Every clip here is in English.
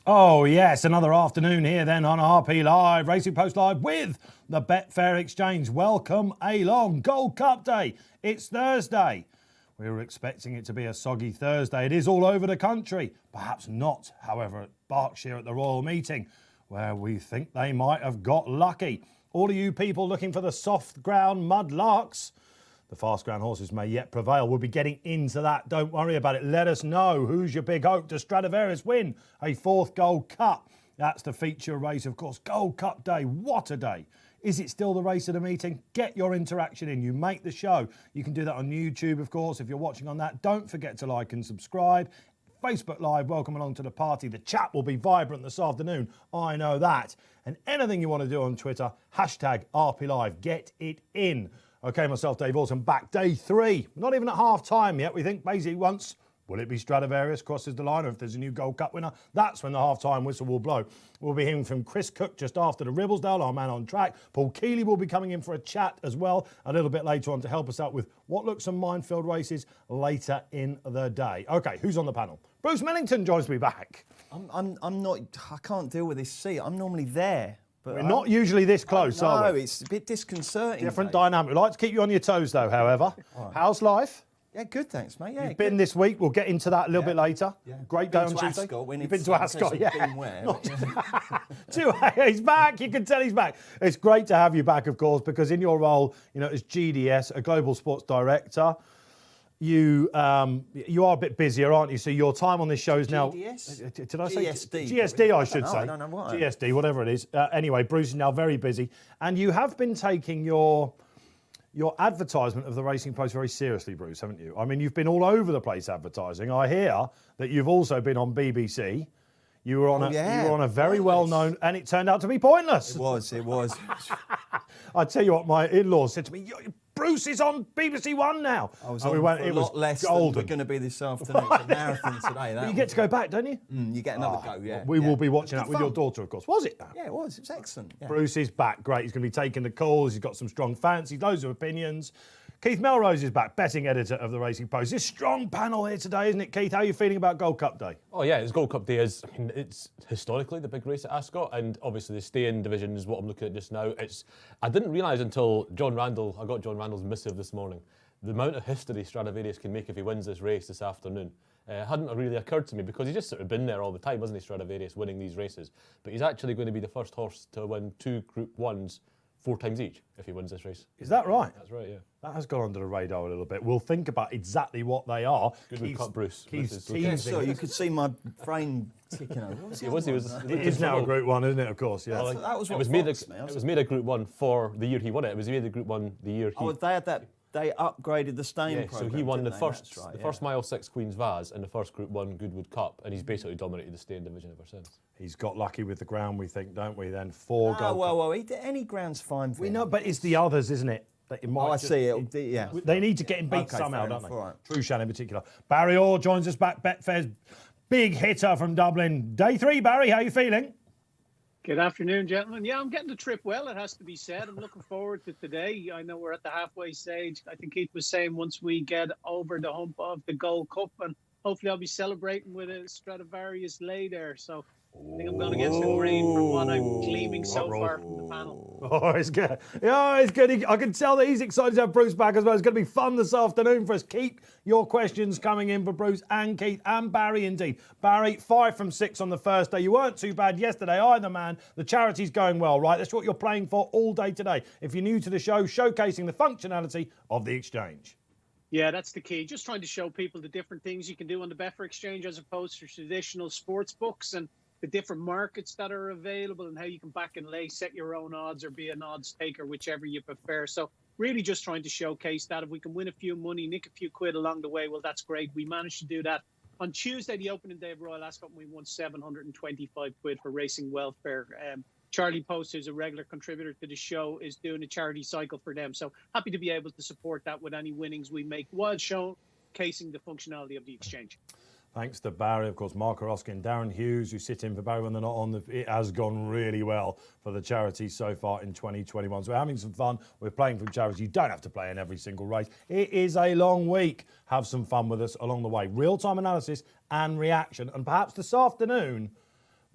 Oh yes, another afternoon here then on RP Live, Racing Post Live with the Betfair Exchange. Welcome along. Gold Cup Day. It's Thursday. We were expecting it to be a soggy Thursday. It is all over the country. Perhaps not, however, at Berkshire at the Royal Meeting, where we think they might have got lucky. All of you people looking for the soft ground mud larks, the fast ground horses may yet prevail. We'll be getting into that. Don't worry about it. Let us know who's your big hope. Does Stradivarius win a fourth Gold Cup? That's the feature race, of course. Gold Cup Day. What a day. Is it still the race of the meeting? Get your interaction in. You make the show. You can do that on YouTube, of course, if you're watching on that. Don't forget to like and subscribe. Facebook Live, welcome along to the party. The chat will be vibrant this afternoon. I know that. And anything you want to do on Twitter, hashtag RP Live. Get it in. Okay, myself, Dave Orton, back day 3. Not even at half time yet. We think basically once, will it be Stradivarius crosses the line, or if there's a new Gold Cup winner, that's when the half-time whistle will blow. We'll be hearing from Chris Cook just after the Ribblesdale, our man on track. Paul Keeley will be coming in for a chat as well a little bit later on to help us out with what looks some minefield races later in the day. Okay, who's on the panel? Bruce Millington joins me back. I'm not. I can't deal with this seat. I'm normally there. But We're not usually this close, are we? No, it's a bit disconcerting. Different dynamic. We like to keep you on your toes, though, however. Right. How's life? Yeah, good, thanks, mate. Yeah, You've been this week. We'll get into that a little bit later. Yeah. Great day on to Tuesday. Ascot when You've it's, been to Ascot, yeah. been where, He's back. You can tell he's back. It's great to have you back, of course, because in your role, as GDS, a global sports director, you are a bit busier, aren't you? So your time on this show is now... GDS? Did I say? GSD. GSD, I should say. I don't know what. GSD, whatever it is. Anyway, Bruce is now very busy. And you have been taking your advertisement of the Racing Post very seriously, Bruce, haven't you? I mean, you've been all over the place advertising. I hear that you've also been on BBC. You were on a very well-known... And it turned out to be pointless. It was. I tell you what, my in-laws said to me, Bruce is on BBC One now. I was and on we went, for a it lot was less golden. than we're going to be this afternoon. It's a marathon today. But you get to go back, don't you? You get another go, yeah. We will be watching that Good with your fun. daughter, of course. Was it? Yeah, it was. It was excellent. Yeah. Bruce is back. Great. He's going to be taking the calls. He's got some strong fancies, loads of opinions. Keith Melrose is back, betting editor of the Racing Post. This strong panel here today, isn't it, Keith? How are you feeling about Gold Cup Day? Oh yeah, it's Gold Cup Day. It's historically the big race at Ascot, and obviously the stay-in division is what I'm looking at just now. I didn't realise until I got John Randall's missive this morning, the amount of history Stradivarius can make if he wins this race this afternoon. Hadn't really occurred to me because he's just sort of been there all the time, hasn't he, Stradivarius, winning these races. But he's actually going to be the first horse to win 2 Group 1s 4 times each if he wins this race. Is that right? That's right, yeah. That has gone under the radar a little bit. We'll think about exactly what they are. Good cut, Bruce. Keith's Okay. teasing. So you could see my brain ticking over. It is now a Group 1, isn't it, of course, yeah. That was It what was made Fox, it was made a Group 1 for the year he won it. It was made a Group 1 the year he... Oh, they had that. They upgraded the staying Yeah, so programme. he won the didn't they? first That's right, first mile 6 Queen's Vase and the first Group 1 Goodwood Cup, and he's basically dominated the staying division ever since. He's got lucky with the ground, we think, don't we, then? 4 Oh, Gold well, any ground's fine for We him. know, but it's the others, isn't it? That it might Oh, I just- see it. Yeah. They need to get him beat Okay, somehow, fair don't enough, they? all right. True Shan in particular. Barry Orr joins us back, Betfair's big hitter from Dublin. Day 3, Barry, how are you feeling? Good afternoon, gentlemen. Yeah, I'm getting the trip well, it has to be said. I'm looking forward to today. I know we're at the halfway stage. I think Keith was saying once we get over the hump of the Gold Cup, and hopefully I'll be celebrating with a Stradivarius later. So I think I'm going to get some rain from what I'm gleaming so far from the panel. Oh, it's good. Yeah, it's good. I can tell that he's excited to have Bruce back as well. It's going to be fun this afternoon for us. Keep your questions coming in for Bruce and Keith and Barry indeed. Barry, 5 from 6 on the first day. You weren't too bad yesterday either, man. The charity's going well, right? That's what you're playing for all day today. If you're new to the show, showcasing the functionality of the exchange. Yeah, that's the key. Just trying to show people the different things you can do on the Betfair Exchange as opposed to traditional sports books, and the different markets that are available and how you can back and lay, set your own odds or be an odds taker, whichever you prefer. So really just trying to showcase that. If we can win a few money, nick a few quid along the way, well, that's great. We managed to do that on Tuesday, the opening day of Royal Ascot, and we won 725 quid for racing welfare. Charlie Post, who's a regular contributor to the show, is doing a charity cycle for them. So happy to be able to support that with any winnings we make while showcasing the functionality of the exchange. Thanks to Barry, of course, Mark Orosky and Darren Hughes, who sit in for Barry when they're not on. It has gone really well for the charity so far in 2021. So we're having some fun. We're playing from charity. You don't have to play in every single race. It is a long week. Have some fun with us along the way. Real-time analysis and reaction. And perhaps this afternoon,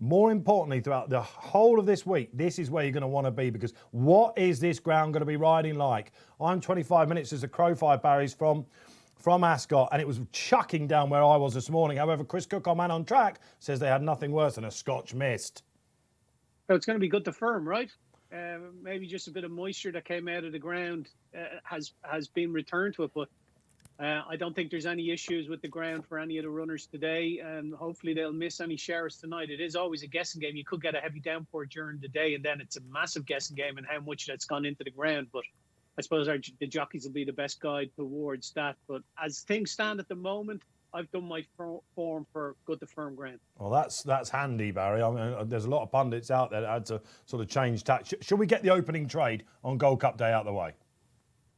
more importantly, throughout the whole of this week, this is where you're going to want to be, because what is this ground going to be riding like? I'm 25 minutes as the Crow 5 Barry's from Ascot, and it was chucking down where I was this morning. However, Chris Cook, our man on track, says they had nothing worse than a Scotch mist. So it's going to be good to firm, right? Maybe just a bit of moisture that came out of the ground has been returned to it, but I don't think there's any issues with the ground for any of the runners today, and hopefully they'll miss any showers tonight. It is always a guessing game. You could get a heavy downpour during the day, and then it's a massive guessing game in how much that's gone into the ground. But I suppose the jockeys will be the best guide towards that. But as things stand at the moment, I've done my form for good to firm ground. Well, that's handy, Barry. I mean, there's a lot of pundits out there that had to sort of change tack. Should we get the opening trade on Gold Cup Day out of the way?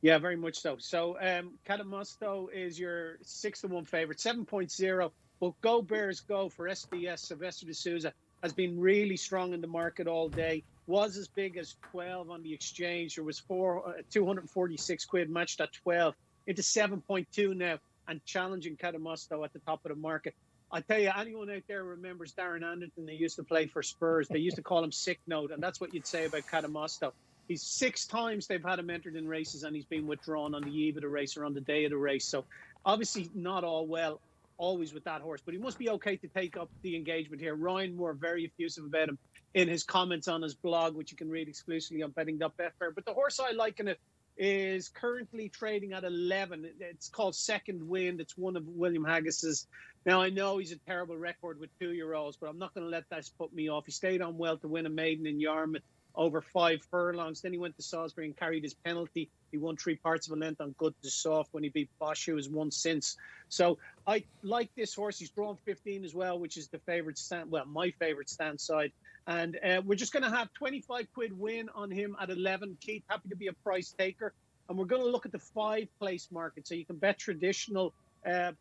Yeah, very much so. So, Catamosto is your 6-1 favourite, 7.0. But Go Bears Go for SBS. Sylvester de Souza has been really strong in the market all day. Was as big as 12 on the exchange. There was 246 quid matched at 12 into 7.2 now, and challenging Catamosto at the top of the market. I tell you, anyone out there remembers Darren Anderton? They used to play for Spurs. They used to call him Sick Note, and that's what you'd say about Catamosto. He's 6 times they've had him entered in races, and he's been withdrawn on the eve of the race or on the day of the race. So obviously not all well always with that horse, but he must be okay to take up the engagement here. Ryan Moore, very effusive about him in his comments on his blog, which you can read exclusively on betting.betfair. But the horse I like in it is currently trading at 11. It's called Second Wind. It's one of William Haggis's. Now, I know he's a terrible record with 2-year-olds, but I'm not going to let that put me off. He stayed on well to win a maiden in Yarmouth over 5 furlongs. Then he went to Salisbury and carried his penalty. He won 3 parts of a length on good to soft when he beat Bosch, who has won since. So I like this horse. He's drawn 15 as well, which is the favourite stand. Well, my favourite stand side. And we're just going to have 25 quid win on him at 11. Keith, happy to be a price taker. And we're going to look at the 5-place market. So you can bet traditional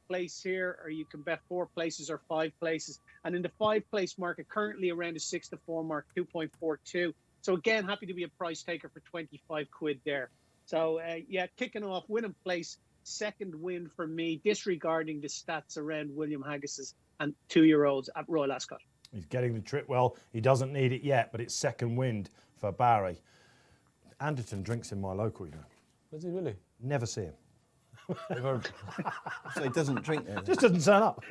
place here, or you can bet 4 places or 5 places. And in the 5-place market, currently around the 6-4 mark, 2.42. So again, happy to be a price taker for 25 quid there. So yeah, kicking off, winning place, second win for me, disregarding the stats around William Haggis's and 2-year-olds at Royal Ascot. He's getting the trip well. He doesn't need it yet, but it's second wind for Barry. Anderton drinks in my local, you know. Does he really? Never see him. So he doesn't drink there? Just doesn't turn up.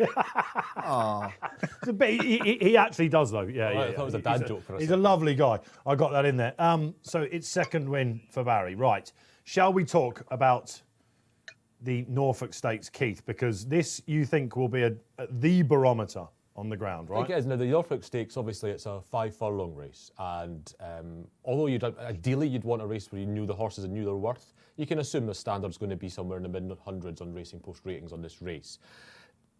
Oh. But he actually does, though. Yeah, I thought it was a dad joke for us. He's a lovely guy. I got that in there. So it's second win for Barry. Right. Shall we talk about the Norfolk Stakes, Keith? Because this, you think, will be the barometer on the ground, right? It is. Now, the Norfolk Stakes, obviously, it's a 5-furlong race. And although ideally you'd want a race where you knew the horses and knew their worth, you can assume the standard's going to be somewhere in the mid-hundreds on Racing Post ratings on this race.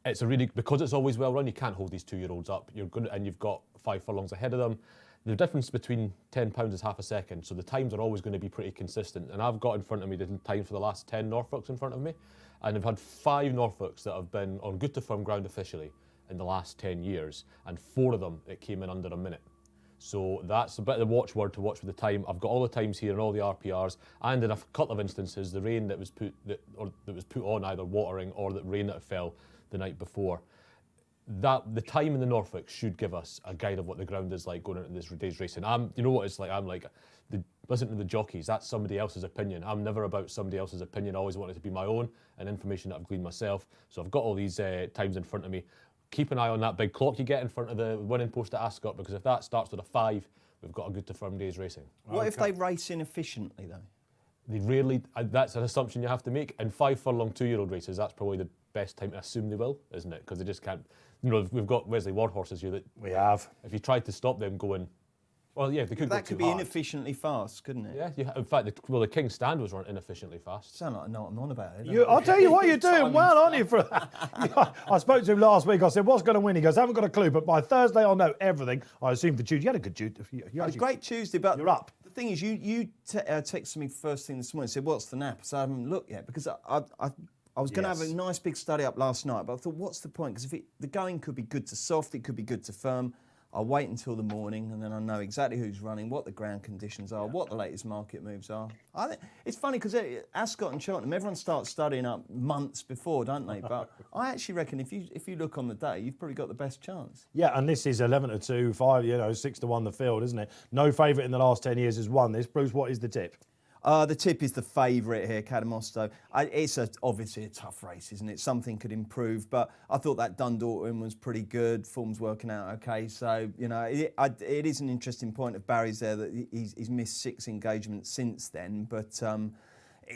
It's because it's always well run, you can't hold these 2-year-olds up. And you've got 5 furlongs ahead of them. The difference between £10 is half a second, so the times are always going to be pretty consistent. And I've got in front of me the time for the last 10 Norfolks in front of me, and I've had 5 Norfolks that have been on good to firm ground officially in the last 10 years, and 4 of them it came in under a minute. So that's a bit of the watchword to watch with the time. I've got all the times here and all the RPRs, and in a couple of instances, the rain that was put on, either watering or the rain that fell the night before. That the time in the Norfolk should give us a guide of what the ground is like going into this day's racing. You know what it's like. Listen to the jockeys. That's somebody else's opinion. I'm never about somebody else's opinion. I always want it to be my own and information that I've gleaned myself. So I've got all these times in front of me. Keep an eye on that big clock you get in front of the winning post at Ascot, because if that starts with a 5, we've got a good to firm day's racing. What if they race inefficiently, though? They rarely. That's an assumption you have to make. In 5 furlong 2-year-old races, that's probably the best time to assume they will, isn't it? Because they just can't. You know, we've got Wesley Ward horses here that we have. If you tried to stop them going, well, yeah, they could. That could be inefficiently fast, couldn't it? Yeah. In fact, the King's Stand was run inefficiently fast. Sound like I know what I'm on about it. I'll tell you what, you're doing well, aren't you? I spoke to him last week. I said, "What's going to win?" He goes, "I haven't got a clue, but by Thursday I'll know everything." I assume for Tuesday, you had a good Tuesday. You had a great Tuesday, but you're up. The thing is, you texted me first thing this morning and said, "What's the nap?" So I haven't looked yet, because I was going to have a nice big study up last night, but I thought, what's the point? Because the going could be good to soft, it could be good to firm. I'll wait until the morning, and then I know exactly who's running, what the ground conditions are, what the latest market moves are. I think it's funny because Ascot and Cheltenham, everyone starts studying up months before, don't they? But I actually reckon if you look on the day, you've probably got the best chance. Yeah, and this is 11-2, 5, 6-1 the field, isn't it? No favourite in the last 10 years has won this. Bruce, what is the tip? The tip is the favourite here, Cadamosto. It's obviously a tough race, isn't it? Something could improve, but I thought that Dundalton was pretty good. Form's working out okay. So, it is an interesting point of Barry's there that he's missed 6 engagements since then. But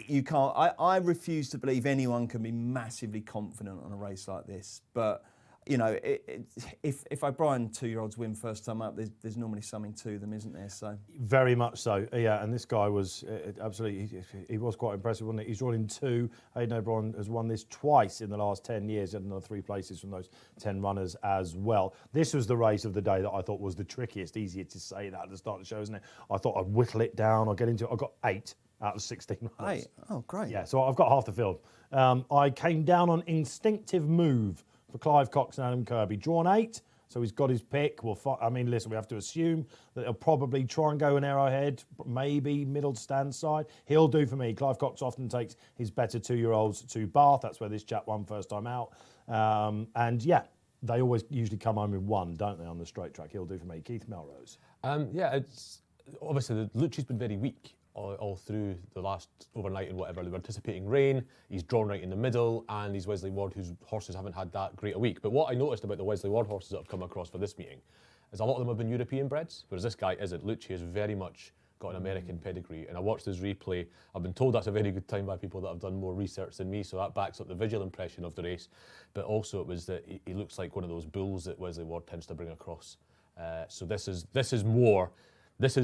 you can't. I refuse to believe anyone can be massively confident on a race like this. But if O'Brien 2-year-olds win first time up, there's normally something to them, isn't there? So very much so, yeah. And this guy was absolutely, he was quite impressive, wasn't he? He's drawn in 2. Aidan O'Brien has won this twice in the last 10 years, had another 3 places from those 10 runners as well. This was the race of the day that I thought was the trickiest. Easier to say that at the start of the show, isn't it? I thought I'd whittle it down. I'd get into it. I got 8 out of 16 runners. 8? Oh, great. Yeah, so I've got half the field. I came down on Instinctive Move for Clive Cox and Adam Kirby. Drawn 8, so he's got his pick. Listen, we have to assume that he'll probably try and go an arrowhead, maybe middle stand side. He'll do for me. Clive Cox often takes his better 2-year-olds to Bath. That's where this chap won first time out. They always usually come home with 1, don't they, on the straight track. He'll do for me. Keith Melrose. It's obviously Lucci's been very weak all through the last overnight and whatever. They were anticipating rain. He's drawn right in the middle, and he's Wesley Ward, whose horses haven't had that great a week. But what I noticed about the Wesley Ward horses that have come across for this meeting is a lot of them have been European breds, whereas this guy isn't. Lucci has very much got an American pedigree, and I watched his replay. I've been told that's a very good time by people that have done more research than me, so that backs up the visual impression of the race. But also it was that he looks like one of those bulls that Wesley Ward tends to bring across. So this is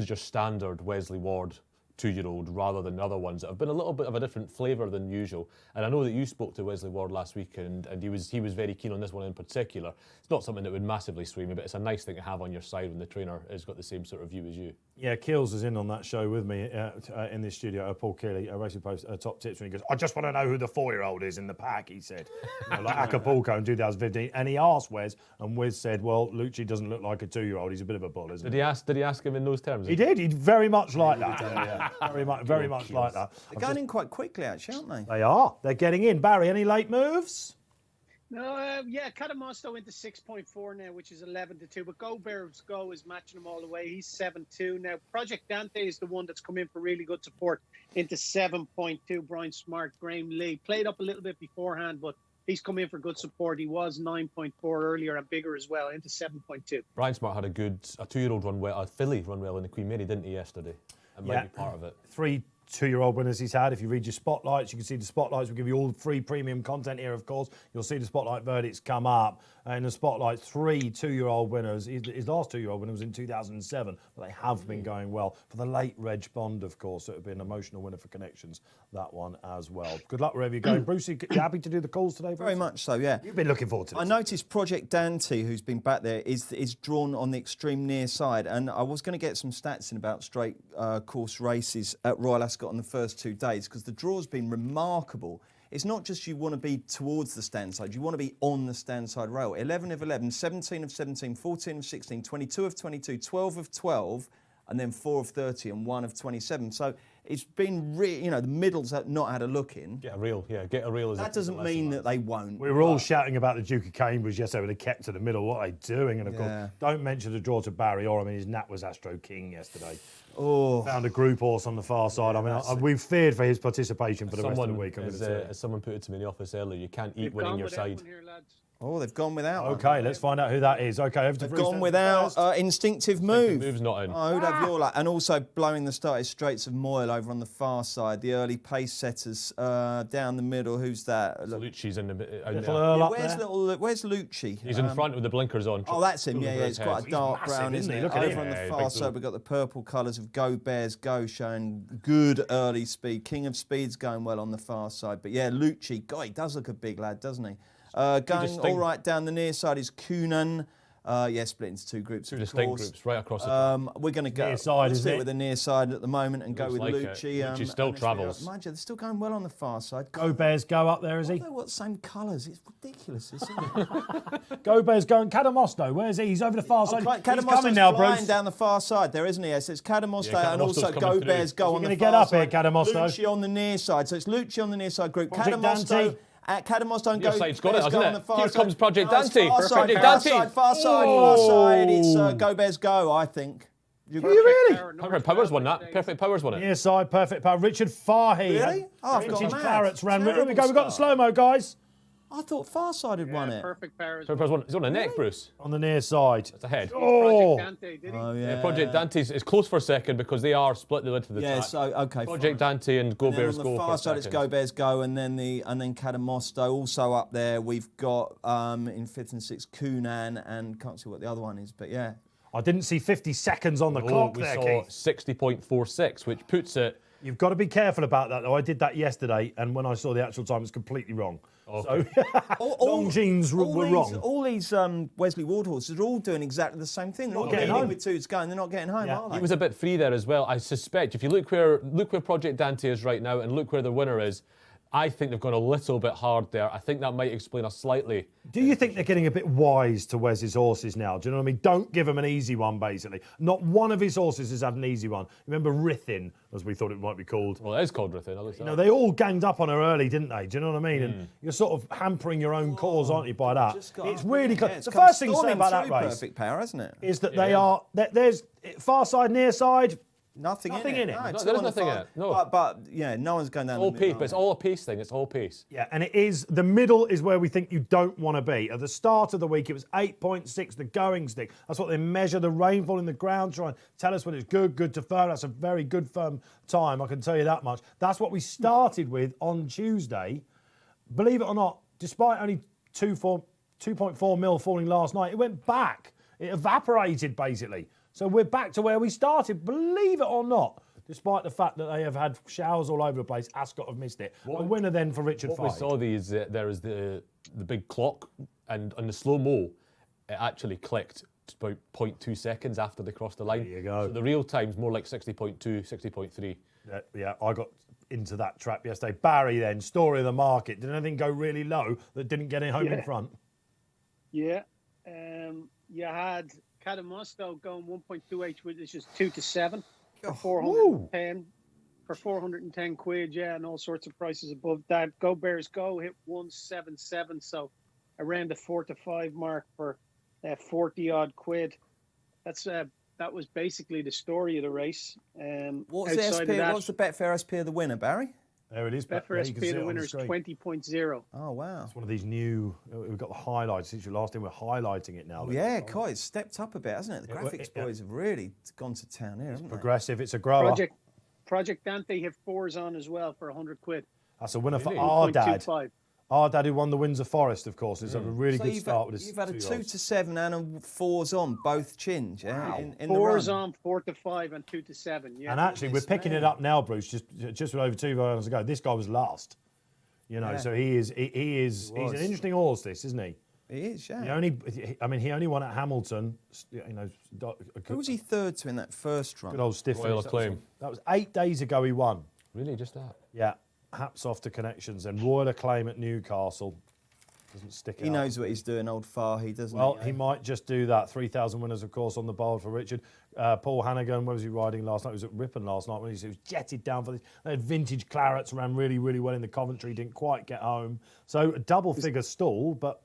your standard Wesley Ward 2-year-old rather than other ones that have been a little bit of a different flavour than usual. And I know that you spoke to Wesley Ward last week, and he was very keen on this one in particular. It's not something that would massively sway me, but it's a nice thing to have on your side when the trainer has got the same sort of view as you. Yeah, Keels is in on that show with me in this studio. Paul Keeley, Racing Post Top Tips, and he goes, I just want to know who the 4-year-old is in the pack, he said. Like Acapulco in 2015. And he asked Wes, and Wes said, well, Lucci doesn't look like a 2-year-old. He's a bit of a bull, isn't he? Did he ask him in those terms? He did. He'd very much like that. Very much like that. They're going in quite quickly, actually, aren't they? They are. They're getting in. Barry, any late moves? No, Cadamosto into 6.4 now, which is 11-2. But Go Bears Go is matching them all the way. He's 7-2 now. Project Dante is the one that's come in for really good support into 7.2. Brian Smart, Graham Lee played up a little bit beforehand, but he's come in for good support. He was 9.4 earlier and bigger as well, into 7.2. Brian Smart had a 2-year-old run well, a filly run well in the Queen Mary, didn't he, yesterday? That might be part of it. 3 2-year-old winners he's had. If you read your spotlights, you can see the spotlights. We'll give you all free premium content here, of course. You'll see the spotlight verdicts come up. In the spotlight, 3 2-year-old winners. His last 2-year-old winner was in 2007, but they have been going well. For the late Reg Bond, of course, it would be an emotional winner for Connections, that one as well. Good luck wherever you're going. Bruce, you happy to do the calls today, Bruce? Very much so, yeah. You've been looking forward to this. I noticed Project Dante, who's been back there, is drawn on the extreme near side. And I was going to get some stats in about straight course races at Royal Ascot on the first 2 days, because the draw's been remarkable. It's not just you want to be towards the stand side, you want to be on the stand side rail. 11 of 11, 17 of 17, 14 of 16, 22 of 22, 12 of 12, and then 4 of 30 and 1 of 27. So it's been the middles have not had a look in. Get a reel, yeah, get a reel. That doesn't mean that they won't. We were all shouting about the Duke of Cambridge yesterday when they kept to the middle. What are they doing? And of course, don't mention the draw to Barry Orr. I mean, his nap was Astro King yesterday. Oh, found a group horse on the far side. I mean, we've feared for his participation for the rest of the week. As someone put it to me in the office earlier, you can't eat winning your side. Oh, they've gone without. Okay, let's find out who that is. Okay, over to They've Bruce. Gone without Instinctive Move. Move's not in. Oh, who'd have your luck? And also blowing the start is Straits of Moyle over on the far side. The early pace setters down the middle. Who's that? Lucci's in the where's Lucci? He's in front with the blinkers on. Oh, that's him. Yeah, it's quite a dark brown, isn't it? Look at Over on the far side, we've got the purple colours of Go Bears Go, showing good early speed. King of Speed's going well on the far side. But yeah, Lucci, God, he does look a big lad, doesn't he? Going all right down the near side is Coonan. Split into 2 groups. Two of distinct course. groups right across the track. We're going to go Near side, let's isn't stick it? with the near side at the moment and go Looks with like it. Lucci. Lucci still and it's travels. Mind you, they're still going well on the far side. Go Bears go up there, is he? They've got the same colours. It's ridiculous, isn't it? Go Bears going. Cadamosto, where's he? He's over the far side. He's coming Cadamosto's now, flying Bruce. down the far side there, isn't he? So it's Cadamosto Yeah, and also Cadamosto's Go coming Bears through. go Is on he the gonna far get up here, side. Cadamosto? Lucci on the near side. So it's Lucci on the near side group. Project Cadamosto Dante. Cadamosto and Near Go side's got it, Bears hasn't go it? on the far Here side. comes Project No, it's Dante. far side, Project far Dante. side, far side, Oh. far side. It's Go Bears go, I think. Do you really? Perfect Powers won that. Perfect Powers won it. Near side, perfect power. Richard Fahey. Really? Oh, I've got Vintage mad. Clarets ran. Here we Terrible go. We've got the start. slow-mo, guys. I thought far side had won it. Perfect powers. Perfect Powers won. He's on the neck, Bruce. On the near side. It's ahead. Oh. Project Dante, did he? Oh, Yeah, Project Dante's is close for a second because they are split the lid to the Yeah, track. so okay. Project fine. Dante and Go And then Bears on go the for far side, it's second. Go Bears go, and then Cadamosto also up there. We've got in 5th and 6th Coonan, and can't see what the other one is, but yeah. I didn't see 50 seconds on the clock we there, saw Keith. 60.46, which puts it. You've got to be careful about that, though. I did that yesterday, and when I saw the actual time, it was completely wrong. Okay. So, Longines were wrong. All these Wesley Ward horses are all doing exactly the same thing. They're all getting leading home. with 2 to go, and they're not getting home, Yeah. are they? He was a bit free there as well. I suspect if you look where Project Dante is right now and look where the winner is, I think they've gone a little bit hard there. I think that might explain a slightly. Do you think they're getting a bit wise to Wes's horses now? Do you know what I mean? Don't give him an easy one, basically. Not one of his horses has had an easy one. Remember Rithin, as we thought it might be called? Well, it is called Rithin. You know, they all ganged up on her early, didn't they? Do you know what I mean? And you're sort of hampering your own cause, aren't you, by that? It's really close. it's The come first thing to say storming about that through race Perfect Power, hasn't it? is that they are, there's far side, near side. Nothing in it. No, No, it's there all is on the nothing in far- it, no. But yeah, no one's going down all the pace, middle. but it's all a pace thing. It's all pace. Yeah, and it is, the middle is where we think you don't want to be. At the start of the week, it was 8.6, the going stick. That's what they measure the rainfall in the ground, try and tell us when it's good to firm. That's a very good firm time, I can tell you that much. That's what we started with on Tuesday. Believe it or not, despite only 2.4 mil falling last night, it went back. It evaporated, basically. So we're back to where we started, believe it or not. Despite the fact that they have had showers all over the place, Ascot have missed it. A winner then for Richard What we Fahey. saw there is the big clock, and on the slow-mo, it actually clicked about 0.2 seconds after they crossed the line. There you go. So the real time's more like 60.2, 60.3. Yeah, I got into that trap yesterday. Barry then, story of the market. Did anything go really low that didn't get it home in front? Yeah. You had Cadamosto going 1.28, which is just 2 to 7 for 410 for 410 quid, yeah, and all sorts of prices above that. Go Bears Go hit 177, so around the 4 to 5 mark for 40 odd quid. That's that was basically the story of the race. What's the Betfair SP of the winner, Barry? There it is. Betfair there you can SP see of it the on winner is screen. 20.0. Oh, wow. It's one of these new, we've got the highlights. Since you last in, we're highlighting it now. Oh, yeah, quite. It's stepped up a bit, hasn't it? The graphics boys have really gone to town here, haven't they? Progressive, it's a grower. Project Dante hit 4s on as well for 100 quid. That's a winner for Really? our dad. 1.25. Our dad who won the Windsor Forest, of course, is a really So good start with his you've had a 2 2-year-olds. to 7 and a 4s on, both chins, yeah? Wow. In the 4s run. on, 4 to 5, and 2 to 7. Yeah. And actually, we're Goodness picking me. it up now, Bruce, just over 2 rounds ago. This guy was last. You know, Yeah. so he's an interesting horse, this, isn't he? He is, yeah. He only won at Hamilton, you know, Who was he third to in that first run? good old stiff Royal finish. Acclaim. That was 8 days ago he won. Really, just that? Yeah, hats off to Connections. And Royal Acclaim at Newcastle. Doesn't stick out. He knows what he's doing, old Fahey, doesn't Well, he? he might just do that. 3,000 winners, of course, on the board for Richard. Paul Hannigan, where was he riding last night? He was at Ripon last night when he was jetted down for this. They had vintage Clarets, ran really, really well in the Coventry, didn't quite get home. So a double-figure stall, but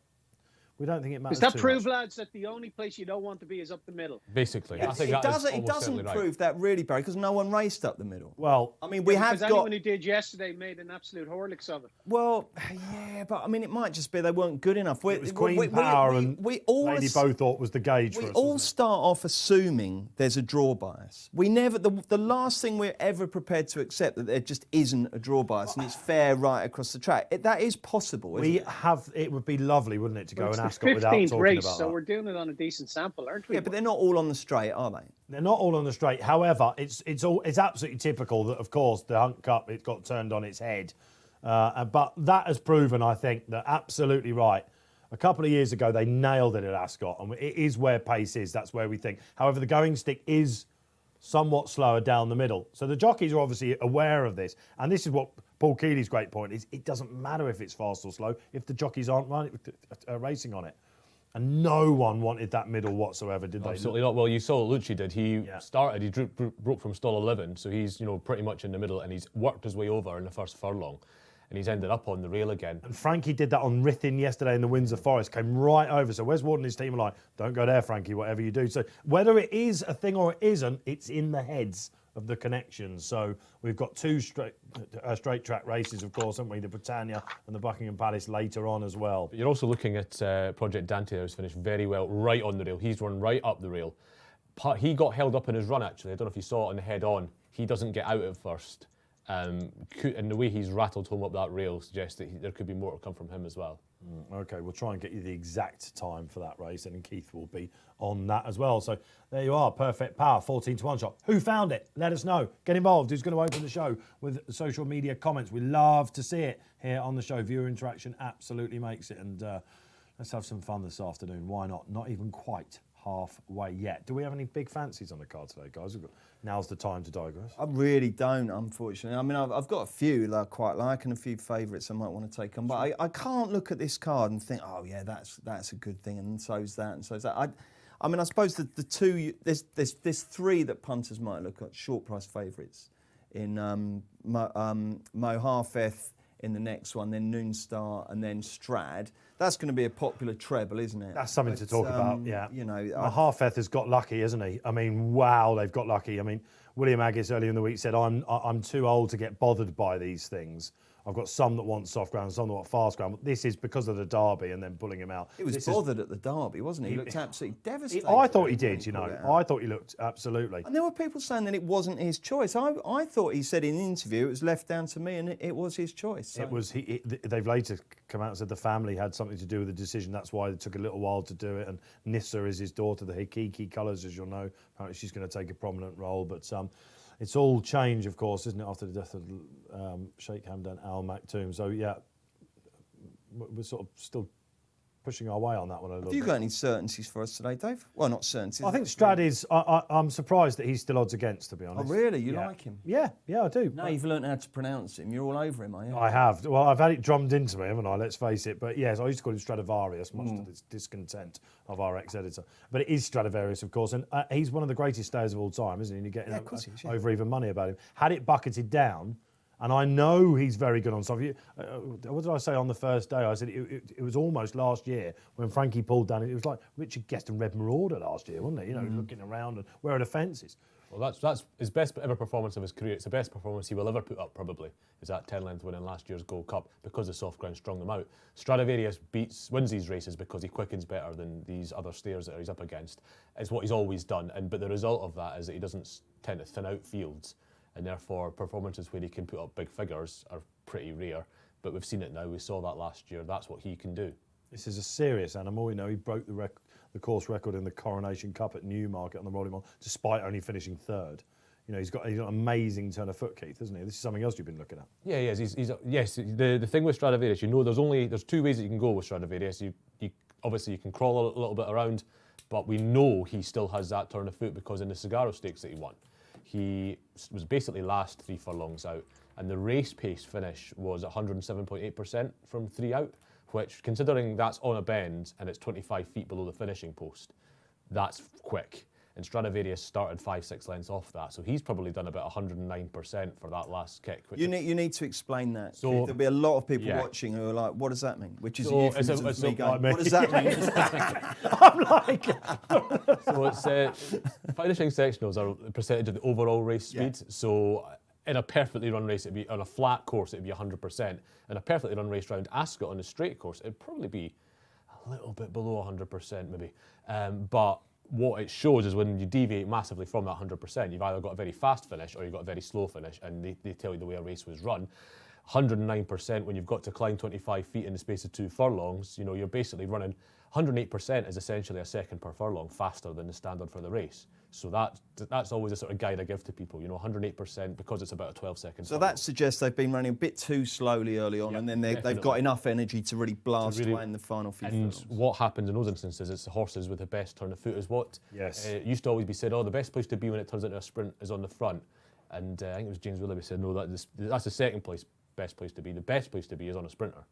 we don't think it matters Does that too prove, much. lads, that the only place you don't want to be is up the middle? Basically. I think It that is doesn't, almost certainly right. prove that really, Barry, because no one raced up the middle. Well, I mean, we have Because got... anyone who did yesterday made an absolute Horlicks of it. Well, yeah, but I mean, it might just be they weren't good enough. it was Queen Power and we all Lady Beauthorpe was the gauge We for us. all wasn't start off assuming there's a draw bias. We never, the last thing we're ever prepared to accept that there just isn't a draw bias and it's fair right across the track. That is possible, it? isn't We it? have. It would be lovely, wouldn't it, to go It's and the Ascot without 15th talking race, about so that. we're doing it on a decent sample, aren't we? Yeah, but they're not all on the straight, are they? They're not all on the straight. However, it's absolutely typical that, of course, the Hunt Cup, it got turned on its head. But that has proven, I think, that absolutely right. A couple of years ago, they nailed it at Ascot, and it is where pace is. That's where we think. However, the going stick is somewhat slower down the middle. So the jockeys are obviously aware of this, and this is what Paul Keeley's great point is. It doesn't matter if it's fast or slow if the jockeys aren't racing on it. And no one wanted that middle whatsoever, did they? Absolutely not. Well, you saw what Lucci did. He started, he broke from stall 11, so he's pretty much in the middle, and he's worked his way over in the first furlong, and he's ended up on the rail again. And Frankie did that on Rithin yesterday in the Windsor Forest, came right over. So Wes Ward and his team are like, don't go there, Frankie, whatever you do. So whether it is a thing or it isn't, it's in the heads of the connections. So we've got two straight track races, of course, haven't we? The Britannia and the Buckingham Palace later on as well. But you're also looking at Project Dante, who's finished very well right on the rail. He's run right up the rail. He got held up in his run, actually. I don't know if you saw it on the head on. He doesn't get out at first. And the way he's rattled home up that rail suggests that there could be more to come from him as well. Okay, we'll try and get you the exact time for that race, and Keith will be on that as well. So there you are, Perfect Power, 14-1 shot. Who found it? Let us know. Get involved. Who's going to open the show with social media comments? We love to see it here on the show. Viewer interaction absolutely makes it. And let's have some fun this afternoon. Why not? Not even quite halfway yet. Do we have any big fancies on the card today, guys? Now's the time to digress. I really don't, unfortunately. I mean, I've got a few that I quite like and a few favourites I might want to take on, but I can't look at this card and think, oh yeah, that's a good thing, and so's that, and so's that. I mean, I suppose the two there's three that punters might look at short price favourites in Mo Harfeth in the next one, then Noonstar, and then Strad. That's going to be a popular treble, isn't it? That's something to talk about, yeah. You know, Harfeth has got lucky, hasn't he? I mean, wow, they've got lucky. I mean, William Aggis earlier in the week said, I'm too old to get bothered by these things. I've got some that want soft ground, some that want fast ground. But this is because of the Derby and then pulling him out. He was bothered at the Derby, wasn't he? He looked absolutely devastated. I thought he did, you know. I thought he looked absolutely. And there were people saying that it wasn't his choice. I thought he said in the interview it was left down to me, and it was his choice. So. It was. They've later come out and said the family had something to do with the decision. That's why it took a little while to do it. And Nissa is his daughter. The Hikiki colours, as you'll know, apparently she's going to take a prominent role. But it's all change, of course, isn't it, after the death of Sheikh Hamdan Al Maktoum. So, yeah, we're sort of still pushing our way on that one a little bit. Have you got any certainties for us today, Dave? Well, not certainties. I think Strad is, I'm surprised that he's still odds against, to be honest. Oh, really? You like him? Yeah, I do. Now you've learnt how to pronounce him. You're all over him, are you? I have. Well, I've had it drummed into me, haven't I? Let's face it. But yes, I used to call him Stradivarius, much to the discontent of our ex-editor. But it is Stradivarius, of course, and he's one of the greatest stayers of all time, isn't he? And you're getting over even money about him. Had it bucketed down, and I know he's very good on stuff. What did I say on the first day? I said it was almost last year when Frankie pulled down. It was like Richard Guest and Red Marauder last year, wasn't it? You know, looking around and where are the fences? Well, that's his best ever performance of his career. It's the best performance he will ever put up, probably, is that 10-length win in last year's Gold Cup because the soft ground strung them out. Stradivarius wins these races because he quickens better than these other stayers that he's up against. It's what he's always done, but the result of that is that he doesn't tend to thin out fields, and therefore performances where he can put up big figures are pretty rare. But we've seen it now. We saw that last year. That's what he can do. This is a serious animal. You know, he broke the course record in the Coronation Cup at Newmarket on the Rolling Mile, despite only finishing third. You know, he's got an amazing turn of foot, Keith, hasn't he? This is something else you've been looking at. Yeah, he is. Yes, the thing with Stradivarius, you know, there's two ways that you can go with Stradivarius. You obviously you can crawl a little bit around, but we know he still has that turn of foot because in the Sagaro Stakes that he won, he was basically last 3 furlongs out, and the race pace finish was 107.8% from 3 out, which, considering that's on a bend and it's 25 feet below the finishing post, that's quick. And Stradivarius started 5-6 lengths off that, so he's probably done about 109% for that last kick. You need to explain that. So there'll be a lot of people watching who are like, "What does that mean?" Which is a euphemism for me going, "What does that mean?" I'm like, so it's finishing sectionals are a percentage of the overall race speed. So in a perfectly run race, it'd be on a flat course, it'd be 100%. In a perfectly run race round Ascot on a straight course, it'd probably be a little bit below 100%, maybe. But what it shows is when you deviate massively from that 100%, you've either got a very fast finish or you've got a very slow finish, and they tell you the way a race was run. 109% when you've got to climb 25 feet in the space of 2 furlongs, you know, you're basically running 108% is essentially a second per furlong faster than the standard for the race. So that's always a sort of guide I give to people, 108% because it's about a 12-second. So that suggests they've been running a bit too slowly early on, and then they've got enough energy to really blast away in the final few furlongs. What happens in those instances, it's the horses with the best turn of foot is what it used to always be said, the best place to be when it turns into a sprint is on the front. And I think it was James Willoughby said, no, that's the second best place to be. The best place to be is on a sprinter.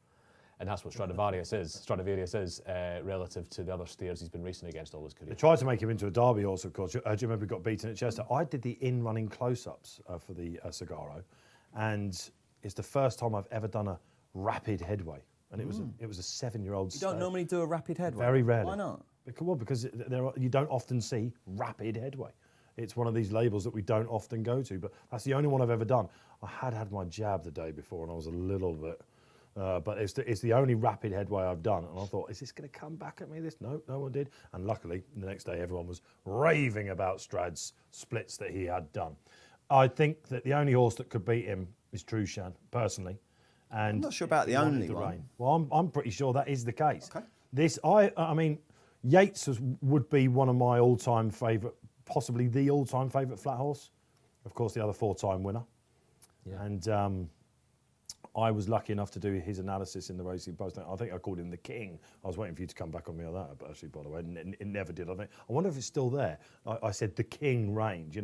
And that's what Stradivarius is relative to the other steers he's been racing against all his career. They tried to make him into a Derby horse, of course. Do you remember he got beaten at Chester? I did the in-running close-ups for the Sagaro, and it's the first time I've ever done a rapid headway. And it was a 7-year-old. You don't normally do a rapid headway? Very rarely. Why not? Because you don't often see rapid headway. It's one of these labels that we don't often go to, but that's the only one I've ever done. I had my jab the day before, and I was a little bit... but it's the only rapid headway I've done. And I thought, is this going to come back at me? No one did. And luckily, the next day, everyone was raving about Strad's splits that he had done. I think that the only horse that could beat him is Trushan, personally. And I'm not sure about the only one. Well, I'm pretty sure that is the case. Okay. I mean, Yates would be one of my all-time favourite, possibly the all-time favourite flat horse. Of course, the other 4-time winner. Yeah. And... I was lucky enough to do his analysis in the Racing Post. I think I called him the King. I was waiting for you to come back on me on that, but actually, by the way, it never did. I wonder if it's still there. I said the King range,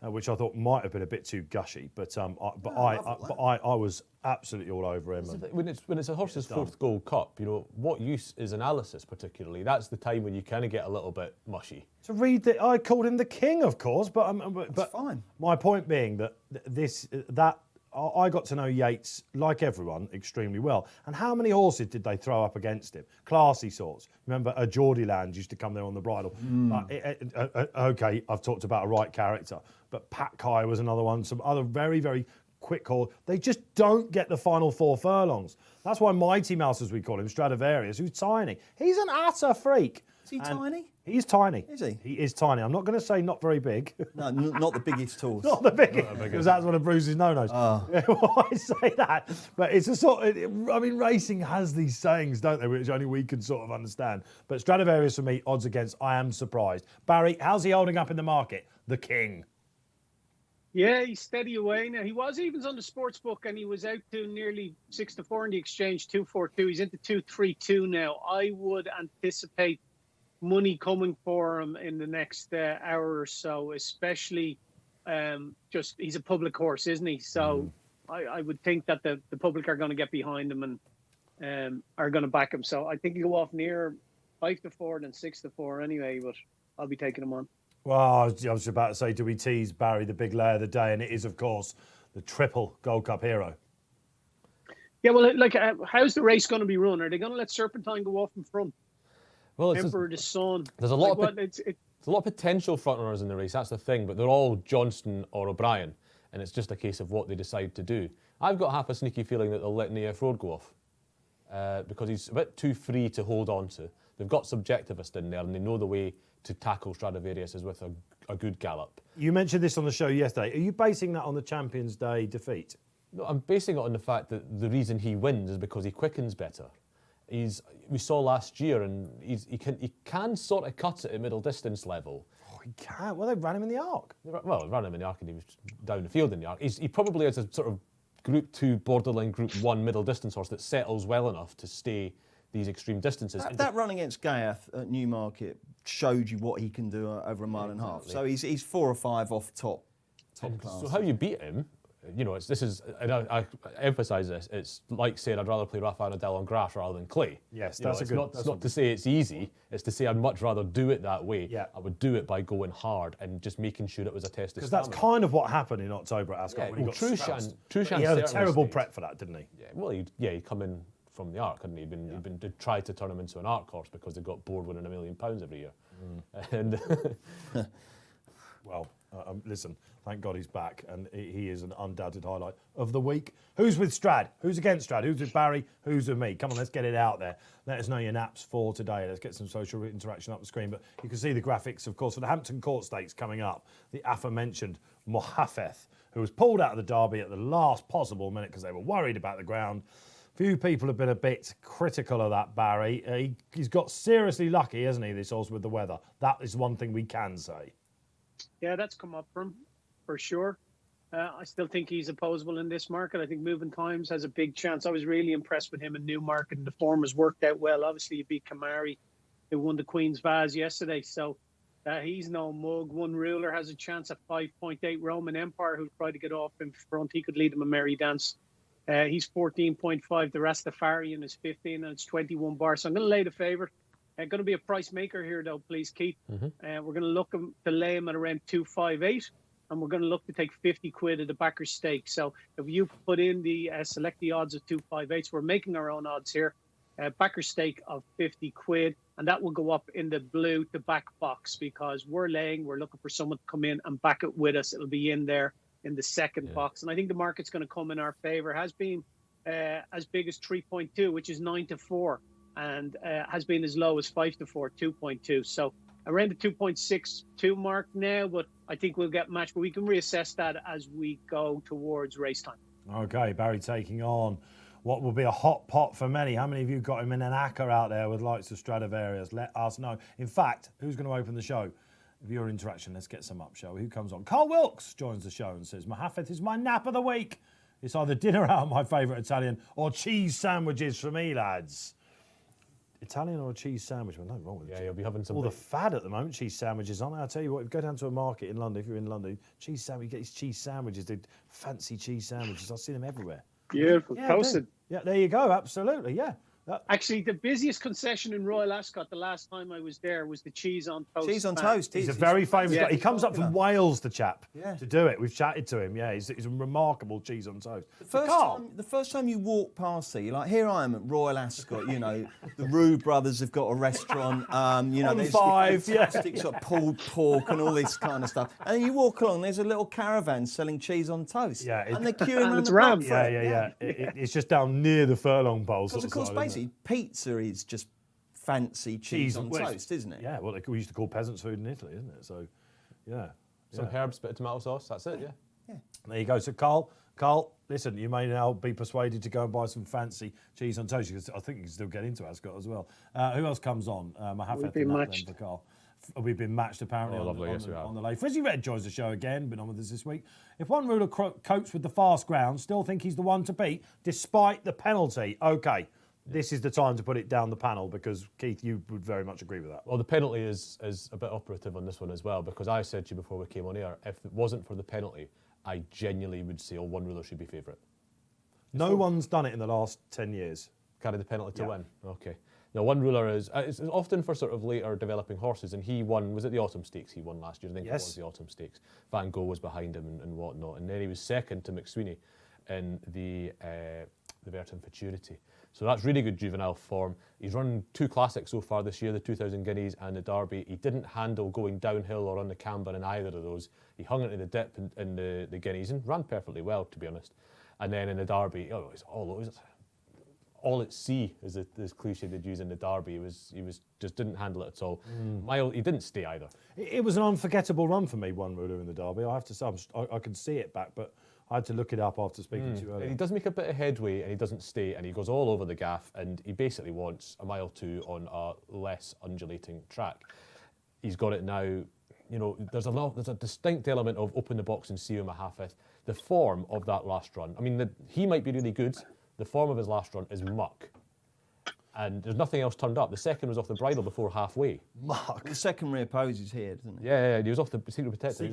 which I thought might have been a bit too gushy, but I was absolutely all over him. When it's a horse's fourth Gold Cup, what use is analysis particularly? That's the time when you kind of get a little bit mushy. To read that, I called him the King, of course, but fine. My point being that I got to know Yates, like everyone, extremely well. And how many horses did they throw up against him? Classy sorts. Remember, a Geordieland used to come there on the bridle. Okay, I've talked about a right character, but Pat Kai was another one. Some other very, very quick horse. They just don't get the final 4 furlongs. That's why Mighty Mouse, as we call him, Stradivarius, who's tiny. He's an utter freak. Is he tiny? He's tiny. Is he? He is tiny. I'm not going to say not very big. No, not the biggest horse. Not the biggest, because that's one of Bruce's no-nos. Well, I say that, but it's a sort of, racing has these sayings, don't they, which only we can sort of understand. But Stradivarius, for me, odds against, I am surprised. Barry, how's he holding up in the market? The King. Yeah, he's steady away now. He was evens on the sports book, and he was out to nearly 6-4 in the exchange, 2-4-2. He's into 2-3-2 now. I would anticipate money coming for him in the next hour or so, especially he's a public horse, isn't he? So I would think that the public are going to get behind him and are going to back him. So I think he'll go off near 5-4 than 6-4 anyway, but I'll be taking him on. Well, I was about to say, do we tease Barry, the big layer of the day? And it is, of course, the triple Gold Cup hero. Yeah, well, how's the race going to be run? Are they going to let Serpentine go off in front? Well, Emperor the Sun. There's a lot there's a lot of potential front runners in the race. That's the thing, but they're all Johnston or O'Brien, and it's just a case of what they decide to do. I've got half a sneaky feeling that they'll let Neif Road go off because he's a bit too free to hold on to. They've got Subjectivist in there, and they know the way to tackle Stradivarius is with a good gallop. You mentioned this on the show yesterday. Are you basing that on the Champions Day defeat? No, I'm basing it on the fact that the reason he wins is because he quickens better. We saw last year, and he can sort of cut it at middle distance level. Oh, he can. Well, they ran him in the arc. Well, they ran him in the arc, and he was down the field in the arc. He probably is a sort of Group 2, borderline Group 1 middle distance horse that settles well enough to stay these extreme distances. That run against Gaiath at Newmarket showed you what he can do over a mile and a half. So he's 4 or 5 off top class. So how you beat him, I emphasise this, it's like saying I'd rather play Rafael Nadal on grass rather than clay. Yes, it's not to say it's easy, it's to say I'd much rather do it that way. Yeah. I would do it by going hard and just making sure it was a test of stamina. Because that's kind of what happened in October at Ascot when he got Trushan he had a terrible prep for that, didn't he? Yeah, well, he'd come in from the arc, hadn't he? He'd tried to turn him into an arc horse because they got bored winning £1 million every year. And well, listen, thank God he's back, and he is an undoubted highlight of the week. Who's with Strad? Who's against Strad? Who's with Barry? Who's with me? Come on, let's get it out there. Let us know your naps for today. Let's get some social interaction up the screen. But you can see the graphics, of course, for the Hampton Court Stakes coming up. The aforementioned Mohafeth, who was pulled out of the Derby at the last possible minute because they were worried about the ground. Few people have been a bit critical of that, Barry. He's got seriously lucky, hasn't he, this horse, with the weather? That is one thing we can say. Yeah, that's come up from for sure. I still think he's opposable in this market. I think Moving Times has a big chance. I was really impressed with him in Newmarket, and the form has worked out well. Obviously, you beat Kamari, who won the Queen's Vase yesterday. So he's no mug. One Ruler has a chance at 5.8. Roman Empire, who'll try to get off in front. He could lead him a merry dance. He's 14.5. The Rastafarian is 15, and it's 21 bar. So I'm going to lay the favourite. Going to be a price maker here, though, please, Keith. We're going to look to lay him at around 258. And we're going to look to take 50 quid at the backer stake. So if you put in the select the odds of 258, we're making our own odds here. Backer stake of 50 quid, and that will go up in the blue to back box because we're looking for someone to come in and back it with us. It'll be in there in the second box. And I think the market's going to come in our favour. Has been as big as 3.2, which is 9-4, and has been as low as 5-4, 2.2. So around the 2.62 mark now, but I think we'll get matched, but we can reassess that as we go towards race time. Okay, Barry taking on what will be a hot pot for many. How many of you got him in an acca out there with likes of Stradivarius? Let us know. In fact, who's going to open the show? Viewer interaction, let's get some up, shall we? Who comes on? Carl Wilkes joins the show and says, Mahafeth is my nap of the week. It's either dinner out, my favourite Italian, or cheese sandwiches for me, lads. Italian or a cheese sandwich? Well, nothing wrong with it. Yeah, you'll be having some. All the fad at the moment, cheese sandwiches, aren't they? I'll tell you what, if you go down to a market in London, if you're in London, cheese sandwich, you get these cheese sandwiches, the fancy cheese sandwiches. I've seen them everywhere. Beautiful. Yeah, Toasted. Yeah, there you go. Absolutely, yeah. Actually, the busiest concession in Royal Ascot the last time I was there was the cheese on toast. Cheese on toast. He's a very famous guy. He comes up from Wales, the chap, Yeah. to do it. We've chatted to him. Yeah, he's a remarkable cheese on toast. The first time you walk past there, you're like, here I am at Royal Ascot. You know, the Roux brothers have got a restaurant. You know, On there's Five, fantastic sort of pulled pork and all this kind of stuff. And then you walk along, there's a little caravan selling cheese on toast. Yeah, and they're queuing around it's the ram. block for Yeah. it. It's just down near the furlong pole. Because of course, basically, pizza is just fancy cheese on toast, isn't it? Yeah, well, we used to call peasants' food in Italy, isn't it? So, yeah. Some herbs, bit of tomato sauce. That's it. Yeah. There you go. So, Carl, listen, you may now be persuaded to go and buy some fancy cheese on toast. I think you can still get into Ascot as well. Who else comes on? We've been matched. For Carl. We've been matched apparently on the lay. Frizzy Red joins the show again, been on with us this week. If one ruler copes with the fast ground, still think he's the one to beat despite the penalty. Okay. This is the time to put it down the panel because, Keith, you would very much agree with that. Well, the penalty is a bit operative on this one as well because I said to you before we came on air, if it wasn't for the penalty, I genuinely would say one ruler should be favourite. No one's done it in the last 10 years. Carry the penalty to win. Okay. Now, one ruler is it's often for sort of later developing horses, and he won. Was it the Autumn Stakes he won last year? I think it was the Autumn Stakes. Van Gogh was behind him and whatnot, and then he was second to McSweeney in the Verton Futurity. So that's really good juvenile form. He's run 2 classics so far this year, the 2000 Guineas and the Derby. He didn't handle going downhill or on the camber in either of those. He hung into the dip in the Guineas and ran perfectly well, to be honest. And then in the Derby, it's all at sea, is the cliche they'd use in the Derby. He was just didn't handle it at all. He didn't stay either. It was an unforgettable run for me, one ruler in the Derby. I have to say, I can see it back, but I had to look it up after speaking to you earlier. He does make a bit of headway and he doesn't stay and he goes all over the gaff and he basically wants a mile 2 on a less undulating track. He's got it now. You know, there's a distinct element of open the box and see him a half-fifth. The form of that last run, I mean, he might be really good. The form of his last run is muck. And there's nothing else turned up. The second was off the bridle before halfway. Mark. The second reopposes here, doesn't he? Yeah, he was off the Secret Protector. He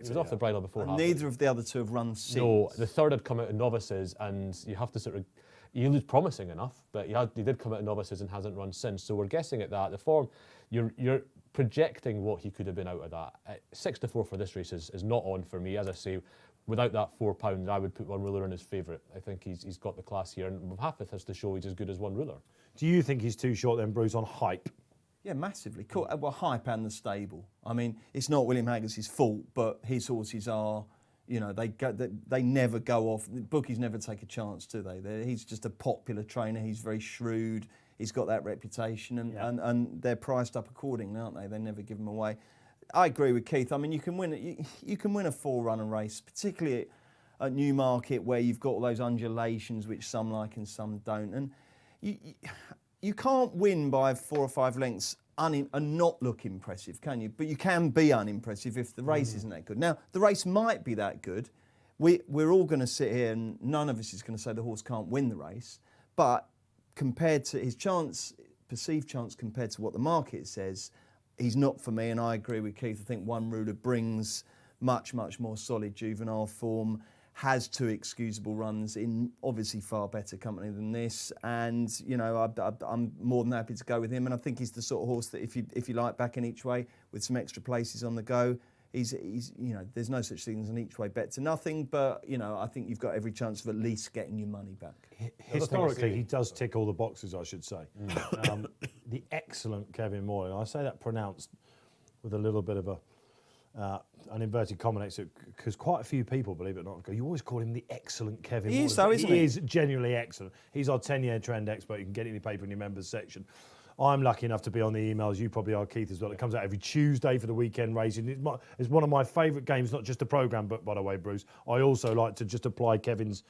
was off the bridle before halfway. Neither of the other two have run since. No, the third had come out in novices, and you have to sort of. He looked promising enough, but he did come out in novices and hasn't run since. So we're guessing at that. The form, you're projecting what he could have been out of that. 6-4 for this race is not on for me. As I say, without that £4, I would put one ruler in his favourite. I think he's got the class here, and Mahafeth has to show he's as good as one ruler. Do you think he's too short then, Bruce, on hype? Yeah, massively. Cool. Well, hype and the stable. I mean, it's not William Haggas's fault, but his horses are, you know, they never go off. The bookies never take a chance, do they? He's just a popular trainer. He's very shrewd. He's got that reputation, and they're priced up accordingly, aren't they? They never give them away. I agree with Keith. I mean, you can win a 4-runner race, particularly at Newmarket, where you've got all those undulations which some like and some don't. And you can't win by 4 or 5 lengths and not look impressive, can you? But you can be unimpressive if the race isn't that good. Now, the race might be that good. We're all going to sit here and none of us is going to say the horse can't win the race. But compared to his chance, perceived chance compared to what the market says, he's not for me. And I agree with Keith. I think One Ruler brings much, much more solid juvenile form, has 2 excusable runs in obviously far better company than this, and I'm more than happy to go with him. And I think he's the sort of horse that if you like backing each way with some extra places on the go, he's there's no such thing as an each way bet to nothing, but I think you've got every chance of at least getting your money back. Historically, he does tick all the boxes, I should say. The excellent Kevin Moyle, I say that pronounced with a little bit of an inverted comma next to it, because quite a few people, believe it or not, go, you always call him the excellent Kevin Moyle. He is, though, isn't he? He is genuinely excellent. He's our 10-year trend expert. You can get it in your paper in your members section. I'm lucky enough to be on the emails. You probably are, Keith, as well. It comes out every Tuesday for the weekend racing. It's one of my favourite games, not just a programme, but by the way, Bruce, I also like to just apply Kevin's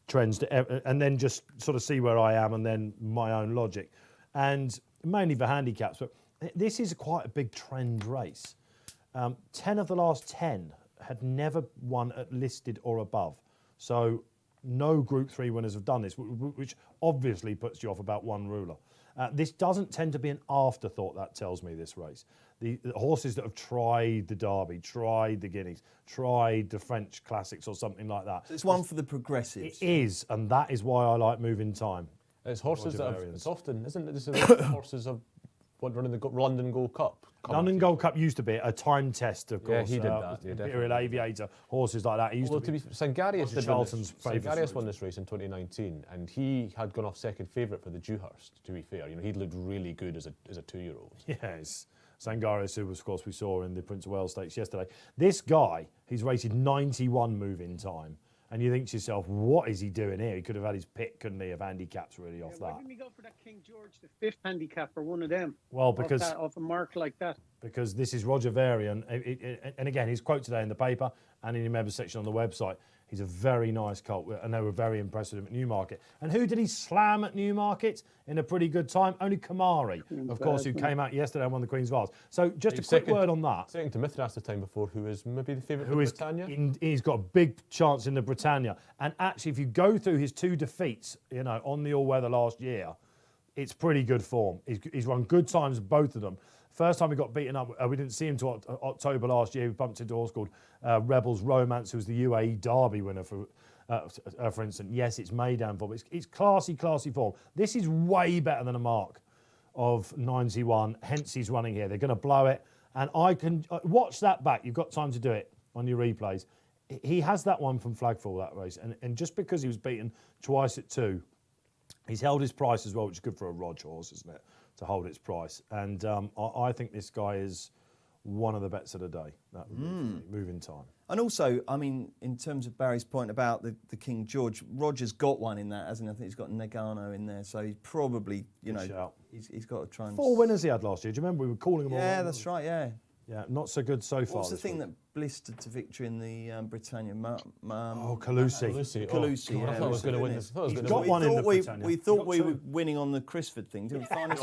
trends to, and then just sort of see where I am and then my own logic. And mainly for handicaps, but this is quite a big trend race. 10 of the last 10 had never won at listed or above. So no Group 3 winners have done this, which obviously puts you off about One Ruler. This doesn't tend to be an afterthought, that tells me, this race. The horses that have tried the Derby, tried the Guineas, tried the French Classics or something like that. So it's one for the progressives. It is, and that is why I like Moving Time. It's horses that have, it's often, isn't it? This is horses of running the London Gold Cup. London Gold Cup used to be a time test, of course. Yeah, he did that. Yeah, Imperial Aviator, horses like that. He used to be Sangarius did Charlton's Sangarius won this race in 2019, and he had gone off second favourite for the Dewhurst. To be fair, he'd looked really good as a 2-year-old. Yes, Sangarius, who of course we saw in the Prince of Wales Stakes yesterday. This guy, he's rated 91 Moving Time. And you think to yourself, what is he doing here? He could have had his pick, couldn't he, of handicaps really off that. Why didn't he go for that King George the 5th handicap or one of them? Well, because off a mark like that. Because this is Roger Varian, and again, his quote today in the paper and in the members section on the website. He's a very nice colt, and they were very impressed with him at Newmarket. And who did he slam at Newmarket in a pretty good time? Only Kamari, of course, who came out yesterday and won the Queen's Vase. So just a quick word on that. Second to Mithras the time before, who is maybe the favourite for Britannia. He's got a big chance in the Britannia. And actually, if you go through his 2 defeats, on the all-weather last year, it's pretty good form. He's run good times, both of them. First time he got beaten up, we didn't see him until October last year. We bumped into a horse called Rebels Romance, who was the UAE Derby winner, for instance. Yes, it's Maidan form. It's classy form. This is way better than a mark of 91, hence he's running here. They're going to blow it. And I can watch that back. You've got time to do it on your replays. He has that one from Flagfall, that race. And just because he was beaten twice at 2, he's held his price as well, which is good for a Rog horse, isn't it? To hold its price. And I think this guy is one of the bets of the day. That would be Moving Time. And also, in terms of Barry's point about the King George, Roger's got one in that, hasn't he? I think he's got Nagano in there, so he's probably, he's got to try and... 4 winners he had last year. Do you remember we were calling them all? Yeah, that's right, yeah. Yeah, not so good so far. What's the thing that blistered to victory in the Britannia? Calusi. Calusi, yeah. I thought I was going to win this. He's got one in the Britannia. We thought we were winning on the Crisford thing, didn't we? Finest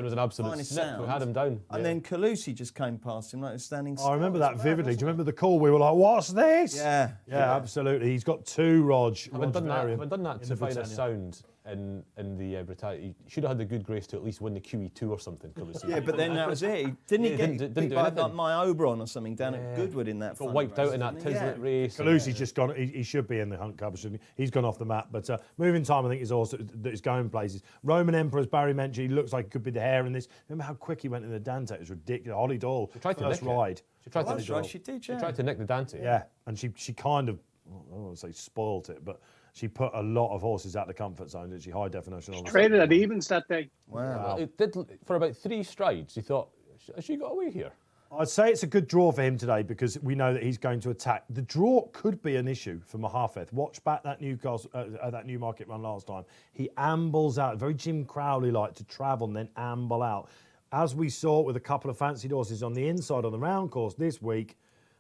was an absolute snip. We had him down. And then Calusi just came past him like he was standing still. I remember that vividly. Do you remember the call? We were like, what's this? Yeah, absolutely. He's got 2 Rog. Having done that to Finest sound in the Britannia, he should have had the good grace to at least win the QE2 or something, Calusi. Yeah, but then that was it. Didn't he get beat by like my Oberon or something down at Goodwood in that? Got wiped out in that Tislet race. Calusi's just gone. He should be in the Hunt Cup, shouldn't he? He's gone off the map. But Moving Time, I think, is also that is going places. Roman Emperor, as Barry mentioned, he looks like he could be the hare in this. Remember how quick he went in the Dante? It was ridiculous. Holly Doyle, first ride. She tried to nick it. She did. She tried to nick the Dante. Yeah, and she kind of, I don't want to say spoilt it, but she put a lot of horses out the comfort zone, did she? High definition. She traded at evens that day. Wow. It did for about 3 strides. You thought, has she got away here? I'd say it's a good draw for him today because we know that he's going to attack. The draw could be an issue for Mahafeth. Watch back that Newmarket run last time. He ambles out, very Jim Crowley-like, to travel and then amble out. As we saw with a couple of fancied horses on the inside on the round course this week,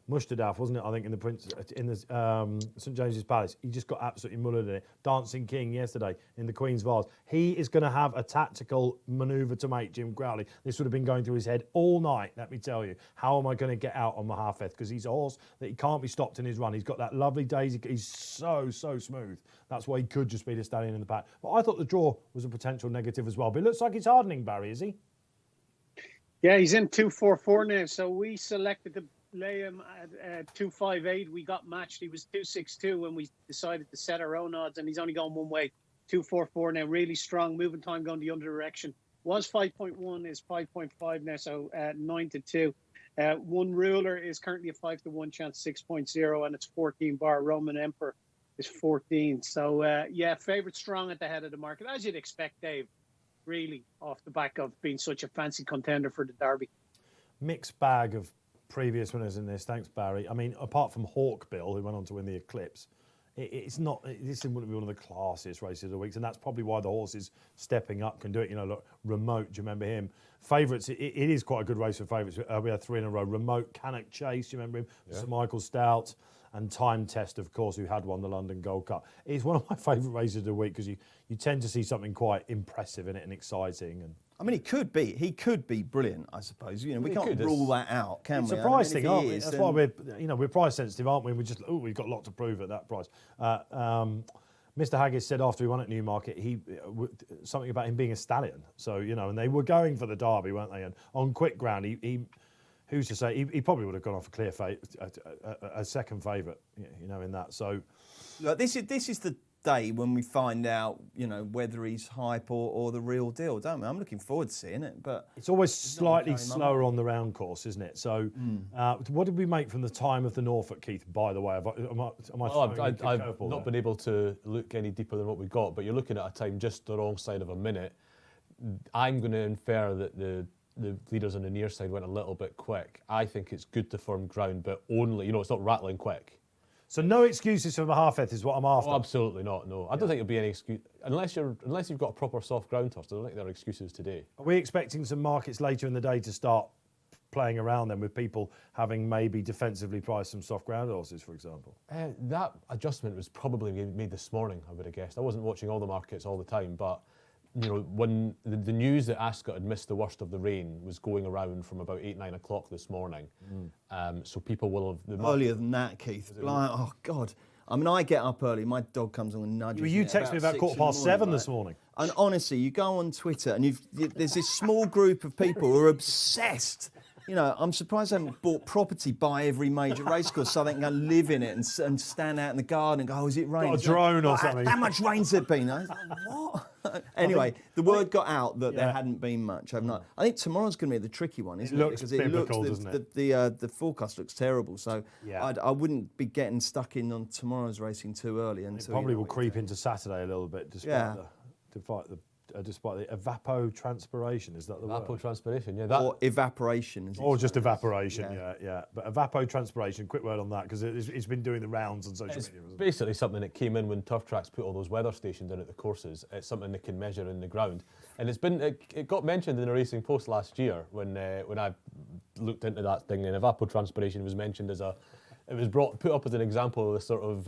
Mushtadaf, wasn't it? I think in the St James's Palace, he just got absolutely mullered in it. Dancing King yesterday in the Queen's Vase. He is going to have a tactical manoeuvre to make, Jim Crowley. This would have been going through his head all night. Let me tell you, how am I going to get out on Mahafeth? Because he's a horse that he can't be stopped in his run. He's got that lovely daisy. He's so smooth. That's why he could just be the stallion in the pack. But I thought the draw was a potential negative as well. But it looks like it's hardening, Barry, is he? Yeah, he's in 2.44 now. So we selected to lay him at 2.58. We got matched. He was 2.62 when we decided to set our own odds, and he's only gone one way. 2.44 now, really strong. Moving time going the other direction. Was 5.1, is 5.5 now, so 9-2. One ruler is currently a 5-1 chance, 6.0, and it's 14 bar. Roman Emperor is 14. So, favourite strong at the head of the market, as you'd expect, Dave, really, off the back of being such a fancy contender for the Derby. Mixed bag of previous winners in this. Thanks, Barry. I mean, apart from Hawkbill, who went on to win the Eclipse, this wouldn't be one of the classiest races of the week, and that's probably why the horse is stepping up, can do it. You know, look, Remote, do you remember him? Favourites, it is quite a good race for favourites. We had 3 in a row. Remote, Cannock Chase, do you remember him? Yeah. Sir Michael Stout, and Time Test, of course, who had won the London Gold Cup. It's one of my favourite races of the week because you tend to see something quite impressive in it and exciting. And I mean, he could be brilliant, I suppose. You know, we can't rule that out, can we? It's a price thing, aren't we? That's why we're price sensitive, aren't we? We've got a lot to prove at that price. Mr. Haggis said after he won at Newmarket, something about him being a stallion. So, you know, and they were going for the Derby, weren't they? And on quick ground, who's to say, he probably would have gone off a clear a second favourite, you know, in that. So, look, this is the day when we find out, you know, whether he's hype or the real deal, don't we? I'm looking forward to seeing it, but it's always slightly slower on the round course, isn't it? So, what did we make from the time of the Norfolk, Keith? By the way, I've not been able to look any deeper than what we got, but you're looking at a time just the wrong side of a minute. I'm going to infer that the leaders on the near side went a little bit quick. I think it's good to firm ground, but only, you know, it's not rattling quick. So no excuses for Mahafeth is what I'm after. Oh, absolutely not. No, I don't think it'll be any excuse unless you've got a proper soft ground toss. I don't think there are excuses today. Are we expecting some markets later in the day to start playing around then with people having maybe defensively priced some soft ground horses, for example? That adjustment was probably made this morning, I would have guessed. I wasn't watching all the markets all the time, but you know, when the news that Ascot had missed the worst of the rain was going around from about 8-9 o'clock this morning. So people will have... Earlier than that, Keith. Oh, God. I mean, I get up early. My dog comes on and nudges me. You texted me about 7:15 this morning. And honestly, you go on Twitter and there's this small group of people who are obsessed. You know, I'm surprised they haven't bought property by every major racecourse so they can go live in it and stand out in the garden and go, oh, is it raining? Got a drone or something. How much rain's there been? I was like, what? Anyway, the word got out that there hadn't been much overnight. I think tomorrow's going to be the tricky one, isn't it? Because doesn't it? The forecast looks terrible. So I wouldn't be getting stuck in on tomorrow's racing too early. It probably will creep into Saturday a little bit despite the evapotranspiration, is that the word? Evapotranspiration, yeah. Or evaporation. Or just evaporation, yeah. But evapotranspiration, quick word on that, because it's been doing the rounds on social media. It's basically something that came in when Turf Tracks put all those weather stations in at the courses. It's something they can measure in the ground. And it got mentioned in a Racing Post last year when I looked into that thing, and evapotranspiration was mentioned put up as an example of the sort of,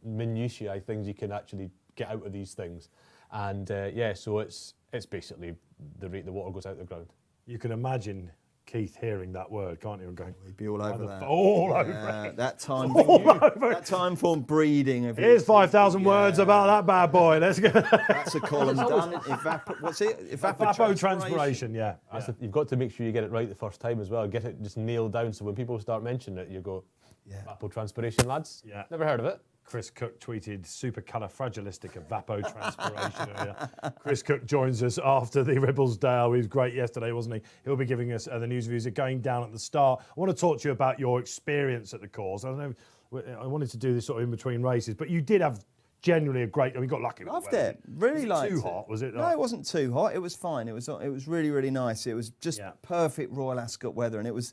minutiae things you can actually get out of these things. And so it's basically the rate the water goes out the ground. You can imagine Keith hearing that word, can't you? And going, he'd be all over that. All over it. That time form breeding. Here's 5,000 words about that bad boy. Let's go. That's a column done. What's it? Evapotranspiration, yeah. You've got to make sure you get it right the first time as well. Get it just nailed down so when people start mentioning it, you go, evapotranspiration, lads. Yeah. Never heard of it. Chris Cook tweeted supercalifragilistic evapotranspiration earlier. Chris Cook joins us after the Ribblesdale. He was great yesterday, wasn't he? He'll be giving us the news reviews. Going down at the start. I want to talk to you about your experience at the course. I don't know. I wanted to do this sort of in between races, but you did have generally a great. We got lucky. Loved it. Really liked it. Too hot, was it? No, it wasn't too hot. It was fine. It was really, really nice. It was just perfect Royal Ascot weather, and it was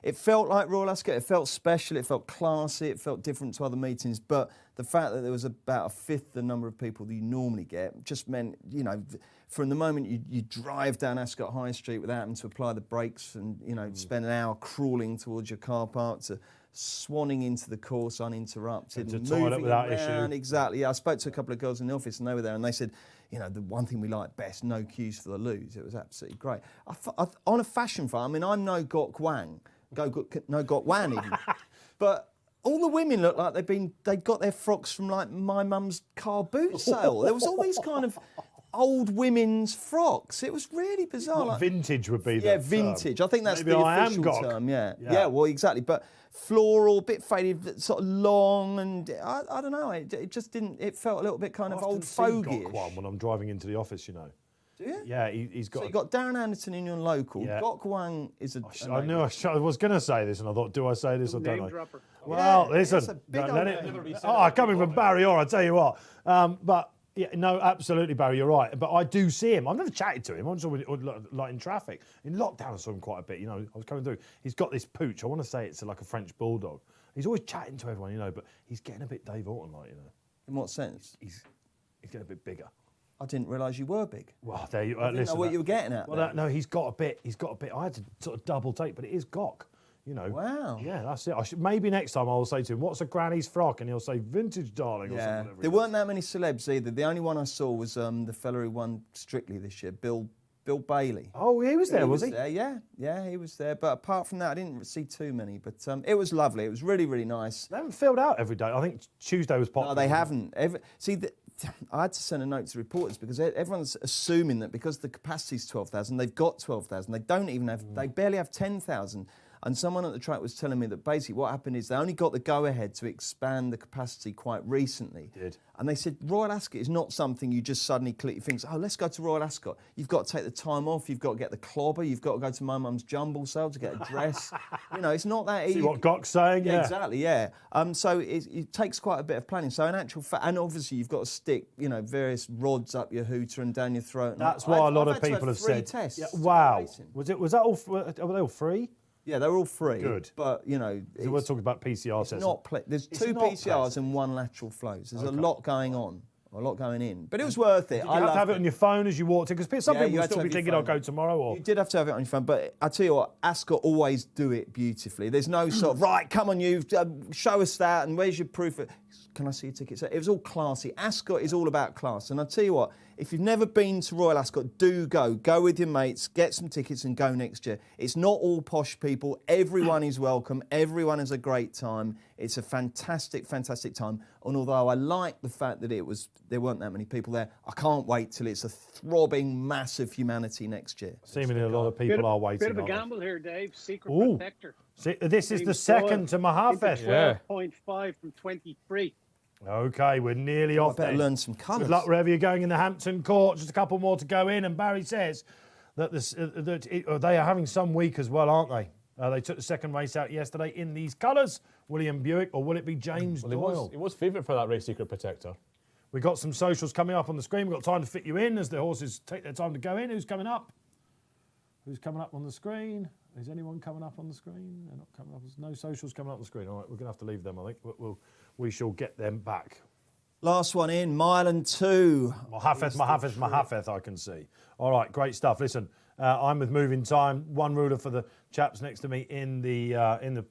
it felt like Royal Ascot. It felt special. It felt classy. It felt different to other meetings. But the fact that there was about a fifth the number of people that you normally get just meant, you know, from the moment you drive down Ascot High Street without having to apply the brakes and, you know, spend an hour crawling towards your car park to swanning into the course uninterrupted and to toilet without issue. Exactly. Yeah, I spoke to a couple of girls in the office and they were there and they said, you know, the one thing we liked best, no queues for the loos. It was absolutely great. On a fashion farm, I mean, I'm no Gok Wang, no Gok Wan even, but all the women looked like they'd got their frocks from like my mum's car boot sale. There was all these kind of old women's frocks. It was really bizarre. What vintage would be Yeah, the vintage. term. I think that's Maybe the I official am Gok. term. Yeah, well, exactly. But floral, bit faded, sort of long, and I don't know. It just didn't. It felt a little bit kind of old fogey. Gok Wan when I'm driving into the office, you know. Do you? Yeah, he's got. So you got Darren Anderton in your local. Yeah. Gok Wang is a. I knew I was going to say this, and I thought, do I say this or don't Name I? dropper. Well, Yeah, listen, it's a big don't let old it. name. Coming from Barry Orr, I tell you what. But yeah, no, absolutely, Barry, you're right. But I do see him. I've never chatted to him. I saw him like in traffic. In lockdown, I saw him quite a bit. You know, I was coming through. He's got this pooch. I want to say it's like a French bulldog. He's always chatting to everyone, you know. But he's getting a bit Dave Orton-like, you know. In what sense? He's getting a bit bigger. I didn't realise you were big. Well, there you I didn't listen. know what you were getting at. Well, there. no, he's got a bit. I had to sort of double take, but it is Gok. You know. Wow. Yeah, that's it. Maybe next time I will say to him, "What's a granny's frock?" And he'll say, "Vintage, darling." Or Yeah, something. there weren't that many celebs either. The only one I saw was the fella who won Strictly this year, Bill Bailey. Oh, he was there, was he? There, yeah, he was there. But apart from that, I didn't see too many. But it was lovely. It was really, really nice. They haven't filled out every day. I think Tuesday was popular. No, they haven't. I had to send a note to reporters because everyone's assuming that because the capacity's 12,000, they've got 12,000. They don't even have. They barely have 10,000. And someone at the track was telling me that basically what happened is they only got the go-ahead to expand the capacity quite recently. Did. And they said Royal Ascot is not something you just suddenly click your fingers, oh, let's go to Royal Ascot. You've got to take the time off, you've got to get the clobber, you've got to go to my mum's jumble sale to get a dress. You know, it's not that easy. See what Gok's saying? Yeah. Exactly, yeah. So it takes quite a bit of planning. So in actual fact, and obviously you've got to stick, you know, various rods up your hooter and down your throat. That's why a lot of people have said. Tests Yeah, wow. Was that all? Were they all free? Yeah, they're all free. Good. But, you know... We're talking about PCR tests. There's It's two not PCRs pleasant. and one lateral flows. There's a lot going on, a lot going in. But it was worth it. You have to have it on your phone as you walked in, because some Yeah, people you will had to still be have your thinking, I'll phone. go tomorrow. Or You did have to have it on your phone, but I tell you what, Ascot always do it beautifully. There's no sort of, right, come on you, show us that, and where's your proof? Can I see your ticket? So it was all classy. Ascot is all about class. And I tell you what, if you've never been to Royal Ascot, do go. Go with your mates, get some tickets and go next year. It's not all posh people. Everyone is welcome. Everyone has a great time. It's a fantastic, fantastic time. And although I like the fact that there weren't that many people there, I can't wait till it's a throbbing mass of humanity next year. seemingly a lot of people are waiting. Bit of a aren't they? gamble here, Dave. Secret Ooh. Protector. See, this is the James second to Doyle into Mahafeth. Yeah. 12.5 from 23. Okay, we're nearly I off better then. learn some colours. Good luck wherever you're going in the Hampton Court. Just a couple more to go in, and Barry says that they are having some week as well, aren't they? They took the second race out yesterday in these colours. William Buick, or will it be James Doyle? He was favourite for that race, Secret Protector. We've got some socials coming up on the screen. We've got time to fit you in as the horses take their time to go in. Who's coming up? Who's coming up on the screen? Is anyone coming up on the screen? They're not coming up. There's no socials coming up on the screen. All right, we're going to have to leave them, I think. We shall get them back. Last one in, mile and two. Mahafeth, I can see. All right, great stuff. Listen, I'm with Moving Time. One ruler for the chaps next to me in the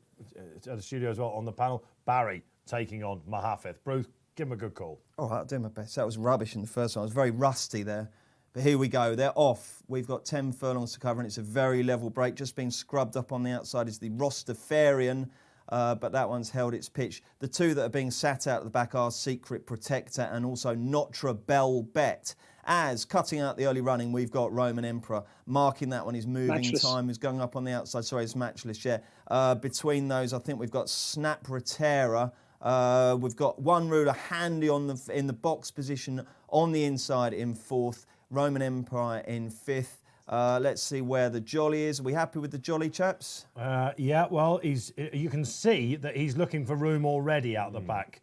studio as well on the panel. Barry taking on Mahafeth. Bruce, give him a good call. All right, I'll do my best. That was rubbish in the first one. I was very rusty there. But here we go. They're off. We've got 10 furlongs to cover, and it's a very level break. Just being scrubbed up on the outside is the Rostafarian, but that one's held its pitch. The two that are being sat out at the back are Secret Protector and also Notre Belle Bet. As cutting out the early running, we've got Roman Emperor. Marking that one is moving Matchless. time, is going up on the outside. Sorry, it's matchless, yeah. Between those, I think we've got Snap Rotera. We've got one ruler handy in the box position on the inside in fourth. Roman Empire in fifth. Let's see where the Jolly is. Are we happy with the Jolly, chaps? Yeah, well, you can see that he's looking for room already out the back.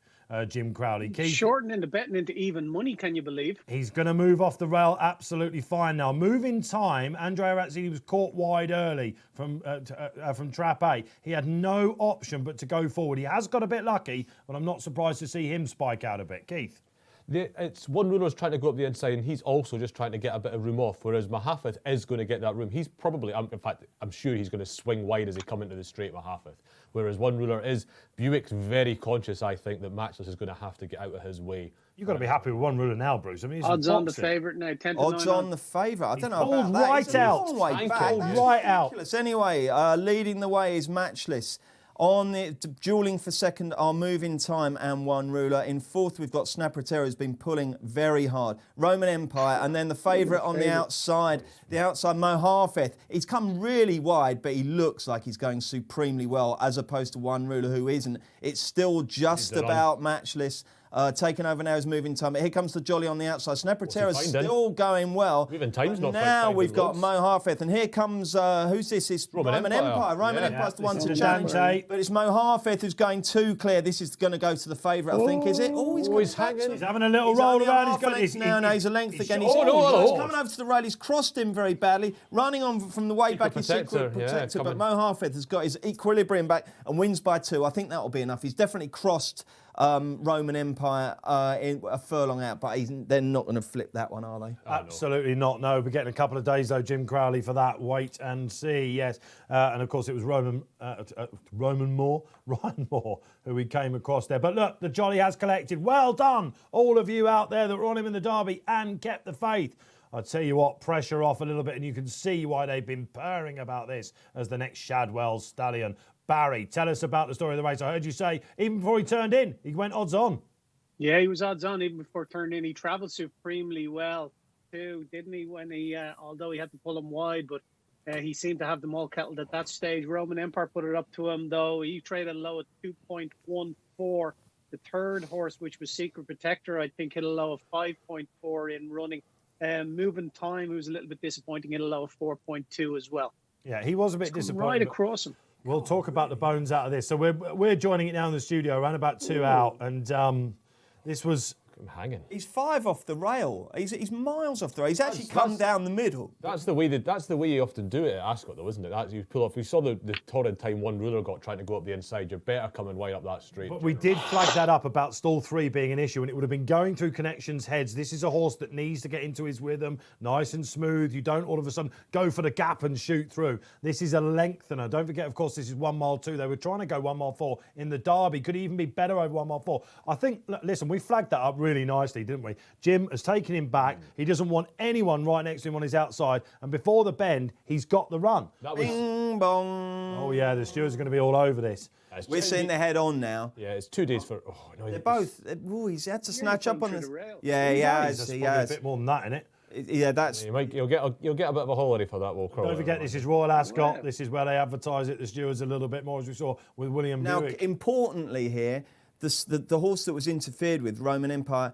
Jim Crowley. Keith, Shortening the betting into even money, can you believe? he's going to move off the rail absolutely fine now. Moving time, Andrea Razzini was caught wide early from trap A. He had no option but to go forward. He has got a bit lucky, but I'm not surprised to see him spike out a bit. Keith? It's one ruler's trying to go up the inside, and he's also just trying to get a bit of room off, whereas Mahafeth is going to get that room. He's probably, in fact, I'm sure he's going to swing wide as he come into the straight, Mahafeth. Whereas one ruler is, Buick's very conscious, I think, that Matchless is going to have to get out of his way. You've got to be happy with one ruler now, Bruce. I mean, odds on the favourite now, 10 to 9. Odds on the favourite. I don't know pulled about that. right He's a out. long way Thank back. you. That's Right out. ridiculous. Anyway, leading the way is Matchless. On the duelling for second are Moving Time and One Ruler. In fourth, we've got Snapper who's been pulling very hard. Roman Empire, and then the favourite on the outside, Mohafeth. He's come really wide, but he looks like he's going supremely well, as opposed to One Ruler who isn't. It's still just about Matchless. Taking over now is Moving Time. But here comes the Jolly on the outside. Snapper still going well. Moving Time's not now we've got loads. Mohafeth, and here comes who's this? It's Roman Empire. Roman Empire's the one to challenge. But it's Mohafeth who's going too clear. This is going to go to the favourite, I think, is it? Oh, he's hanging. He's having a little roll around. He's got his now. He's a length again. He's coming over to the rail. He's crossed him very badly. Running on from the way back. His Secret Protector. But Mohafeth has got his equilibrium back and wins by 2. I think that will be enough. He's definitely crossed Roman Empire in a furlong out, but they're not going to flip that one, are they? Absolutely not. No, we're getting a couple of days though, Jim Crowley, for that. Wait and see. Yes, and of course it was Ryan Moore, who we came across there. But look, the Jolly has collected. Well done, all of you out there that were on him in the Derby and kept the faith. I'll tell you what, pressure off a little bit, and you can see why they've been purring about this as the next Shadwell stallion. Barry, tell us about the story of the race. I heard you say even before he turned in, he went odds on. Yeah, he was odds on even before turning in. He travelled supremely well too, didn't he? When he, although he had to pull him wide, but he seemed to have them all kettled at that stage. Roman Empire put it up to him though. He traded low at 2.14. The third horse, which was Secret Protector, I think hit a low of 5.4 in running. Moving Time, who was a little bit disappointing, hit a low of 4.2 as well. Yeah, he was a bit disappointed. Right across him. We'll talk about the bones out of this. So we're joining it now in the studio, around about 2 out, and this was. I'm hanging. He's 5 off the rail. He's miles off the rail. He's actually come down the middle. That's the way you often do it at Ascot, though, isn't it? You pull off. We saw the torrid time one ruler got trying to go up the inside. You're better coming wide up that straight. But we did flag that up about stall 3 being an issue, and it would have been going through Connection's heads. This is a horse that needs to get into his rhythm, nice and smooth. You don't all of a sudden go for the gap and shoot through. This is a lengthener. Don't forget, of course, this is 1 mile 2. They were trying to go 1 mile 4 in the Derby. Could even be better over 1 mile 4. I think. Listen, we flagged that up really nicely, didn't we? Jim has taken him back. He doesn't want anyone right next to him on his outside. And before the bend, he's got the run. Bing bong. Oh, yeah, the stewards are going to be all over this. We're seeing the head on now. Yeah, it's 2 days for. Oh, no, they're both. He's had to snatch up on this. Yeah, he has. There's probably a bit more than that in it. Yeah, that's. You'll get a bit of a holiday for that, Will Crowley. Don't forget, this is Royal Ascot. This is where they advertise it. The stewards a little bit more, as we saw with William Now, Buick. importantly here, the horse that was interfered with, Roman Empire,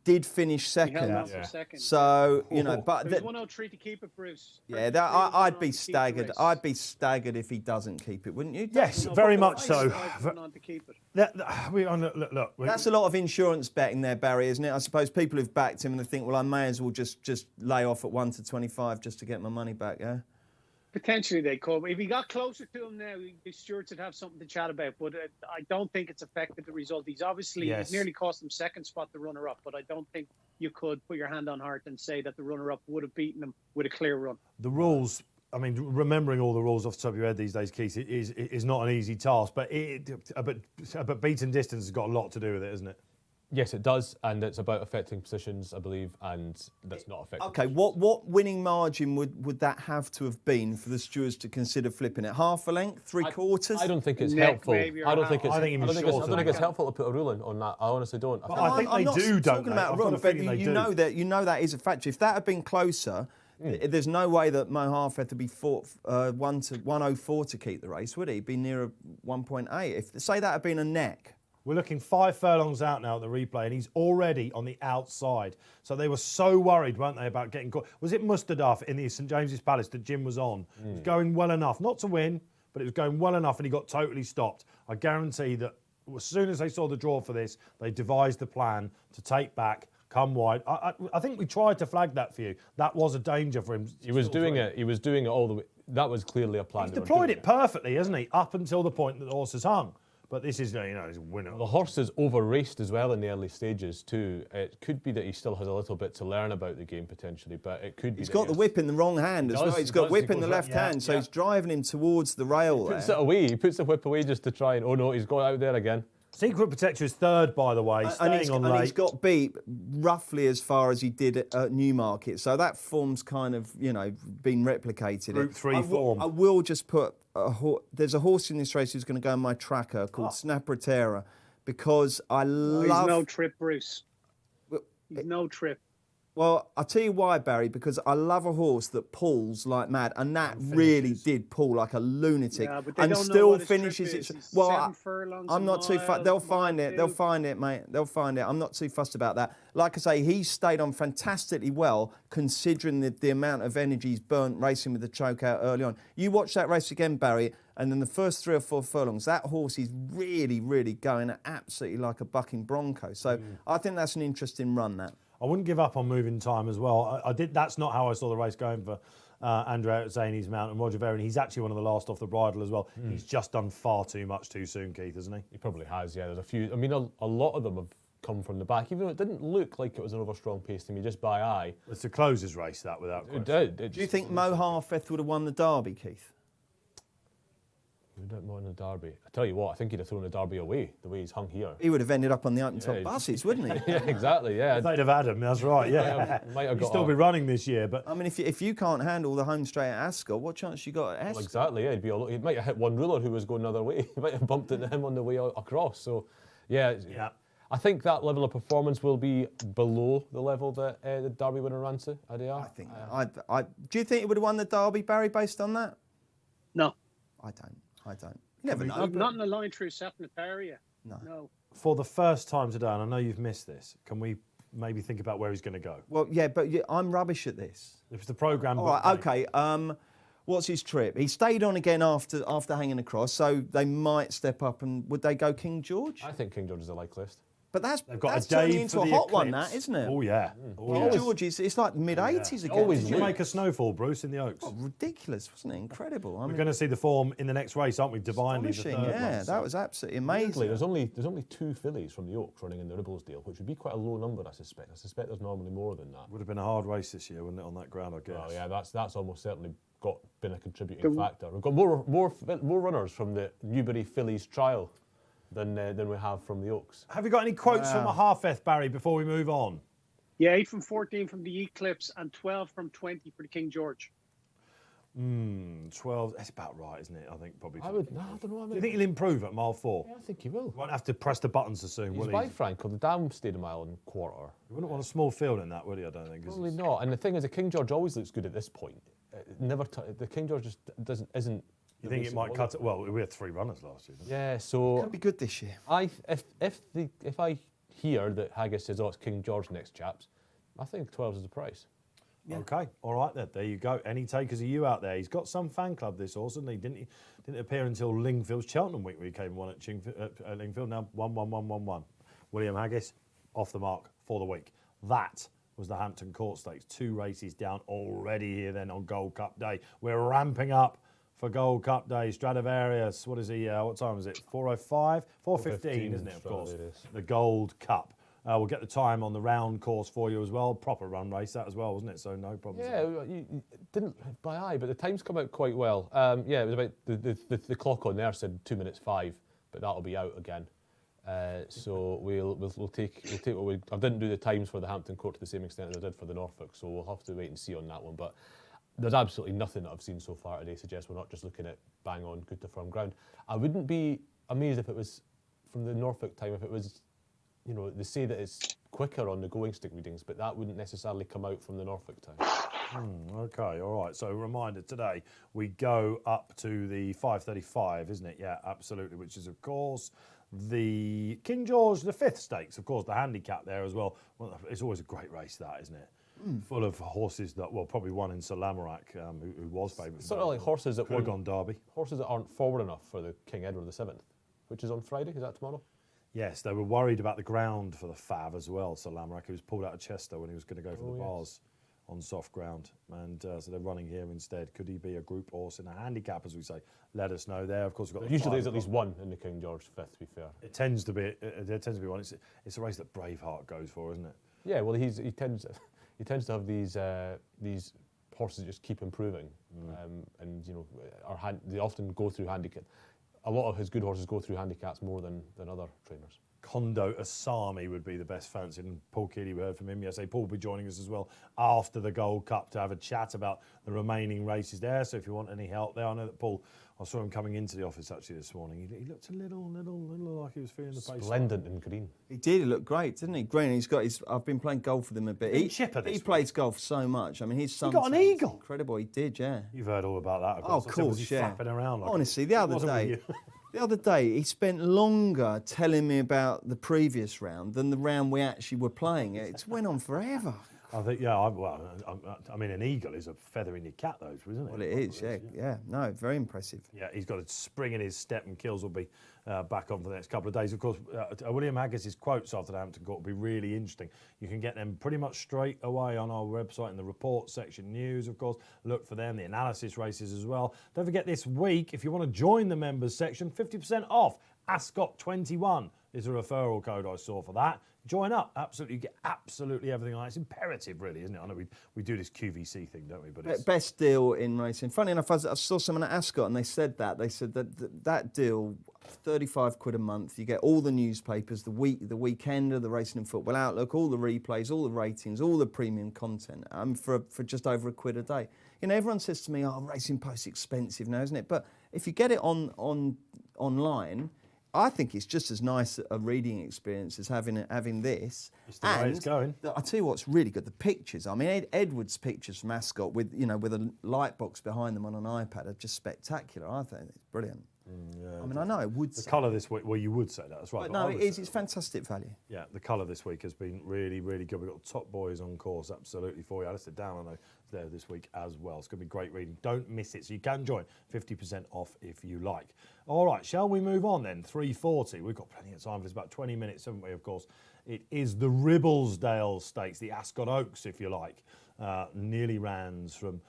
did finish second. For second. So, but... There's 103 to keep it, Bruce. Yeah, I'd be staggered. I'd be staggered if he doesn't keep it, wouldn't you? Yes, very much so. That's a lot of insurance betting there, Barry, isn't it? I suppose people who've backed him and they think, well, I may as well just lay off at 1 to 25 just to get my money back, yeah? Potentially they could. If he got closer to him now, the stewards would have something to chat about. But I don't think it's affected the result. He's obviously it nearly cost him second spot, the runner-up. But I don't think you could put your hand on heart and say that the runner-up would have beaten him with a clear run. The rules, I mean, remembering all the rules off the top of your head these days, Keith, is not an easy task. But beaten distance has got a lot to do with it, isn't it? Yes, it does, and it's about affecting positions, I believe, and that's not affecting. Okay, what winning margin would that have to have been for the stewards to consider flipping it? Half a length, 3/4? I don't think it's helpful. I don't think it's helpful to put a ruling on that. I honestly don't. I think they do, don't they? I'm not talking about rule, but you know that is a factor. If that had been closer, there's no way that Mohafeth would be fought 1 to 104 to keep the race, would he? He'd be near 1.8. If say that had been a neck. We're looking 5 furlongs out now at the replay, and he's already on the outside. So they were so worried, weren't they, about getting caught? Was it Mustardaf in the St James's Palace that Jim was on? It was going well enough, not to win, but it was going well enough, and he got totally stopped. I guarantee that as soon as they saw the draw for this, they devised the plan to take back, come wide. I think we tried to flag that for you. That was a danger for him. He was doing it. He was doing it all the way. That was clearly a plan. He's deployed it perfectly, hasn't he? Up until the point that the horse has hung. But this is, he's a winner. The horse is over-raced as well in the early stages too. It could be that he still has a little bit to learn about the game potentially, but it could be. He's got the whip in the wrong hand as well. He's got whip in the left hand, so he's driving him towards the rail there. He puts it away. He puts the whip away just to try and, oh no, he's got out there again. Secret Protector is third, by the way, staying on late. And he's got beat roughly as far as he did at Newmarket. So that form's kind of, been replicated. Group 3 form. I will just put, there's a horse in this race who's going to go on my tracker called Snapratera, because I love... He's no trip, Bruce. He's no trip. Well, I'll tell you why, Barry, because I love a horse that pulls like mad, and that really did pull like a lunatic, and still finishes it. Well, I'm not too fussed. They'll find it. They'll find it, mate. They'll find it. I'm not too fussed about that. Like I say, he stayed on fantastically well, considering the amount of energy he's burnt racing with the choke out early on. You watch that race again, Barry, and then the first 3 or 4 furlongs, that horse is really, really going absolutely like a bucking bronco. So I think that's an interesting run, that. I wouldn't give up on moving time as well. I did. That's not how I saw the race going for Andrea Zani's mount and Roger Varian. He's actually one of the last off the bridle as well. He's just done far too much too soon, Keith, hasn't he? He probably has, yeah. There's a few. I mean, a lot of them have come from the back, even though it didn't look like it was an overstrong pace to me, just by eye. It's a closers race, that, without question. It did. Do you think Mo Harfeth would have won the Derby, Keith? We don't know in the Derby. I tell you what, I think he'd have thrown the Derby away the way he's hung here. He would have ended up on the open top buses, wouldn't he? Yeah, exactly. Yeah, They'd have had him. That's right. Yeah, he'd still be running this year. But I mean, if you can't handle the home straight at Ascot, what chance you got at Ascot? Well, exactly. Yeah, he might have hit one ruler who was going another way. He might have bumped into him on the way across. So, yeah. I think that level of performance will be below the level that the Derby winner ran to. I think. Do you think he would have won the Derby, Barry, based on that? No. I don't. You never know. Not in the line through Sapnataria. No. For the first time today, and I know you've missed this, can we maybe think about where he's going to go? Well, yeah, but I'm rubbish at this. If the programme... All right, okay. What's his trip? He stayed on again after hanging across, so they might step up, and would they go King George? I think King George is the likeliest. But that's turning into a hot one, that, isn't it? Oh, yeah. King George, it's like mid-80s again. Always. Did you make a snowfall, Bruce, in the Oaks? Oh, ridiculous, wasn't it? Incredible. We're going to see the form in the next race, aren't we? Divinely, the third one, that was absolutely amazing. There's only 2 fillies from the Oaks running in the Ribblesdale, which would be quite a low number, I suspect. I suspect there's normally more than that. Would have been a hard race this year, wouldn't it, on that ground, I guess? Oh, yeah, that's almost certainly been a contributing factor. We've got more runners from the Newbury Fillies trial than we have from the Oaks. Have you got any quotes from a Harfeth, Barry, before we move on? Yeah, 8 from 14 from the Eclipse and 12 from 20 for the King George. 12. That's about right, isn't it? I think probably. I don't know. Do you think he'll improve at mile 4? Yeah, I think he will. Won't have to press the buttons so soon, will he? He's by Franco. The Dam stayed a mile and a quarter. You wouldn't want a small field in that, would he? I don't think. Probably not. And the thing is, the King George always looks good at this point. The King George just isn't. You think it might cut it? Well, we had 3 runners last year. Yeah, so Could be good this year. If I hear that Haggis says, "Oh, it's King George next, chaps," I think 12 is the price. Yeah. Okay, all right then. There you go. Any takers of you out there? He's got some fan club, this horse, hasn't he? Didn't appear until Lingfield's Cheltenham week where he came and won at Lingfield. Now 1-1-1-1-1. William Haggis off the mark for the week. That was the Hampton Court Stakes. 2 races down already here then on Gold Cup Day. We're ramping up for Gold Cup Day. Stradivarius, what is he? What time is it? 4:05? 4:15, isn't it, of course? The Gold Cup. We'll get the time on the round course for you as well. Proper run race that as well, wasn't it? So no problems. Yeah, you didn't by eye, but the times come out quite well. Yeah, it was about the clock on there said 2 minutes 5, but that'll be out again. So we'll take what we. I didn't do the times for the Hampton Court to the same extent as I did for the Norfolk, so we'll have to wait and see on that one. But there's absolutely nothing that I've seen so far today suggests we're not just looking at bang on good to firm ground. I wouldn't be amazed if it was from the Norfolk time, if it was, they say that it's quicker on the going stick readings, but that wouldn't necessarily come out from the Norfolk time. Okay, all right. So reminder today, we go up to the 5:35, isn't it? Yeah, absolutely, which is, of course, the King George V Stakes, of course, the handicap there as well. Well, it's always a great race, that, isn't it? Full of horses that, probably one in Sir Lamorak, who was favourite. Sort of like horses that could have gone Derby. Horses that aren't forward enough for the King Edward VII, which is on Friday. Is that tomorrow? Yes, they were worried about the ground for the Fav as well. So Lamrack, he was pulled out of Chester when he was going to go for the bars on soft ground. And so they're running here instead. Could he be a group horse in a handicap, as we say? Let us know there. Of course, we've got Usually there's at least one in the King George V, to be fair. It tends to be one. It's a race that Braveheart goes for, isn't it? Yeah, well, he tends to have these horses that just keep improving, and they often go through handicap. A lot of his good horses go through handicaps more than other trainers. Kondo Asami would be the best fancy. And Paul Keeley, we heard from him yesterday. Paul will be joining us as well after the Gold Cup to have a chat about the remaining races there. So if you want any help there, I know that Paul, I saw him coming into the office actually this morning. He looked a little like he was feeling the pace. Splendid in green. He did. He looked great, didn't he? Green. He's got his. I've been playing golf with him a bit. He plays golf so much. I mean, his son. He got an eagle. Incredible. He did. Yeah. You've heard all about that. Of course. Was yeah. Flapping around. Like Honestly, the other day. The other day, he spent longer telling me about the previous round than the round we actually were playing. It went on forever. I think, yeah. I mean, an eagle is a feather in your cap, though, isn't it? Well, it is. Yeah. No, very impressive. Yeah, he's got a spring in his step, and Kills will be back on for the next couple of days. Of course, William Haggis's quotes after the Hampton Court will be really interesting. You can get them pretty much straight away on our website in the report section. News, of course, look for them. The analysis races as well. Don't forget this week, if you want to join the members section, 50% off. Ascot 21 is a referral code I saw for that. Join up. Absolutely, you get absolutely everything on it. It's imperative, really, isn't it? I know we do this QVC thing, don't we? But it's best deal in racing. Funny enough, I saw someone at Ascot and they said that deal, 35 quid a month. You get all the newspapers, the Weekender, the Racing and Football Outlook, all the replays, all the ratings, all the premium content, for just over £1 a day. You know, everyone says to me, "Oh, Racing Post's expensive now, isn't it?" But if you get it online, I think it's just as nice a reading experience as having this. It's the way it's going. I tell you what's really good, the pictures. I mean, Edward's pictures from Ascot with a light box behind them on an iPad are just spectacular. I think it's brilliant. Yeah, I mean, I know it would. The colour this week, well, you would say that, that's right. But no, it is. It's fantastic value. Yeah, the colour this week has been really, really good. We've got top boys on course, absolutely, for you. I listed down, I know, there this week as well. It's going to be great reading. Don't miss it. So you can join, 50% off if you like. All right, shall we move on then? 3:40. We've got plenty of time for this, about 20 minutes, haven't we, of course. It is the Ribblesdale Stakes, the Ascot Oaks, if you like. Nearly Rands from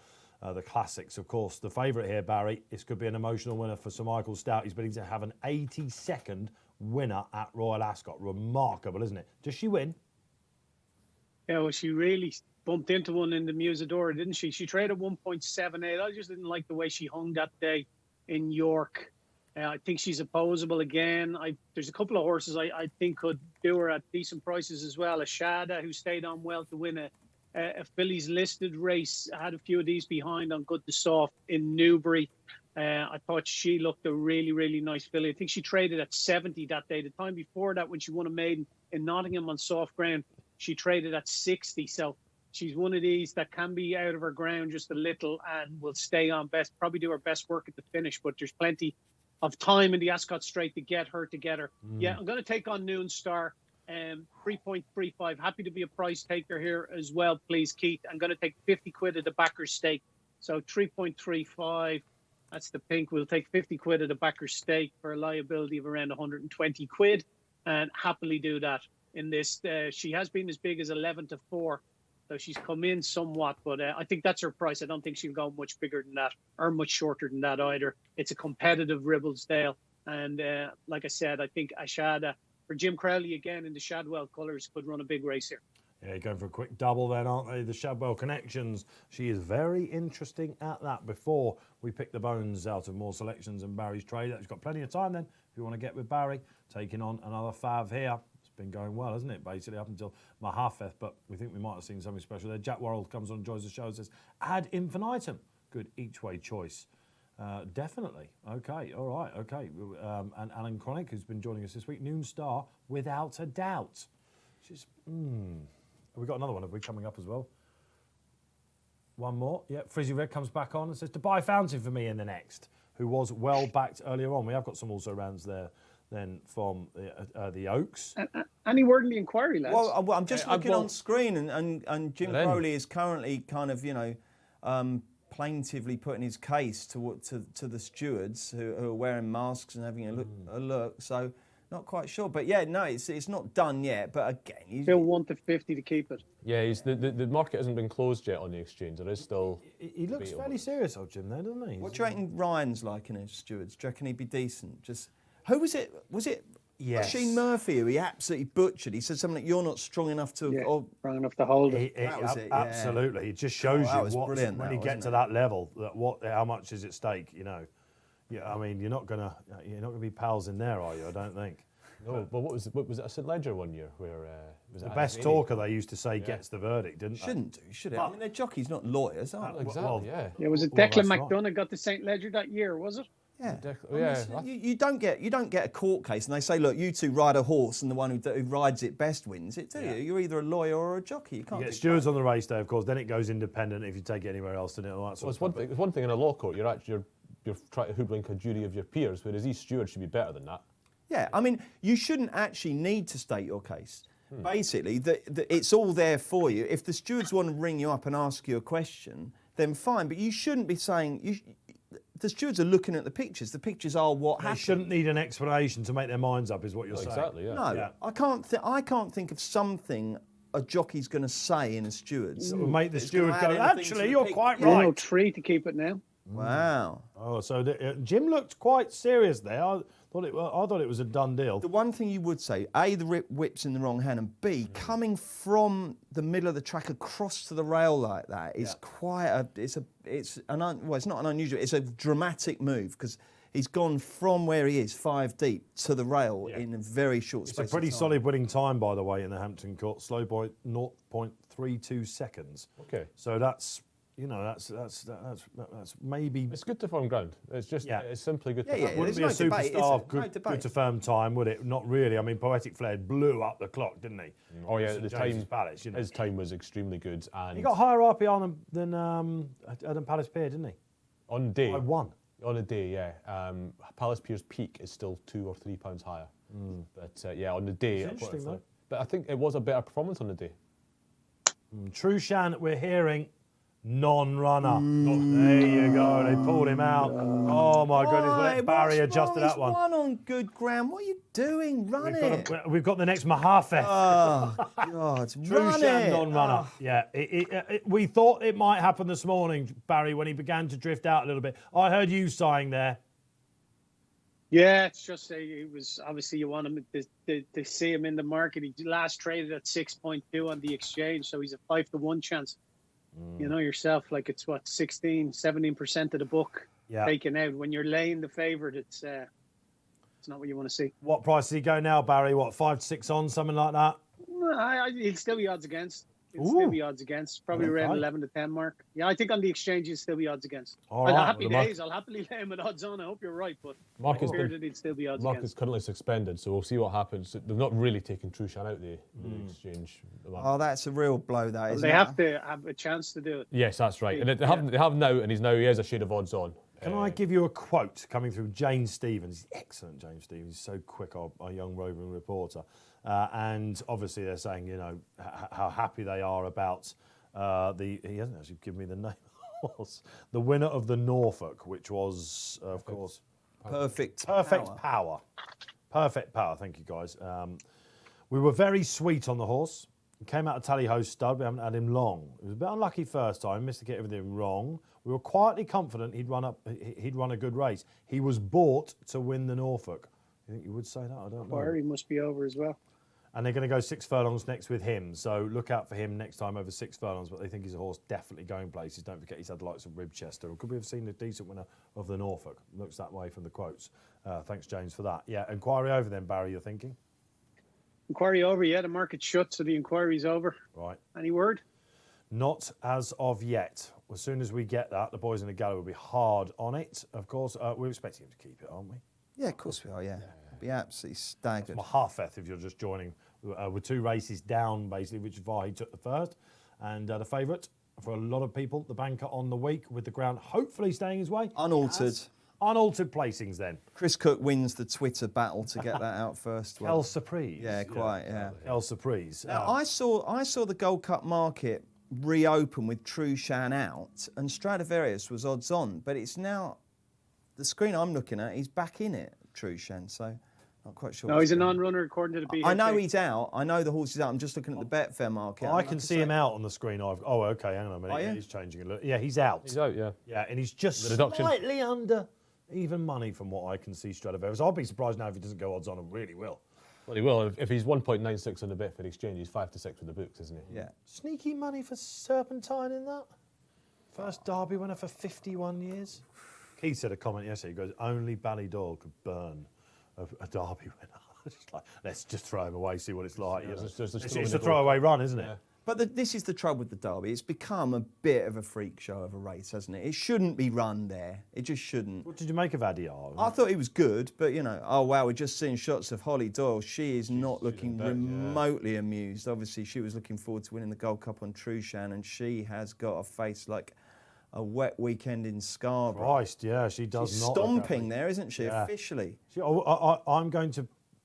the classics, of course. The favourite here, Barry, this could be an emotional winner for Sir Michael Stout. He's beginning to have an 82nd winner at Royal Ascot. Remarkable, isn't it? Does she win? Yeah, well, she really bumped into one in the Musadora, didn't she? She traded 1.78. I just didn't like the way she hung that day in York. I think she's opposable again. There's a couple of horses I think could do her at decent prices as well. Ashada, who stayed on well to win a Phillies listed race. I had a few of these behind on Good to Soft in Newbury. I thought she looked a really, really nice filly. I think she traded at 70 that day. The time before that, when she won a maiden in Nottingham on soft ground, she traded at 60. So she's one of these that can be out of her ground just a little and will stay on best, probably do her best work at the finish. But there's plenty of time in the Ascot Straight to get her together. Yeah, I'm going to take on Noon Star. 3.35. Happy to be a price taker here as well, please, Keith. I'm going to take 50 quid at the backer's stake. So 3.35. That's the pink. We'll take 50 quid at the backer's stake for a liability of around 120 quid and happily do that in this. She has been as big as 11-4. So she's come in somewhat, but I think that's her price. I don't think she'll go much bigger than that or much shorter than that either. It's a competitive Ribblesdale. And like I said, I think Ashada for Jim Crowley again in the Shadwell colours could run a big race here. Yeah, going for a quick double then, aren't they? The Shadwell connections. She is very interesting at that. Before we pick the bones out of more selections and Barry's trade, she's got plenty of time then. If you want to get with Barry, taking on another fav here. It's been going well, hasn't it? Basically up until Mahafeth, but we think we might have seen something special there. Jack Worrell comes on, enjoys the show, says ad infinitum. Good each way choice. Definitely. Okay. All right. Okay. And Alan Chronic, who's been joining us this week, Noon Star, without a doubt. She's. Have we got another one? Have we coming up as well? One more. Yeah. Frizzy Red comes back on and says to buy Fountain for me in the next, who was well backed earlier on. We have got some also rounds there. Then from the Oaks. Any word in the inquiry, lads? Well, I'm just looking on screen, and Jim Crowley is currently kind of, plaintively putting his case to the stewards who are wearing masks and having a look. So Not quite sure, but yeah, no, it's not done yet. But again, Still 1 to 50 to keep it. Yeah, the market hasn't been closed yet on the exchange. There is still. He looks fairly serious, old Jim, there, doesn't he? what do you reckon Ryan's like in his stewards? Do you reckon he'd be decent? Just who was it? Was it Yes. Shane Murphy who he absolutely butchered? He said something like, "You're not strong enough to." Yeah, Oh, strong enough to hold it. That was it, yeah. Absolutely. It just shows that you was what, brilliant, when that, you get wasn't to it? that level, how much is at stake, you know. Yeah, I mean, you're not gonna be pals in there, are you? I don't think. No, but what was it? A St Ledger one year where was The it best Anthony? talker, they used to say, gets the verdict, didn't they? shouldn't do, should it? I mean, they're jockeys, not lawyers, aren't they? Exactly. Well, yeah. Yeah, was it Well, Declan that's right. McDonough got the St Ledger that year? Was it? Yeah. Yeah. You don't get a court case and they say, look, you two ride a horse and the one who rides it best wins it, do you? You're either a lawyer or a jockey. You can't You get do stewards on the race day, of course. Then it goes independent if you take it anywhere else, and all that Well, sort it's of one stuff. thing. It's one thing in a law court. You're trying to hoodwink a jury of your peers, whereas these stewards should be better than that. Yeah, I mean, you shouldn't actually need to state your case. Basically, it's all there for you. If the stewards want to ring you up and ask you a question, then fine. But you shouldn't be saying... the stewards are looking at the pictures. The pictures are what They happened. shouldn't need an explanation to make their minds up, is what you're saying. Exactly. Yeah. No, Yeah. I can't think of something a jockey's going to say in a stewards. It will make the It's gonna steward add go, anything to actually, the you're pic- quite Yeah. right. No, 3 to keep it now. Wow. Oh, so Jim looked quite serious there. I thought it was a done deal. The one thing you would say, A, the whip's in the wrong hand, and B, coming from the middle of the track across to the rail like that is it's not an unusual, it's a dramatic move because he's gone from where he is 5 deep to the rail in a very short It's space a pretty of time. solid winning time, by the way, in the Hampton Court. Slow by 0.32 seconds. Okay. So that's maybe. It's good to firm ground. It's just it's simply good. Yeah, to yeah, firm Wouldn't be a there's no debate, is superstar there? No good debate. to firm time, would it? Not really. I mean, Poetic Flair blew up the clock, didn't he? Oh yeah, St. the James's time. Palace, you know. His time was extremely good, and He got higher RPR than Palace Pier, didn't he? on the day. By 1. On a day, yeah. Palace Pier's peak is still £2 or £3 higher. But yeah, on the day. It's interesting, though. But I think it was a better performance on the day. Trushan, we're hearing non-runner. There you go. They pulled him out. Oh my goodness! Why? Let Barry What's adjusted wrong? that one. He's won on good ground. What are you doing? Run it. We've got the next Mahafeth. Oh, God. Run Trushan it. non-runner. Oh. Yeah, we thought it might happen this morning, Barry, when he began to drift out a little bit. I heard you sighing there. Yeah, it's just it was obviously you want him to see him in the market. He last traded at 6.2 on the exchange, so he's a 5 to 1 chance. You know yourself, like it's what 17% of the book taken out. When you're laying the favourite, it's not what you want to see. What price does he go now, Barry? What, 5 to 6 on, something like that? He'll still be odds against. Probably around 11 to 10 mark. Yeah, I think on the exchange he'll still be odds against. All right, Happy well, the days. I'll happily lay him at odds on. I hope you're right, but Mark has fear that he'd still be odds Mark is against. currently suspended, so we'll see what happens. They've not really taken Trushan out the exchange. Oh, that's a real blow, that, isn't They it? have to have a chance to do it. Yes, that's right. And they have now, and he has a shade of odds on. Can I give you a quote coming through James Stevens? Excellent, James Stevens. He's so quick, our young roving reporter. And obviously they're saying, you know, how happy they are about he hasn't actually given me the name. The winner of the Norfolk, which was, of course, Perfect Power. Perfect Power. Thank you, guys. We were very sweet on the horse. He came out of Tally Ho stud. We haven't had him long. It was a bit unlucky first time. Missed to get everything wrong. We were quietly confident he'd run a good race. He was bought to win the Norfolk. You think you would say that? I don't know. Quarry must be over as well. And they're going to go 6 furlongs next with him. So look out for him next time over 6 furlongs. But they think he's a horse definitely going places. Don't forget he's had the likes of Ribchester. Or could we have seen a decent winner of the Norfolk? Looks that way from the quotes. Thanks, James, for that. Yeah, inquiry over then, Barry, you're thinking? Inquiry over, yeah. The market's shut, so the inquiry's over. Right. Any word? Not as of yet. As soon as we get that, the boys in the gallery will be hard on it. Of course, we're expecting him to keep it, aren't we? Yeah, of course we are, yeah. Be absolutely staggered. Mahafeth, if you're just joining, with 2 races down, basically, which is why he took the first. And the favourite for a lot of people, the banker on the week, with the ground hopefully staying his way. Unaltered. Unaltered placings then. Chris Cook wins the Twitter battle to get that out first. El Surprise. Yeah, quite, yeah. El Surprise. Now, I saw the Gold Cup market reopen with Trushan out, and Stradivarius was odds on, but it's now, the screen I'm looking at, he's back in it, Trushan, so Not quite sure. No, he's a non-runner according to the BHA. I know he's out. I know the horse is out. I'm just looking at the Betfair market. I can see him out on the screen. Oh, okay, hang on a minute. Are you? Yeah, he's changing a little. Yeah, he's out. He's out, yeah. Yeah, and he's just The reduction. slightly under even money from what I can see Stradivarius. I'll be surprised now if he doesn't go odds on and really will. Well, he will. If he's 1.96 on the Betfair Exchange, he's 5 to 6 with the books, isn't he? Yeah. Sneaky money for Serpentine in that. First Derby winner for 51 years. Keith said a comment yesterday. He goes, only Ballydoyle could burn a Derby winner. Just like, let's just throw him away, see what it's like. Yeah, you know. just It's throw in a the throwaway run, isn't it? Yeah. But this is the trouble with the Derby. It's become a bit of a freak show of a race, hasn't it? It shouldn't be run there. It just shouldn't. What did you make of Adyar? I thought he was good, but, oh, wow, we're just seeing shots of Holly Doyle. She is not looking in bed, yeah. remotely amused. Obviously, she was looking forward to winning the Gold Cup on Trushan, and she has got a face like a wet weekend in Scarborough. Christ, yeah, she does She's not. look stomping that there, isn't she, Yeah. officially?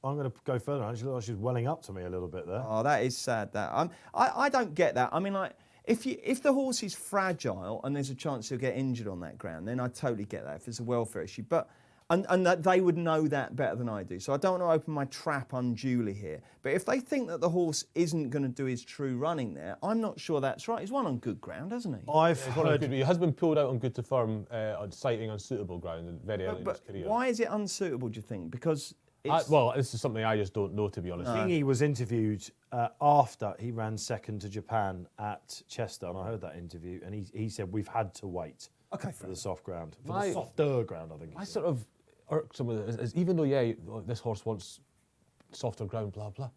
I'm going to go further. Actually, look like she's welling up to me a little bit there. Oh, that is sad. That I don't get that. I mean, like, if the horse is fragile and there's a chance he'll get injured on that ground, then I totally get that. If it's a welfare issue, but and that they would know that better than I do. So I don't want to open my trap unduly here. But if they think that the horse isn't going to do his true running there, I'm not sure that's right. He's won on good ground, hasn't he? I've He's one on heard. good- He has been pulled out on good to firm on citing unsuitable ground and very early in his But career. why is it unsuitable, do you think? Because Well, this is something I just don't know, to be honest. Thingy was interviewed after he ran second to Japan at Chester, and I heard that interview, and he said we've had to wait for the soft ground, for the softer ground, I think. I sort of irk some of it is even though this horse wants softer ground, blah blah.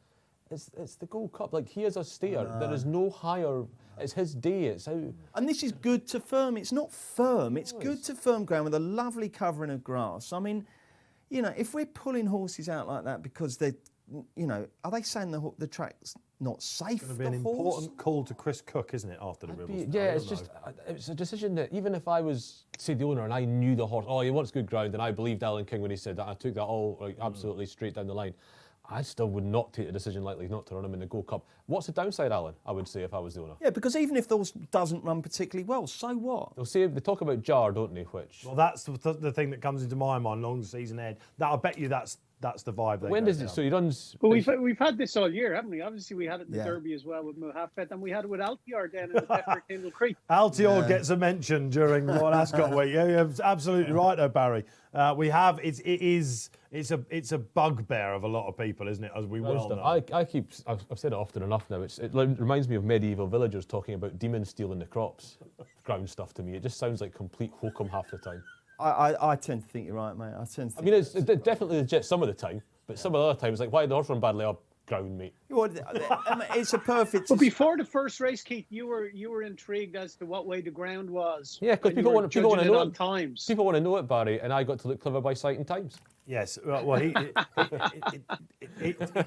It's the Gold Cup. Like, he is a stayer. There is no higher. It's his day. It's how. And this is good to firm. It's not firm. It's good to firm ground with a lovely covering of grass. I mean, if we're pulling horses out like that because they're, are they saying the track's not safe for It's going to be the an horse? important call to Chris Cook, isn't it, after the Ribblesdale? Yeah, it's just it's a decision that even if I was, say, the owner and I knew the horse, he wants good ground, and I believed Alan King when he said that, I took that all absolutely straight down the line. I still would not take a decision likely not to run him in the Gold Cup. What's the downside, Alan? I would say if I was the owner. Yeah, because even if the horse doesn't run particularly well, so what? They talk about jar, don't they? Which Well, that's the thing that comes into my mind. Long season ahead. I bet you that's the vibe. when does it? So he runs. But we've had this all year, haven't we? Obviously, we had it in the Yeah. Derby as well with Mulhafet, and we had it with Altior down in the Betfair Kendall Creek. Altior gets a mention during Royal Ascot week. Yeah, you're absolutely right there, Barry. We have it's a bugbear of a lot of people, isn't it? As we well know. I've said it often enough now. It reminds me of medieval villagers talking about demons stealing the crops, ground stuff to me. It just sounds like complete hokum half the time. I tend to think you're right, mate. I mean, it's definitely legit some of the time, but some of the other times, like, why did the horse run badly? Up ground, mate. It's a perfect. But before the first race, Keith, you were intrigued as to what way the ground was. Yeah, because when people you were want to judging know on it. times. People want to know it, Barry, and I got to look clever by citing times. Yes, well, he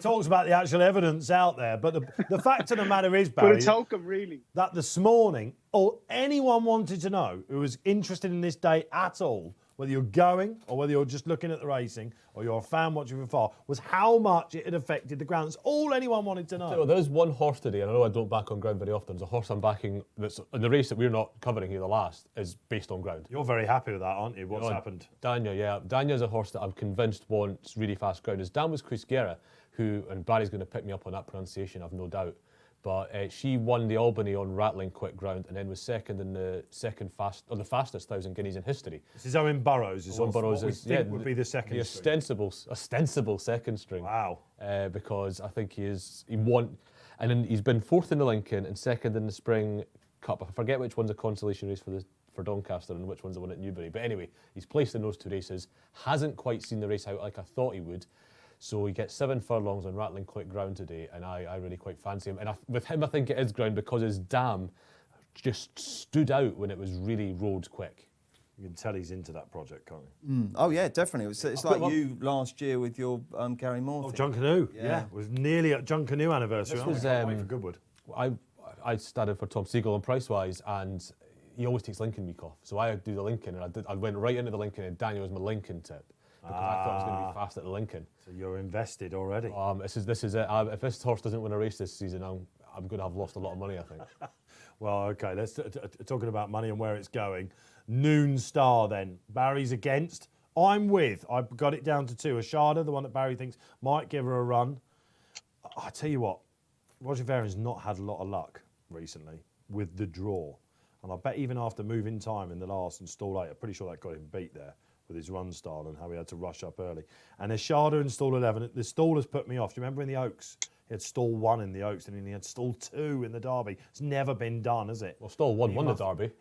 talks about the actual evidence out there, but the fact of the matter is, Barry, But it's hokum, really. that this morning, all anyone wanted to know who was interested in this day at all, whether you're going or whether you're just looking at the racing or you're a fan watching from afar, was how much it had affected the ground. That's all anyone wanted to know. There is one horse today, and I know I don't back on ground very often. There's a horse I'm backing that's in the race that we're not covering here, the last, is based on ground. You're very happy with that, aren't you? What's happened? Dania, yeah. Dania's a horse that I'm convinced wants really fast ground. His dam was Quisquera, who, and Barry's going to pick me up on that pronunciation, I've no doubt. But she won the Albany on rattling quick ground and then was second in the the fastest 1,000 guineas in history. This is Owen Burrows. Owen Burrows what we think would be the second. The ostensible second string. Wow. Because I think he won, and then he's been fourth in the Lincoln and second in the Spring Cup. I forget which one's a consolation race for Doncaster and which one's the one at Newbury. But anyway, he's placed in those two races. Hasn't quite seen the race out like I thought he would. So he gets 7 furlongs on rattling quick ground today, and I really quite fancy him. And with him, I think it is ground because his dam just stood out when it was really rolled quick. You can tell he's into that project, can't you? Oh yeah, definitely. It's like you last year with your Gary Moore. Oh, thing. John Canoe. Yeah, it was nearly at John Canoe anniversary. This aren't was, we? Can't wait for Goodwood. I started for Tom Siegel on Pricewise, and he always takes Lincoln week off. So I do the Lincoln, and I went right into the Lincoln, and Daniel was my Lincoln tip. Because I thought I was going to be fast at the Lincoln. So you're invested already. This is it. If this horse doesn't win a race this season, I'm going to have lost a lot of money, I think. Well, okay, let's talking about money and where it's going. Noon Star then. Barry's against, I've got it down to 2. Ashada, the one that Barry thinks might give her a run. I tell you what, Roger Varen's not had a lot of luck recently with the draw. And I bet even after moving time in the last and stall 8, I'm pretty sure that got him beat there with his run style and how he had to rush up early. And Ashada in stall 11, the stall has put me off. Do you remember in the Oaks? He had stall 1 in the Oaks and then he had stall 2 in the Derby. It's never been done, has it? Well, stall 1 won the Derby.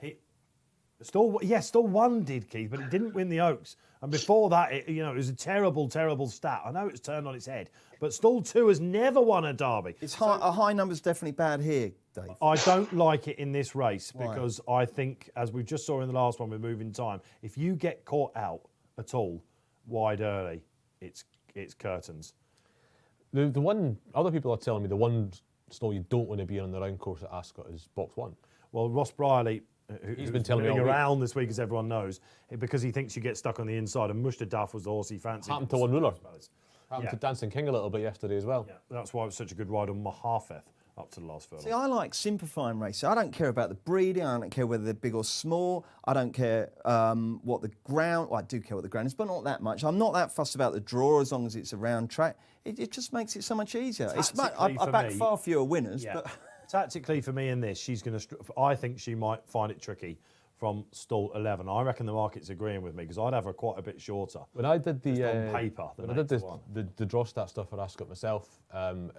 Stall 1 did, Keith, but it didn't win the Oaks. And before that, it was a terrible, terrible stat. I know it's turned on its head, but stall 2 has never won a Derby. A high number's definitely bad here, Dave. I don't like it in this race because I think, as we just saw in the last one with moving time, if you get caught out at all wide early, it's curtains. The one, other people are telling me the one stall you don't want to be in on the round course at Ascot is box 1. Well, Ross Brierley, He's been telling me all around this week, as everyone knows, because he thinks you get stuck on the inside, and Mushta Duff was the horse he fancied. Happened to one ruler. Happened to Dancing King a little bit yesterday as well. Yeah, that's why it was such a good ride on Mahafeth up to the last furlong. See, I like simplifying races. I don't care about the breeding. I don't care whether they're big or small. I don't care what the ground... Well, I do care what the ground is, but not that much. I'm not that fussed about the draw as long as it's a round track. It just makes it so much easier. I back far fewer winners, but... Tactically for me in this, she's going to... I think she might find it tricky from stall 11. I reckon the market's agreeing with me because I'd have her quite a bit shorter. When I did the on paper, when I did the draw stat stuff for Ascot myself,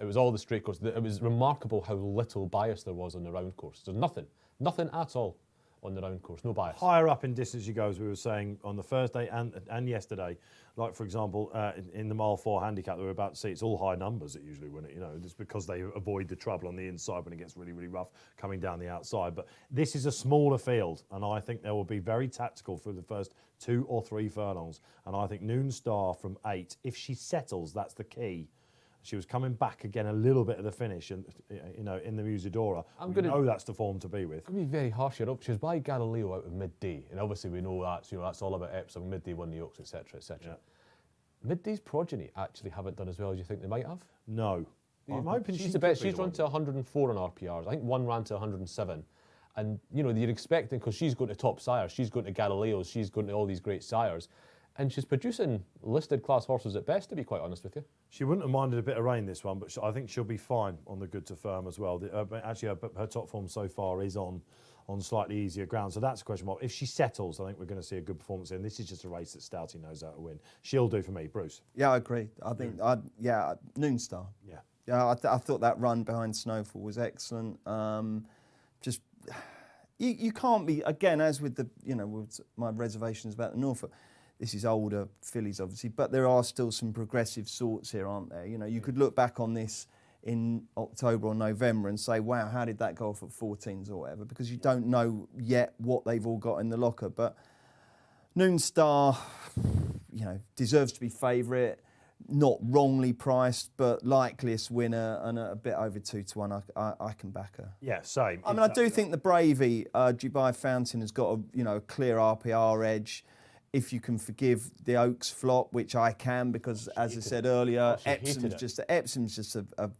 it was all the straight course. It was remarkable how little bias there was on the round course. There's nothing at all on the round course, no bias. Higher up in distance you go, as we were saying on the Thursday and yesterday. Like, for example, in the mile 4 handicap that we're about to see, it's all high numbers that usually win it. It's because they avoid the trouble on the inside when it gets really, really rough coming down the outside. But this is a smaller field, and I think they will be very tactical for the first 2 or 3 furlongs. And I think Noon Star from 8, if she settles, that's the key. She was coming back again a little bit at the finish, and in the Musidora. We know that's the form to be with. I'm going to be very harsh here. She was by Galileo out of midday, and obviously we know that. That's all about Epsom, midday won the Oaks, etc., etc. Yeah. Midday's progeny actually haven't done as well as you think they might have. No, she's the best. She's run to 104 on RPRs. I think one ran to 107, and you're expecting, because she's going to top sires, she's going to Galileos, she's going to all these great sires. And she's producing listed class horses at best, to be quite honest with you. She wouldn't have minded a bit of rain this one, but I think she'll be fine on the good to firm as well. Actually, her top form so far is on slightly easier ground. So that's a question mark. If she settles, I think we're going to see a good performance in. This is just a race that Stouty knows how to win. She'll do for me, Bruce. Yeah, I agree. I think, Noon Star. Yeah, I thought that run behind Snowfall was excellent. You can't be, again, as with with my reservations about the Norfolk. This is older fillies, obviously, but there are still some progressive sorts here, aren't there? You could look back on this in October or November and say, wow, how did that go off at 14s or whatever? Because you don't know yet what they've all got in the locker. But Noon Star, deserves to be favourite, not wrongly priced, but likeliest winner, and a bit over 2 to 1. I can back her. Yeah, same. I mean, I do think the Bravey, Dubai Fountain, has got a clear RPR edge. If you can forgive the Oaks flop, which I can, because as I said earlier, Epsom's just a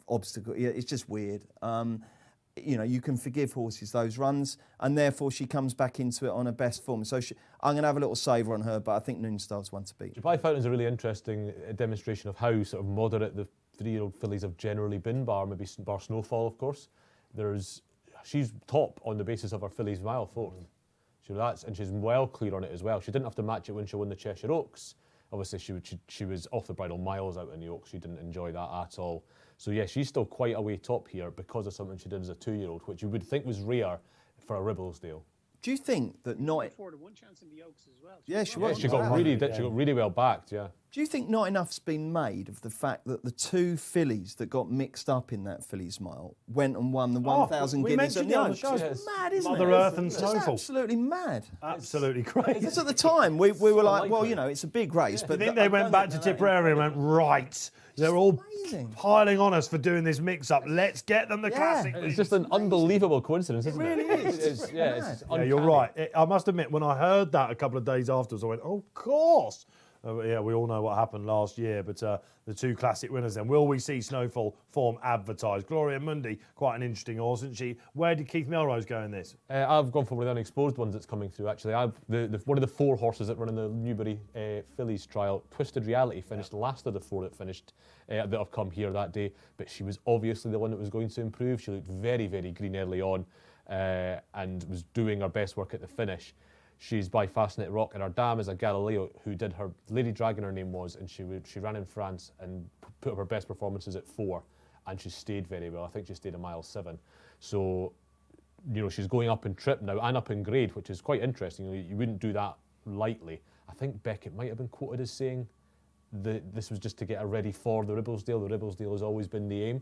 obstacle. Yeah, it's just weird. You can forgive horses those runs, and therefore she comes back into it on her best form. So I'm going to have a little saver on her, but I think Noon Star's one to beat. Dubai Fountain's a really interesting demonstration of how sort of moderate the 3-year-old fillies have generally been, bar Snowfall, of course. She's top on the basis of her fillies mile 4th. And she's well clear on it as well. She didn't have to match it when she won the Cheshire Oaks. Obviously, she was off the bridle miles out in the Oaks. She didn't enjoy that at all. So, yeah, she's still quite a way top here because of something she did as a 2-year-old, which you would think was rare for a Ribblesdale. Do you think that not... 4 to 1 chance in the Oaks as well. Yeah, she was. She got really well backed, yeah. Do you think not enough's been made of the fact that the 2 fillies that got mixed up in that fillies mile went and won the 1,000 guineas and the on the show? It's mad, isn't Mother it? Earth and It's Snowfall. absolutely mad. Absolutely crazy. Because at the time, we were like, well, it's a big race. But I think they went back to Tipperary and went, right, they're all piling on us for doing this mix-up. Let's get them the classic. It's just an unbelievable coincidence, isn't it? It really is. It's yeah, you're right. I must admit, when I heard that a couple of days afterwards, I went, oh, of course. Yeah, we all know what happened last year, but the two classic winners then. Will we see Snowfall form advertised? Gloria Mundi, quite an interesting horse, isn't she? Where did Keith Melrose go in this? I've gone for one of the unexposed ones that's coming through, actually. I've one of the 4 horses that run in the Newbury Fillies trial. Twisted Reality finished last of the 4 that finished that have come here that day, but she was obviously the one that was going to improve. She looked very, very green early on and was doing her best work at the finish. She's by Fascinate Rock, and her dam is a Galileo who did her Lady Dragon, her name was, and she ran in France and put up her best performances at 4, and she stayed very well. I think she stayed a mile 7. So, you know, she's going up in trip now and up in grade, which is quite interesting. You wouldn't do that lightly. I think Beckett might have been quoted as saying that this was just to get her ready for the Ribblesdale. The Ribblesdale has always been the aim.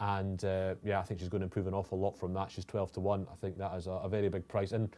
And yeah, I think she's going to improve an awful lot from that. She's 12-1. I think that is a very big price. And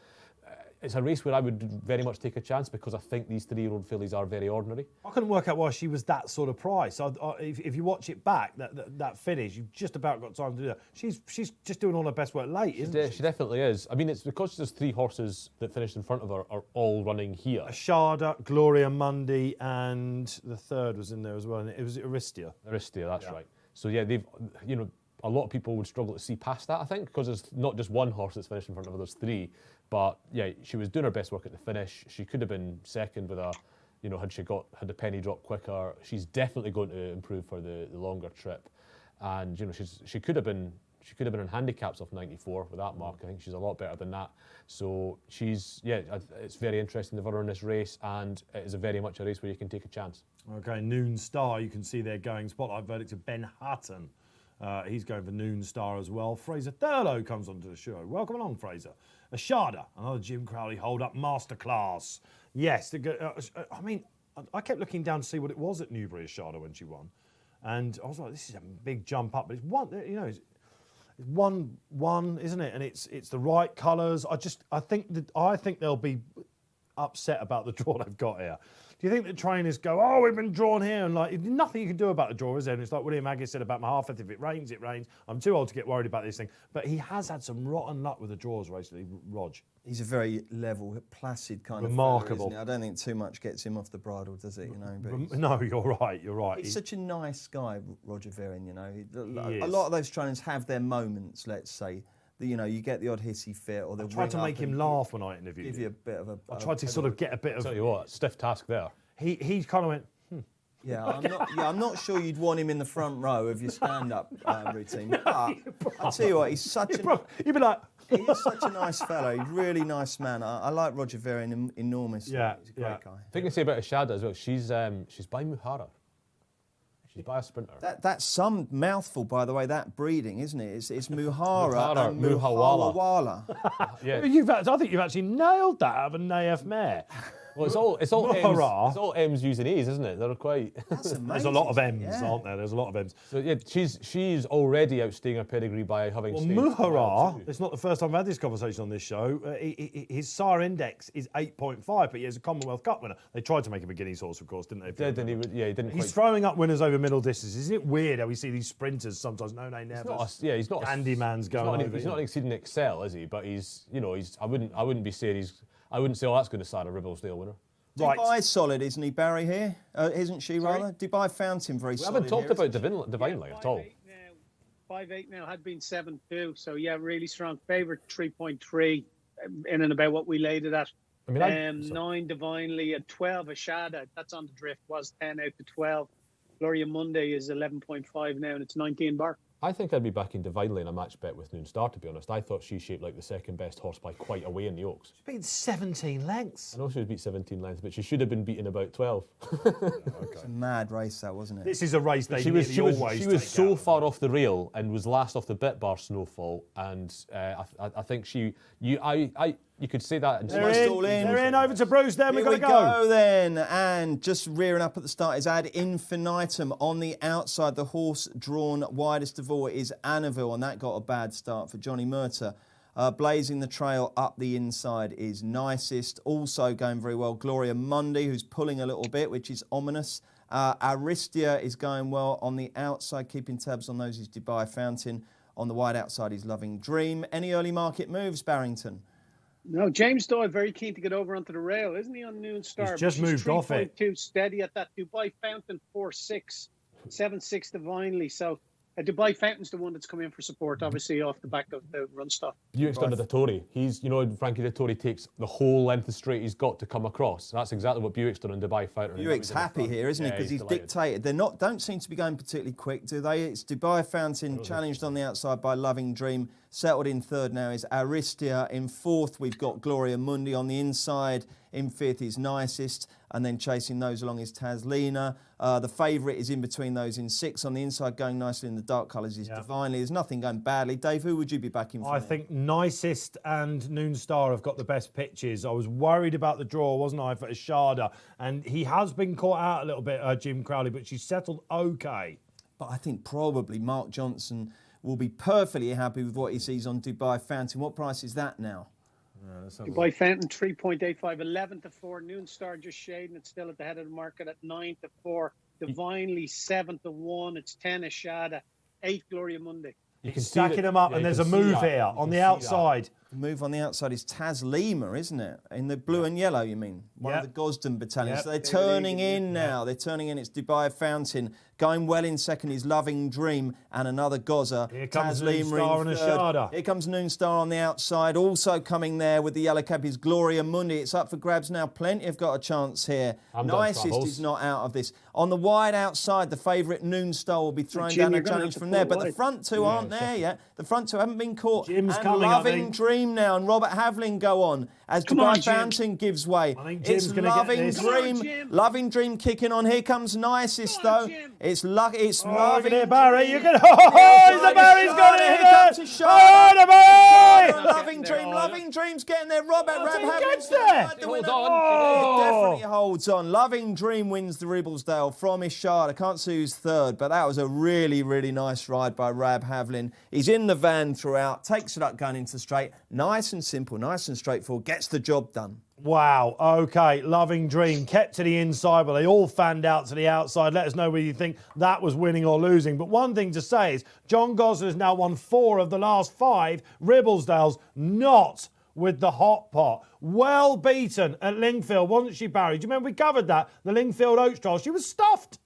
it's a race where I would very much take a chance because I think these 3-year-old fillies are very ordinary. I couldn't work out why she was that sort of price. If you watch it back, that finish, you've just about got time to do that. She's just doing all her best work late, isn't she? She definitely is. I mean, it's because there's 3 horses that finished in front of her are all running here. Ashada, Gloria Mundi, and the third was in there as well. And it was Aristia. Aristia, that's right. So yeah, they've, you know, a lot of people would struggle to see past that, I think, because there's not just one horse that's finished in front of her, there's 3. But yeah, she was doing her best work at the finish. She could have been second with you know, had the penny drop quicker. She's definitely going to improve for the longer trip. And you know, she could have been in handicaps off 94 with that mark. I think she's a lot better than that. So it's very interesting to have her in this race, and it is very much a race where you can take a chance. Okay, Noon Star, you can see they're going. Spotlight verdict of Ben Hutton. He's going for Noon Star as well. Fraser Thurlow comes onto the show. Welcome along, Fraser. Ashada, another Jim Crowley hold-up masterclass. Yes, I mean, I kept looking down to see what it was at Newbury Ashada when she won, and I was like, this is a big jump up. But it's one, you know, it's 1-1, isn't it? And it's the right colours. I think they'll be upset about the draw they've got here. Do you think the trainers go, oh, we've been drawn here, and like nothing you can do about the draw, is there? And it's like William Agis said about Mahaffeth, if it rains, it rains. I'm too old to get worried about this thing. But he has had some rotten luck with the draws recently, Rog. He's a very level, placid kind remarkable of fella, isn't he? I don't think too much gets him off the bridle, does it? You know. But no, you're right. He's such a nice guy, Roger Verin. You know, a lot of those trainers have their moments. Let's say. You know, you get the odd hissy fit, or they'll try to make him laugh when I interviewed him. Give you a bit of a. I tried to sort of get a bit of. Tell you what, stiff task there. He kind of went. Yeah, I'm not sure you'd want him in the front row of your stand-up routine. But I'll tell you what, he's such You'd be like. He is such a nice fellow. He's a really nice man. I like Roger Verin enormously. Yeah, he's a great guy. I think I say about Ashada as well. She's by Muhara. She's by a sprinter. That's some mouthful, by the way. That breeding, isn't it? It's Muhara and Muhawala. Yeah. I think you've actually nailed that out of a Naif mare. Well, it's all M's using E's, isn't it? They're quite. That's amazing. There's a lot of M's, aren't there? There's a lot of M's. So yeah, she's already outstaying her pedigree by having. Well, Muhara, it's not the first time I've had this conversation on this show. His SAR index is 8.5, but he is a Commonwealth Cup winner. They tried to make him a Guineas horse, of course, didn't they? He didn't. He's throwing up winners over middle distances. Isn't it weird how we see these sprinters sometimes? No, they never. He's not. Handyman's going over. He's not exceeding Excel, is he? But he's, you know, I wouldn't be saying I wouldn't say, oh, that's going to sign a Ribblesdale winner. Right. Dubai's solid, isn't he, Barry, here? Isn't she, rather? Dubai found him very solid. We haven't talked about Divinely at all. 5'8" now, had been 7'2", so yeah, really strong. Favourite 3.3, in and about what we laid it at. I mean, 9 Divinely, at 12 Ashada, that's on the drift, was 10 out to 12. Gloria Mundi is 11.5 now, and it's 19 bar. I think I'd be backing Divinely in a match bet with Noon Star, to be honest. I thought she shaped like the second best horse by quite a way in the Oaks. She's beaten 17 lengths. I know she was beat 17 lengths, but she should have been beaten about 12. It's a mad race, that, wasn't it? This is a race they she was so far off the rail and was last off the bit bar Snowfall, and I think you could say that. They're in over to Bruce. Then we've got to go then, and just rearing up at the start is Ad Infinitum on the outside. The horse drawn widest of all is Annaville, and that got a bad start for Johnny Murtagh. Blazing the trail up the inside is Nicest. Also going very well, Gloria Mundi, who's pulling a little bit, which is ominous. Aristia is going well on the outside, keeping tabs on those is Dubai Fountain. On the wide outside is Loving Dream. Any early market moves, Barrington? No, James Doyle very keen to get over onto the rail, isn't he, on Noon Star? He's just moved off it. 3.2 steady at that. Dubai Fountain 4.6, 7.6 divinely. So Dubai Fountain's the one that's come in for support, obviously, off the back of the run stuff. Buick's done the Tory. He's, Frankie Dettori takes the whole length of straight he's got to come across. That's exactly what Buick's done in Dubai Fountain. Buick's happy here, isn't he? Because he's dictated. Don't seem to be going particularly quick, do they? It's Dubai Fountain challenged on the outside by Loving Dream. Settled in third now is Aristia. In fourth, we've got Gloria Mundi on the inside. In fifth is Nicest. And then chasing those along is Taslina. The favourite is in between those in six. On the inside, going nicely in the dark colours is Divinely. There's nothing going badly. Dave, who would you be backing for? I think Nicest and Noon Star have got the best pitches. I was worried about the draw, wasn't I, for Ashada? And he has been caught out a little bit, Jim Crowley, but she's settled okay. But I think probably Mark Johnson will be perfectly happy with what he sees on Dubai Fountain. What price is that now? Dubai Fountain 3.85, 11 to 4. Noon Star just shading. It's still at the head of the market at 9 to 4. Divinely 7 to 1. It's 10 Ashada, 8 Gloria Mundi. You can stacking them up, and there's a move here on the outside. The move on the outside is Taslima, isn't it? In the blue and yellow, you mean? One of the Gosden battalions. So they're turning in now. They're turning in. It's Dubai Fountain. Going well in second is Loving Dream and another Gozza. Here comes Noon Star and Ashada. Here comes Noon Star on the outside. Also coming there with the yellow cap is Gloria Mundi. It's up for grabs now. Plenty have got a chance here. Nicest is not out of this. On the wide outside, the favourite Noon Star will be throwing down a challenge from there. But the front two aren't there yet. The front two haven't been caught. Jim's and coming, Loving Dream now and Robert Havlin go on as Dubai Fountain gives way. I think Jim's going to get this. Loving Dream kicking on. Here comes Nicest though. It's Loving Dream. Barry, you can. Oh, the Barry's got it. Here comes Oh, the Barry! Loving Dream's getting there. Robert Havlin's gets there. Hold on. Definitely holds on. Loving Dream wins the Ribblesdale from Ishard. I can't see who's third, but that was a really, really nice ride by Rab Havlin. He's in the van throughout, takes it up going into the straight. Nice and simple, nice and straightforward, gets the job done. Wow, okay, Loving Dream kept to the inside, but they all fanned out to the outside. Let us know whether you think that was winning or losing. But one thing to say is John Gosling has now won 4 of the last 5 Ribblesdales, not with the hot pot. Well beaten at Lingfield, wasn't she, Barry? Do you remember we covered that? The Lingfield Oaks trial. She was stuffed.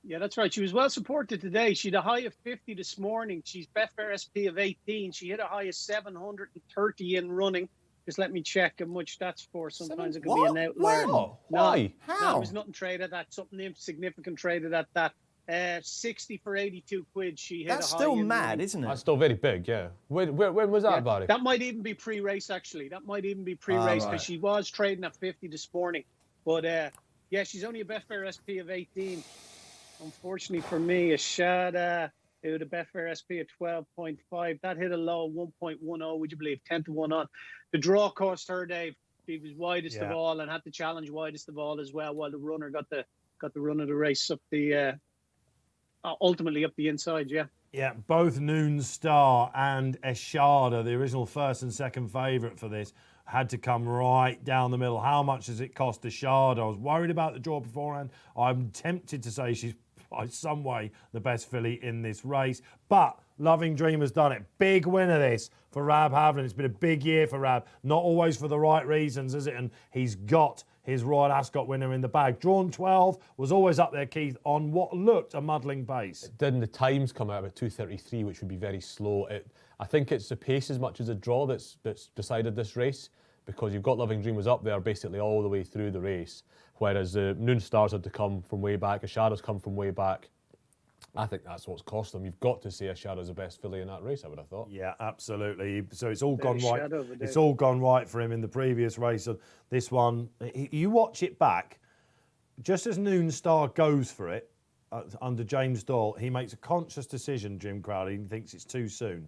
Yeah, that's right. She was well supported today. She had a high of 50 this morning. She's Betfair SP of 18. She hit a high of 730 in running. Just let me check how much that's for. Sometimes it can be an outlier. Wow. Why? How? No, there was nothing traded at that. Something insignificant traded at that. 60 for 82 quid. She hit That's a high still in mad, running. isn't it? That's still very big, yeah. When was that, Barry? That might even be pre-race, actually. That might even be pre-race because right. she was trading at 50 this morning. But, yeah, she's only a Betfair SP of 18. Unfortunately for me, Ashada, who had a Betfair SP of 12.5. That hit a low of 1.10, would you believe? 10 to 1 on. The draw cost her, Dave. She was widest of all and had to challenge widest of all as well, while the runner got the run of the race up the ultimately up the inside, Yeah, both Noon Star and Ashada, the original first and second favourite for this, had to come right down the middle. How much does it cost Ashada? I was worried about the draw beforehand. I'm tempted to say she's by some way the best filly in this race. But Loving Dream has done it. Big winner this for Rab Havlin. It's been a big year for Rab. Not always for the right reasons, is it? And he's got his Royal Ascot winner in the bag. Drawn 12 was always up there, Keith, on what looked a muddling pace. Didn't the times come out at 2:33, which would be very slow? I think it's the pace as much as the draw that's decided this race, because you've got Loving Dream was up there basically all the way through the race, whereas the Noon Stars had to come from way back, Ashada's come from way back. I think that's what's cost them. You've got to say Ashada's the best filly in that race, I would have thought. Yeah, absolutely. So it's all gone right. It's It's all gone right for him in the previous race. So this one, you watch it back, just as Noon Star goes for it under James Doyle, he makes a conscious decision, Jim Crowley, he thinks it's too soon.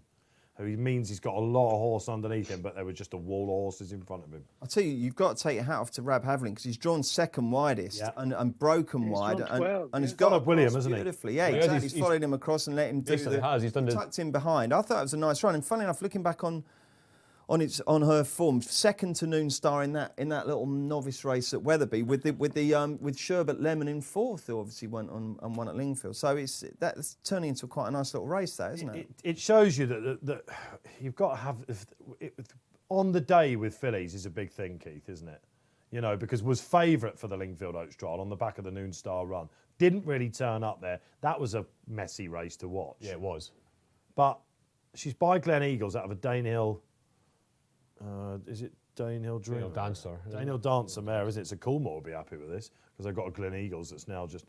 He means he's got a lot of horse underneath him, but there were just a wall of horses in front of him. I'll tell you, you've got to take your hat off to Rab Havlin because he's drawn second widest and broken wide. And he's got William, hasn't he? Beautifully. Yeah, exactly. He's followed him across and let him do He's done tucked in behind. I thought it was a nice run. And funnily enough, looking back on her form, second to Noon Star in that little novice race at Wetherby with Sherbet Lemon in fourth, who obviously went on and won at Lingfield. So that's turning into quite a nice little race, that, isn't it? It shows you that you've got to have on the day with fillies is a big thing, Keith, isn't it? You know, because was favourite for the Lingfield Oaks trial on the back of the Noon Star run. Didn't really turn up there. That was a messy race to watch. Yeah, it was. But she's by Glen Eagles out of a Danehill. Is it Danehill Dream? Danehill Dancer. Danehill Dancer mare, isn't it? So Coolmore will be happy with this because they've got a Glen Eagles that's now just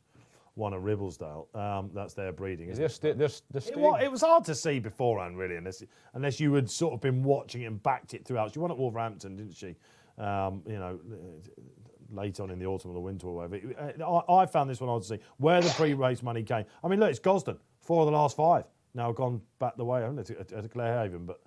won a Ribblesdale. That's their breeding. Is Isn't there it was hard to see beforehand, really, unless you had sort of been watching it and backed it throughout. She won at Wolverhampton, didn't she? You know, late on in the autumn or the winter or whatever. I found this one hard to see. Where the pre-race money came. I mean, look, it's Gosden. 4 of the last 5 now gone back the way, haven't they, to Clarehaven. But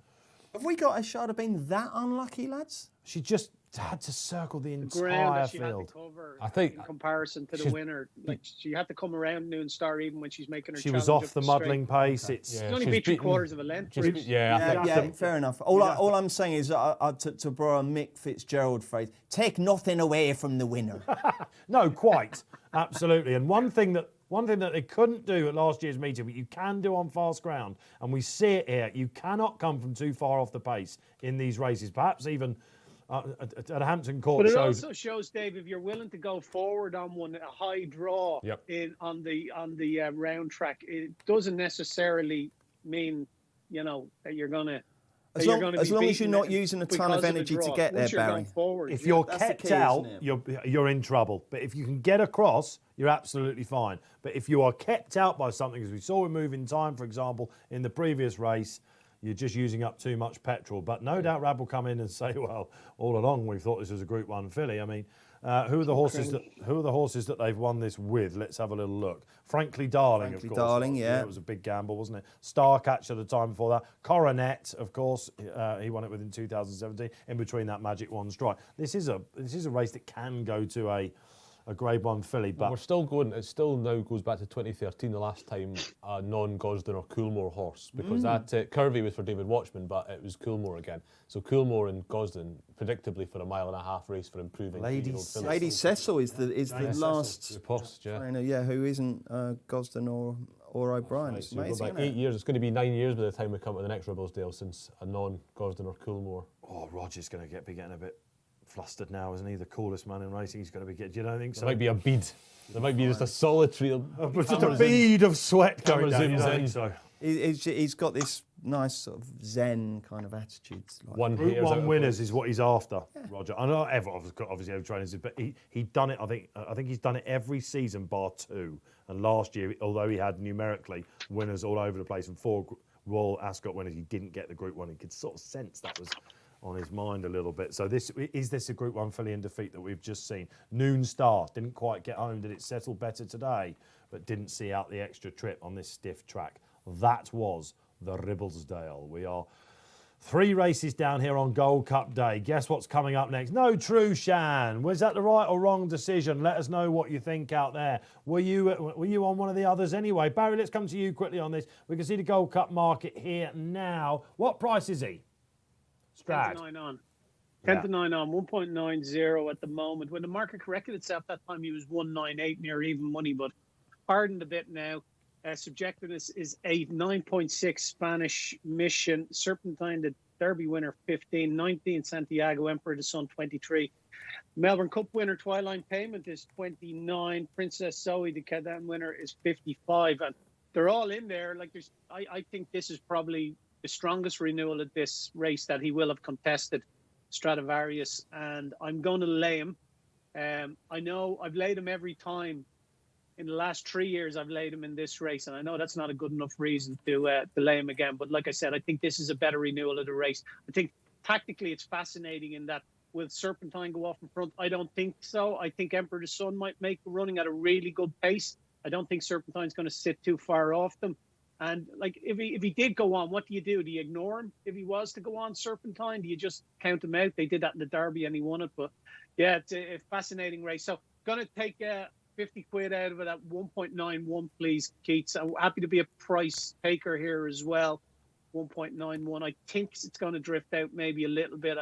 have we got a shot of being that unlucky, lads? she just had to circle the ground entire that she had to field. cover, I think in comparison to the winner, like she had to come around Noon Star even when she's making her. She was challenge off up the straight. muddling pace. It's She only beat 3/4 of a length. Yeah, fair enough. All I'm saying is, to borrow a Mick Fitzgerald phrase, take nothing away from the winner. no, quite, absolutely. And one thing that they couldn't do at last year's meeting, but you can do on fast ground, and we see it here, you cannot come from too far off the pace in these races, perhaps even at Hampton Court. But it also shows, Dave, if you're willing to go forward on one, a high draw on the round track, it doesn't necessarily mean, you know, that you're going to. As long as you're not using a ton of energy to get there, Barry. If you're kept out, you're in trouble. But if you can get across, you're absolutely fine. But if you are kept out by something, as we saw with Moving Time, for example, in the previous race, you're just using up too much petrol. But no doubt Rab will come in and say, well, all along we thought this was a Group 1 filly. I mean, who are the horses that they've won this with? Let's have a little look. Frankly Darling, of course. Darling, yeah. It was a big gamble, wasn't it? Starcatcher the time before that. Coronet, of course, he won it within 2017. In between that Magic One Strike. This is a race that can go to a Grade 1 filly, but we're still going. It still now goes back to 2013, the last time a non-Gosden or Coolmore horse, because that Curvy was for David Watchman, but it was Coolmore again. So Coolmore and Gosden, predictably for a 1.5 mile race for improving. Lady Cecil is the last trainer, who isn't Gosden or O'Brien. It's amazing. About 8 years. It's going to be 9 years by the time we come to the next Ribblesdale since a non-Gosden or Coolmore. Oh, Roger's going to be getting a bit flustered now, isn't he? The coolest man in racing. He's going to be getting. You don't think so? There might be a bead. There might be just a solitary. Just a bead of sweat going down. So he's got this nice sort of zen kind of attitude. Like Group 1 winners is what he's after, Roger. I know obviously every trainers, but he'd done it. I think he's done it every season bar 2. And last year, although he had numerically winners all over the place and 4 Royal Ascot winners, he didn't get the Group 1. He could sort of sense that was on his mind a little bit. So is this a Group 1 filly in defeat that we've just seen? Noon Star didn't quite get home. Did it settle better today? But didn't see out the extra trip on this stiff track. That was the Ribblesdale. We are 3 races down here on Gold Cup Day. Guess what's coming up next? No True Shan. Was that the right or wrong decision? Let us know what you think out there. Were you on one of the others anyway? Barry, let's come to you quickly on this. We can see the Gold Cup market here now. What price is he? 10 to 9 on. 10 to 9 on, 1.90 at the moment. When the market corrected itself that time, he was 198 near even money, but hardened a bit now. Subjectiveness is 8, 9.6 Spanish Mission, Serpentine, the Derby winner, 15, 19 Santiago Emperor the Sun, 23. Melbourne Cup winner, Twilight Payment is 29. Princess Zoe, the Cadan winner, is 55. And they're all in there. Like I think this is probably the strongest renewal at this race that he will have contested, Stradivarius, and I'm going to lay him. I know I've laid him every time. In the last 3 years, I've laid him in this race, and I know that's not a good enough reason to lay him again. But like I said, I think this is a better renewal of the race. I think tactically it's fascinating in that will Serpentine go off in front? I don't think so. I think Emperor the Sun might make the running at a really good pace. I don't think Serpentine's going to sit too far off them. And like if he did go on, what do you do? Do you ignore him if he was to go on Serpentine? Do you just count him out? They did that in the Derby and he won it. But yeah, it's a fascinating race. So going to take 50 quid out of it at 1.91, please, Keith. So happy to be a price taker here as well. 1.91. I think it's going to drift out maybe a little bit.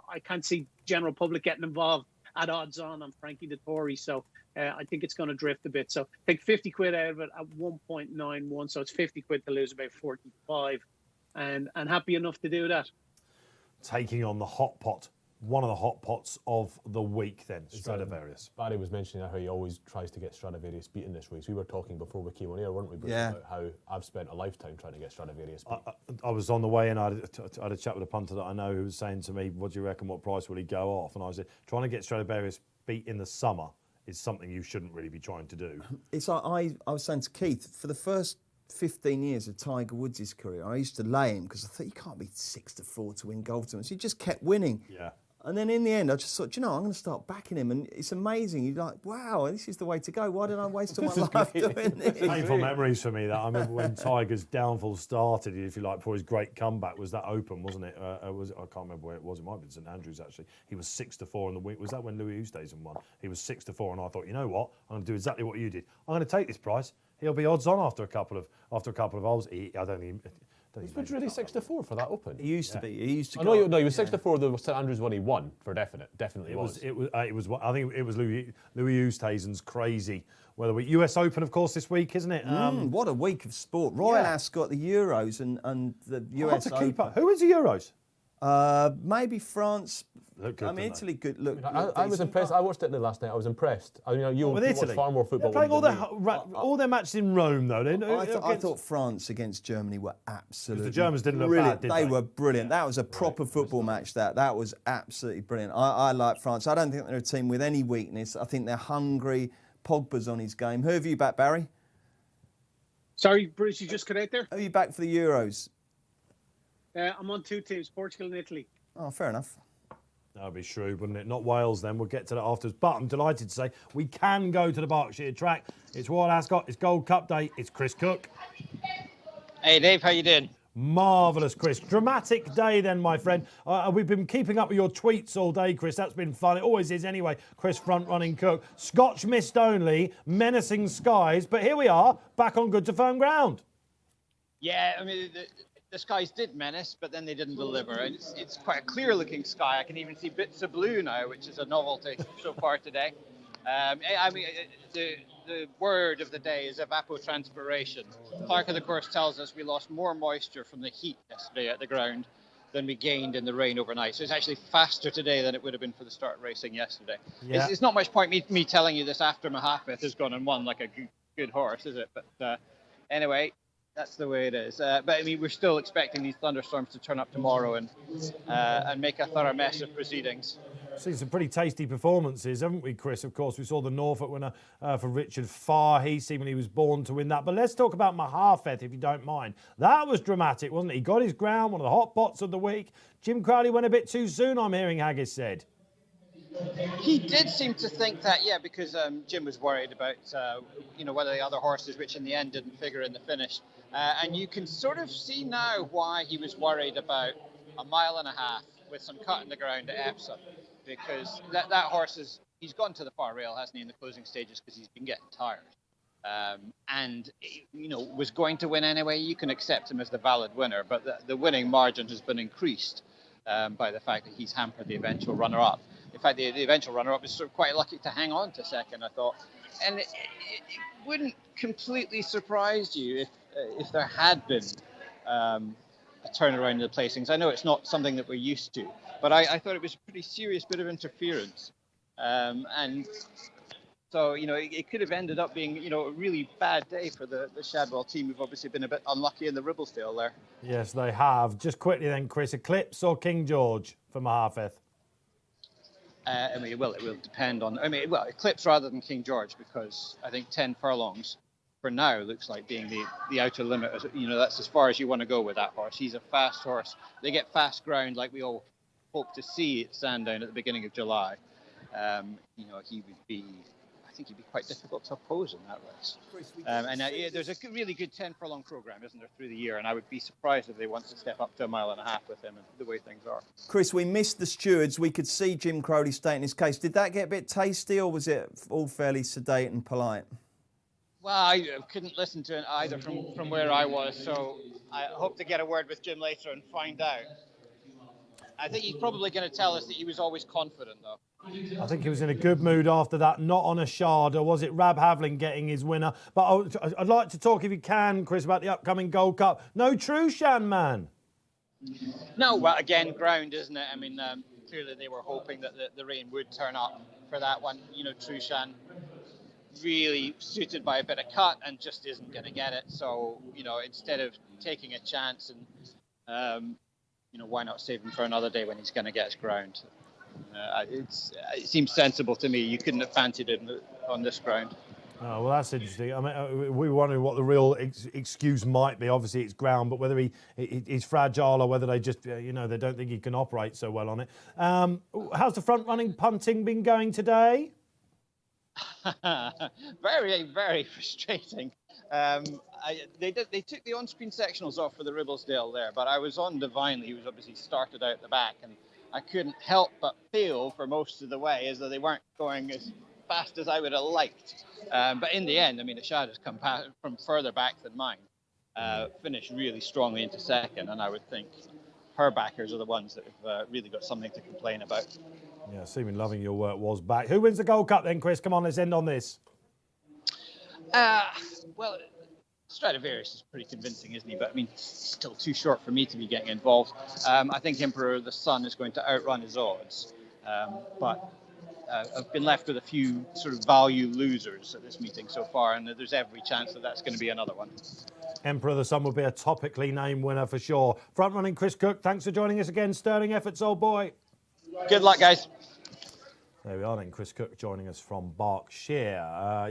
I can't see general public getting involved at odds on Frankie Dettori. So I think it's going to drift a bit. So take 50 quid out of it at 1.91. So it's 50 quid to lose about 45. And happy enough to do that. taking on the hot pot, one of the hot pots of the week then, Stradivarius. Barry was mentioning how he always tries to get Stradivarius beaten this race. We were talking before we came on air, weren't we, Bruce, Yeah. about how I've spent a lifetime trying to get Stradivarius beaten. I was on the way in, I had a chat with a punter that I know who was saying to me, what do you reckon, what price will he go off? And I said, trying to get Stradivarius beat in the summer is something you shouldn't really be trying to do. It's like I was saying to Keith, for the first 15 years of Tiger Woods' career, I used to lay him because I thought you can't be 6-4 to win golf tournaments. He just kept winning. Yeah. And then in the end, I just thought, I'm going to start backing him. And it's amazing. You're like, wow, this is the way to go. Why didn't I waste all my life doing this? Painful memories for me. That I remember when Tiger's downfall started, if you like, before his great comeback, was that Open, wasn't it? I can't remember where it was. It might have been St Andrews, actually. He was 6-4 in the week. Was that when Louis Oosthuizen won? He was 6-4, and I thought, you know what? I'm going to do exactly what you did. I'm going to take this price. He'll be odds on after a couple of holes. I don't think. He's been really 6-4 for that Open. He used to be. He used to. I know. No, he was 6-4. The St Andrews one he won for definite. Definitely It was. I think it was Louis Oosthuizen's crazy weather week. US Open, of course, this week, isn't it? What a week of sport. Royal Ascot, the Euros, and the US Hard to keep Open. up. Who is the Euros? Maybe France. Look good, didn't Italy good. Look, I was impressed. I watched Italy last night. I was impressed. You with watch Italy? far more football. They're playing than me. all their matches in Rome, though. I thought France against Germany were absolutely. The Germans didn't look brilliant. bad, did they? Were brilliant. That was a proper football match. That was absolutely brilliant. I like France. I don't think they're a team with any weakness. I think they're hungry. Pogba's on his game. Who have you back, Barry? Sorry, Bruce, you just cut out there. Who are you back for the Euros? I'm on two teams, Portugal and Italy. Oh, fair enough. That would be shrewd, wouldn't it? Not Wales then. We'll get to that afterwards. But I'm delighted to say we can go to the Berkshire track. It's Royal Ascot. It's Gold Cup Day. It's Chris Cook. Hey, Dave, how you doing? Marvellous, Chris. Dramatic day then, my friend. We've been keeping up with your tweets all day, Chris. That's been fun. It always is anyway. Chris front-running Cook. Scotch mist only. Menacing skies. But here we are, back on good to firm ground. Yeah, I mean, the skies did menace, but then they didn't deliver. And it's quite a clear-looking sky. I can even see bits of blue now, which is a novelty so far today. I mean, the word of the day is evapotranspiration. Clark of the course tells us we lost more moisture from the heat yesterday at the ground than we gained in the rain overnight. So it's actually faster today than it would have been for the start racing yesterday. Yeah. It's not much point me telling you this after Mahafeth has gone and won like a good horse, is it? But anyway, that's the way it is. But I mean, we're still expecting these thunderstorms to turn up tomorrow and make a thorough mess of proceedings. Seen some pretty tasty performances, haven't we, Chris? Of course, we saw the Norfolk winner for Richard Fahey. Seemingly was born to win that. But let's talk about Mahafeth, if you don't mind. That was dramatic, wasn't it? He got his ground, one of the hot pots of the week. Jim Crowley went a bit too soon, I'm hearing Haggis said. He did seem to think that, yeah, because Jim was worried about, whether the other horses, which in the end didn't figure in the finish. And you can sort of see now why he was worried about a mile and a half with some cut in the ground at Epsom. Because that horse he's gone to the far rail, hasn't he, in the closing stages because he's been getting tired. And was going to win anyway. You can accept him as the valid winner, but the winning margin has been increased by the fact that he's hampered the eventual runner-up. In fact, the eventual runner-up was sort of quite lucky to hang on to second, I thought. And it wouldn't completely surprise you if there had been a turnaround in the placings. I know it's not something that we're used to, but I thought it was a pretty serious bit of interference. And so, it could have ended up being, a really bad day for the Shadwell team, who've obviously been a bit unlucky in the Ribblesdale there. Yes, they have. Just quickly then, Chris, Eclipse or King George for Mahafeth? It will depend on... Eclipse rather than King George, because I think 10 furlongs for now looks like being the outer limit. That's as far as you want to go with that horse. He's a fast horse. They get fast ground like we all hope to see at Sandown at the beginning of July. I think he'd be quite difficult to oppose in that race. There's a really good 10 furlong programme, isn't there, through the year, and I would be surprised if they want to step up to a mile and a half with him and the way things are. Chris, we missed the stewards. We could see Jim Crowley stating his case. Did that get a bit tasty, or was it all fairly sedate and polite? Well, I couldn't listen to it either from where I was, so I hope to get a word with Jim later and find out. I think he's probably going to tell us that he was always confident, though. I think he was in a good mood after that, not on a shard, or was it Rab Havlin getting his winner? But I'd like to talk, if you can, Chris, about the upcoming Gold Cup. No true Shan man. No, well, again, ground, isn't it? I mean, clearly they were hoping that the rain would turn up for that one. You know, Trushan really suited by a bit of cut and just isn't going to get it. So, you know, instead of taking a chance and, you know, why not save him for another day when he's going to get his ground? It seems sensible to me. You couldn't have fancied him on this ground. Oh, well, that's interesting. I mean, we were wondering what the real excuse might be. Obviously, it's ground, but whether he's fragile or whether they just, you know, they don't think he can operate so well on it. How's the front-running punting been going today? Very, very frustrating. They took the on-screen sectionals off for the Ribblesdale there, but I was on Divinely, who was obviously started out the back, and I couldn't help but feel for most of the way as though they weren't going as fast as I would have liked. But in the end, I mean, the Shadow's come from further back than mine, finished really strongly into second, and I would think her backers are the ones that have really got something to complain about. Yeah, Seeming Loving Your Work was back. Who wins the Gold Cup then, Chris? Come on, let's end on this. Well, Stradivarius is pretty convincing, isn't he? But I mean, still too short for me to be getting involved. I think Emperor of the Sun is going to outrun his odds. But I've been left with a few sort of value losers at this meeting so far, and there's every chance that that's going to be another one. Emperor of the Sun will be a topically named winner for sure. Front-running Chris Cook, thanks for joining us again. Sterling efforts, old boy. Good luck, guys. There we are then, Chris Cook joining us from Berkshire. I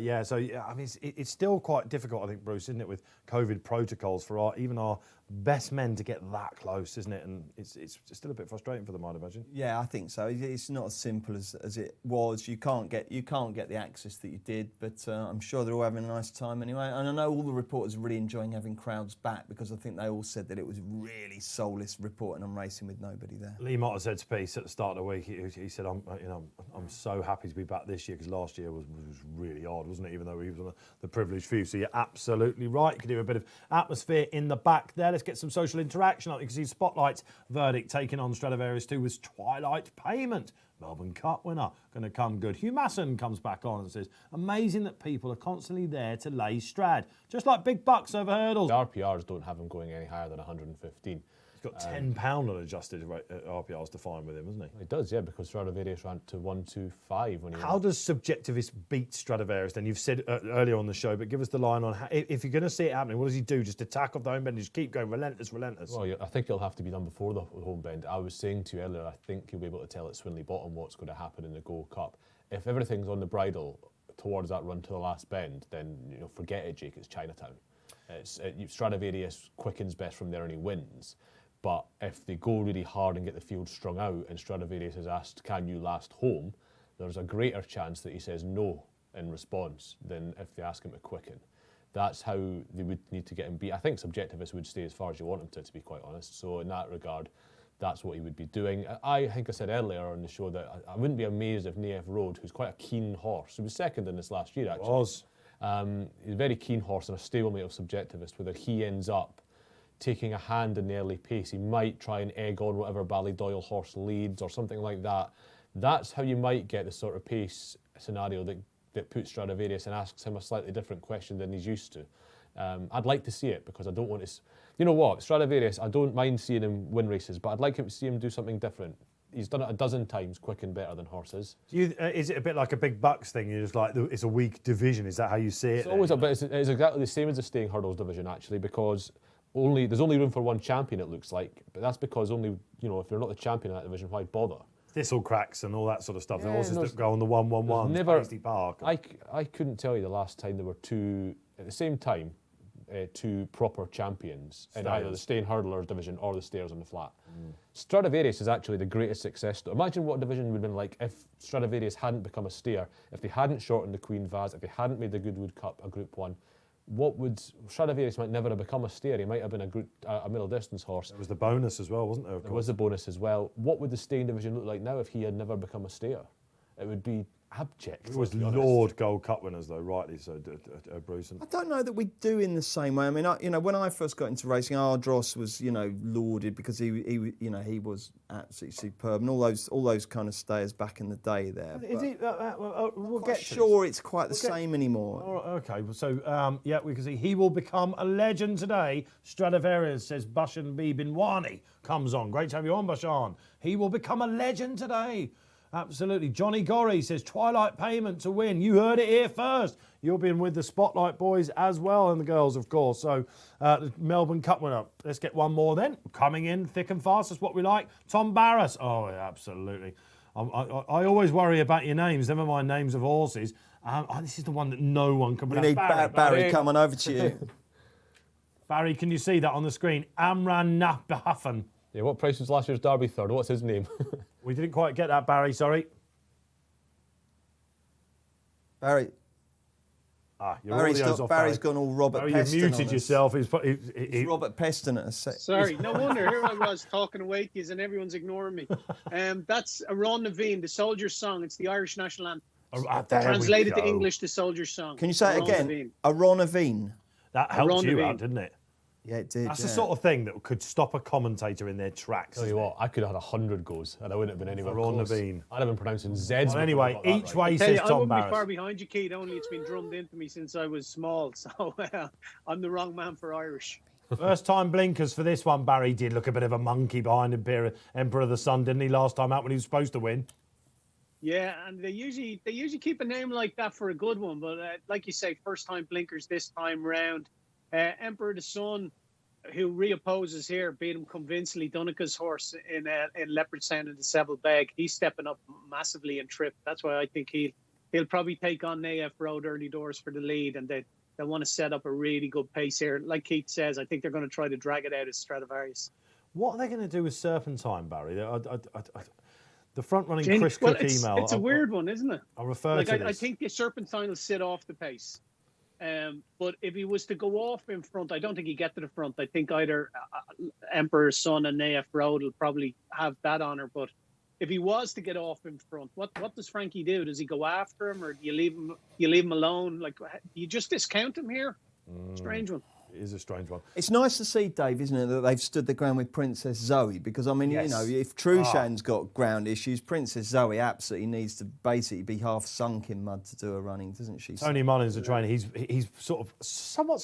mean, it's still quite difficult, I think, Bruce, isn't it, with COVID protocols for even our best men to get that close, isn't it? And it's still a bit frustrating for them, I'd imagine. Yeah, I think so. It's not as simple as it was. You can't get the access that you did, but I'm sure they're all having a nice time anyway. And I know all the reporters are really enjoying having crowds back, because I think they all said that it was really soulless reporting on racing with nobody there. Lee Motter said to Peace at the start of the week, he said, I'm so happy to be back this year, because last year was really odd, wasn't it? Even though he was on the privileged few. So you're absolutely right. You could do a bit of atmosphere in the back there. Let's get some social interaction. You can see Spotlight's verdict taking on Stradivarius 2 was Twilight Payment. Melbourne Cup winner. Going to come good. Hugh Masson comes back on and says, amazing that people are constantly there to lay Strad. Just like big bucks over hurdles. The RPRs don't have him going any higher than 115. He's got £10 on adjusted RPRs to find with him, hasn't he? He does, yeah, because Stradivarius ran to 125 when he How does Subjectivist beat Stradivarius then? You've said earlier on the show, but give us the line on if you're going to see it happening, what does he do? Just attack off the home bend and just keep going, relentless? Well, I think it'll have to be done before the home bend. I was saying to you earlier, I think you'll be able to tell at Swinley Bottom what's going to happen in the Gold Cup. If everything's on the bridle towards that run to the last bend, then forget it, Jake, it's Chinatown. Stradivarius quickens best from there and he wins. But if they go really hard and get the field strung out and Stradivarius is asked, can you last home, there's a greater chance that he says no in response than if they ask him to quicken. That's how they would need to get him beat. I think Subjectivist would stay as far as you want him to be quite honest. So in that regard, that's what he would be doing. I think I said earlier on the show that I wouldn't be amazed if Neef Road, who's quite a keen horse, he was second in this last year actually. Was. He's a very keen horse and a stablemate of Subjectivist, whether he ends up taking a hand in the early pace. He might try and egg on whatever Ballydoyle horse leads or something like that. That's how you might get the sort of pace scenario that puts Stradivarius and asks him a slightly different question than he's used to. I'd like to see it because I don't want to... You know what, Stradivarius, I don't mind seeing him win races, but I'd like to see him do something different. He's done it a dozen times, quick and better than horses. Is it a bit like a big bucks thing? You're just like, it's a weak division. Is that how you see it? It's always a bit... It's exactly the same as the staying hurdles division, actually, because... there's only room for one champion, it looks like, but that's because only, if you're not the champion in that division, why bother? Thistle cracks and all that sort of stuff. Yeah, the horses that go on the 1-1-1, Paisley Park. I couldn't tell you the last time there were two, at the same time, two proper champions in either the staying hurdlers division or the stairs on the flat. Stradivarius is actually the greatest success story. Imagine what division would have been like if Stradivarius hadn't become a stayer, if they hadn't shortened the Queen Vase, if they hadn't made the Goodwood Cup a Group 1. Stradivarius might never have become a stayer. He might have been a middle distance horse. There was the bonus as well, wasn't there? There was the bonus as well. What would the staying division look like now if he had never become a stayer? It would be abject. It was let's be honest. Lord Gold Cup winners, though, rightly so, Bruce. I don't know that we do in the same way. I mean, when I first got into racing, Ardros was, lauded because he was absolutely superb, and all those kind of stayers back in the day there. Is it? We'll Quite sure it's quite the same anymore. Okay, so we can see he will become a legend today. Stradivarius says Bashan B. Binwani comes on. Great to have you on, Bashan. He will become a legend today. Absolutely. Johnny Gorry says Twilight Payment to win. You heard it here first. You'll be in with the Spotlight boys as well, and the girls, of course. So the Melbourne Cup winner. Let's get one more then. Coming in thick and fast. That's what we like. Tom Barras. Oh, yeah, absolutely. I always worry about your names, never mind names of horses. This is the one that no one can We pronounce. need Barry coming over to you. Barry, can you see that on the screen? Amran Nahbahafen. Yeah, what price was last year's Derby third? What's his name? We didn't quite get that, Barry, sorry. Barry. Barry's gone all Robert Barry, Peston. you've muted yourself. It's Robert Peston at a sec. Sorry, no wonder. Here I was talking away to you and everyone's ignoring me. That's Aron Naveen, the Soldier's Song. It's the Irish national anthem. Translated to English, the Soldier's Song. Can you say it again? Aron Naveen. That helped you out, didn't it? Yeah, it did. That's the sort of thing that could stop a commentator in their tracks. Tell you what, I could have had 100 goes and I wouldn't have been anywhere Aron close. Naveen. I'd have been pronouncing Z's. Well, anyway, each way I says Tom wouldn't be far Barras. behind you, Keith. Only it's been drummed into me since I was small, so I'm the wrong man for Irish. First time blinkers for this one, Barry. Did look a bit of a monkey behind Emperor of the Sun, didn't he, last time out when he was supposed to win? Yeah, and they usually keep a name like that for a good one, but like you say, first time blinkers this time round. Emperor of the Sun, who reopposes here, beat him convincingly. Donica's horse in Leopardstown in the Seville Beg. He's stepping up massively in trip. That's why I think he'll probably take on AF Road early doors for the lead, and they want to set up a really good pace here. Like Keith says, I think they're going to try to drag it out as Stradivarius. What are they going to do with Serpentine, Barry? The front-running Chris Cook email. It's a weird one, isn't it? I'll refer to this. I think the Serpentine will sit off the pace. But if he was to go off in front, I don't think he'd get to the front. I think either Emperor's Son and AF Road will probably have that honour. But if he was to get off in front, what does Frankie do? Does he go after him, or do you leave him alone? Like, you just discount him here? Strange one. It is a strange one. It's nice to see, Dave, isn't it, that they've stood the ground with Princess Zoe? Because, I mean, Yes. if Trushan's got ground issues, Princess Zoe absolutely needs to basically be half sunk in mud to do her running, doesn't she? Tony Mullins, the trainer, he's sort of somewhat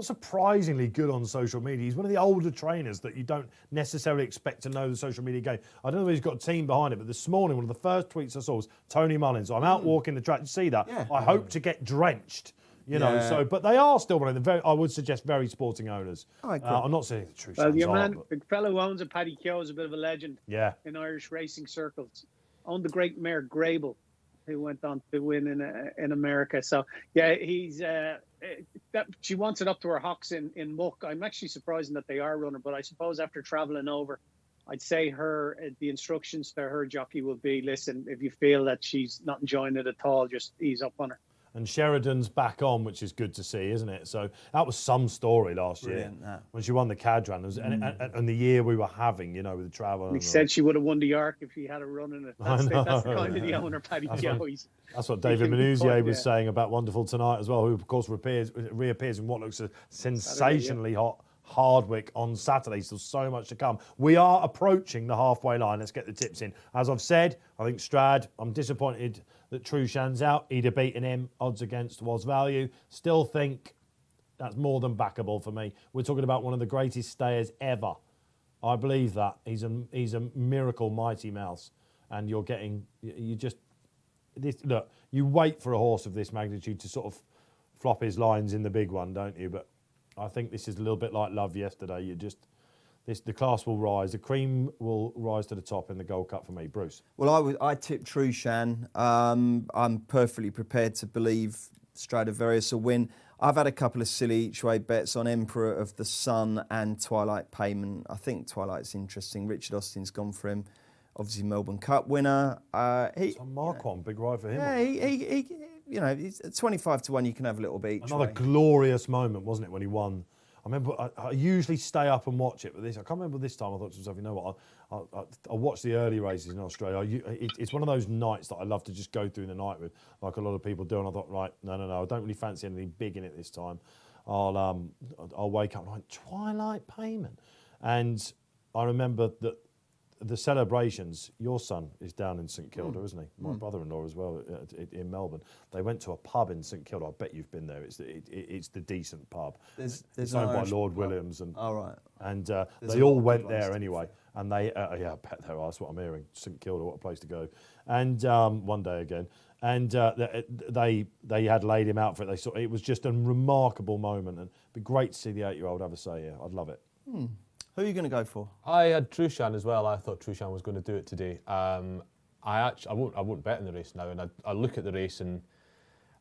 surprisingly good on social media. He's one of the older trainers that you don't necessarily expect to know the social media game. I don't know if he's got a team behind it, but this morning, one of the first tweets I saw was Tony Mullins. I'm out walking the track. You see that? Yeah. I hope to get drenched. You know, Yeah. but they are still one of the I would suggest, very sporting owners. I agree. I'm not saying the true Well, your are, man, the fellow who owns a Paddy Keogh is a bit of a legend yeah. in Irish racing circles. Owned the great mare Grable, who went on to win in America. So yeah, he's she wants it up to her hocks in muck. I'm actually surprised that they are running, but I suppose after travelling over, I'd say the instructions to her jockey will be: listen, if you feel that she's not enjoying it at all, just ease up on her. And Sheridan's back on, which is good to see, isn't it? So that was some story last Brilliant, year that. when she won the Cadran. And the year we were having, you know, with the travel. He said she would have won the York if she had a run in it. That's the kind of the owner, Paddy Keogh. That's what David Menuzier point, was yeah. saying about Wonderful Tonight as well, who, of course, reappears in what looks a sensationally hot Hardwick on Saturday. Still so much to come. We are approaching the halfway line. Let's get the tips in. As I've said, I think Strad, I'm disappointed that Trushan's out. He'd have beaten him. Odds against was value. Still think that's more than backable for me. We're talking about one of the greatest stayers ever. I believe that. He's a miracle mighty mouse. And look, you wait for a horse of this magnitude to sort of flop his lines in the big one, don't you? But I think this is a little bit like Love yesterday. The class will rise. The cream will rise to the top in the Gold Cup for me. Bruce. Well, I tipped Trushan. I'm perfectly prepared to believe Stradivarius will win. I've had a couple of silly each-way bets on Emperor of the Sun and Twilight Payment. I think Twilight's interesting. Richard Austin's gone for him. Obviously, Melbourne Cup winner. Marquand, big ride for him. Yeah, he's at 25 to 1. You can have a little bit each Another way. glorious moment, wasn't it, when he won? I remember I usually stay up and watch it, but I can't remember this time. I thought to myself, you know what, I watch the early races in Australia. It's one of those nights that I love to just go through the night with, like a lot of people do. And I thought, right, no, I don't really fancy anything big in it this time. I'll wake up like Twilight Payment, and I remember that the celebrations. Your son is down in St Kilda, isn't he? My brother-in-law as well in Melbourne. They went to a pub in St Kilda. I bet you've been there. It's the decent pub. It's owned by Lord Williams, and they all went there anyway. And they, I bet there are. That's what I'm hearing. St Kilda, what a place to go. And one day again. And they had laid him out for it. It was just a remarkable moment, and it'd be great to see the 8-year-old have a say here. I'd love it. Who are you going to go for? I had Trushan as well. I thought Trushan was going to do it today. I won't bet in the race now, and I look at the race and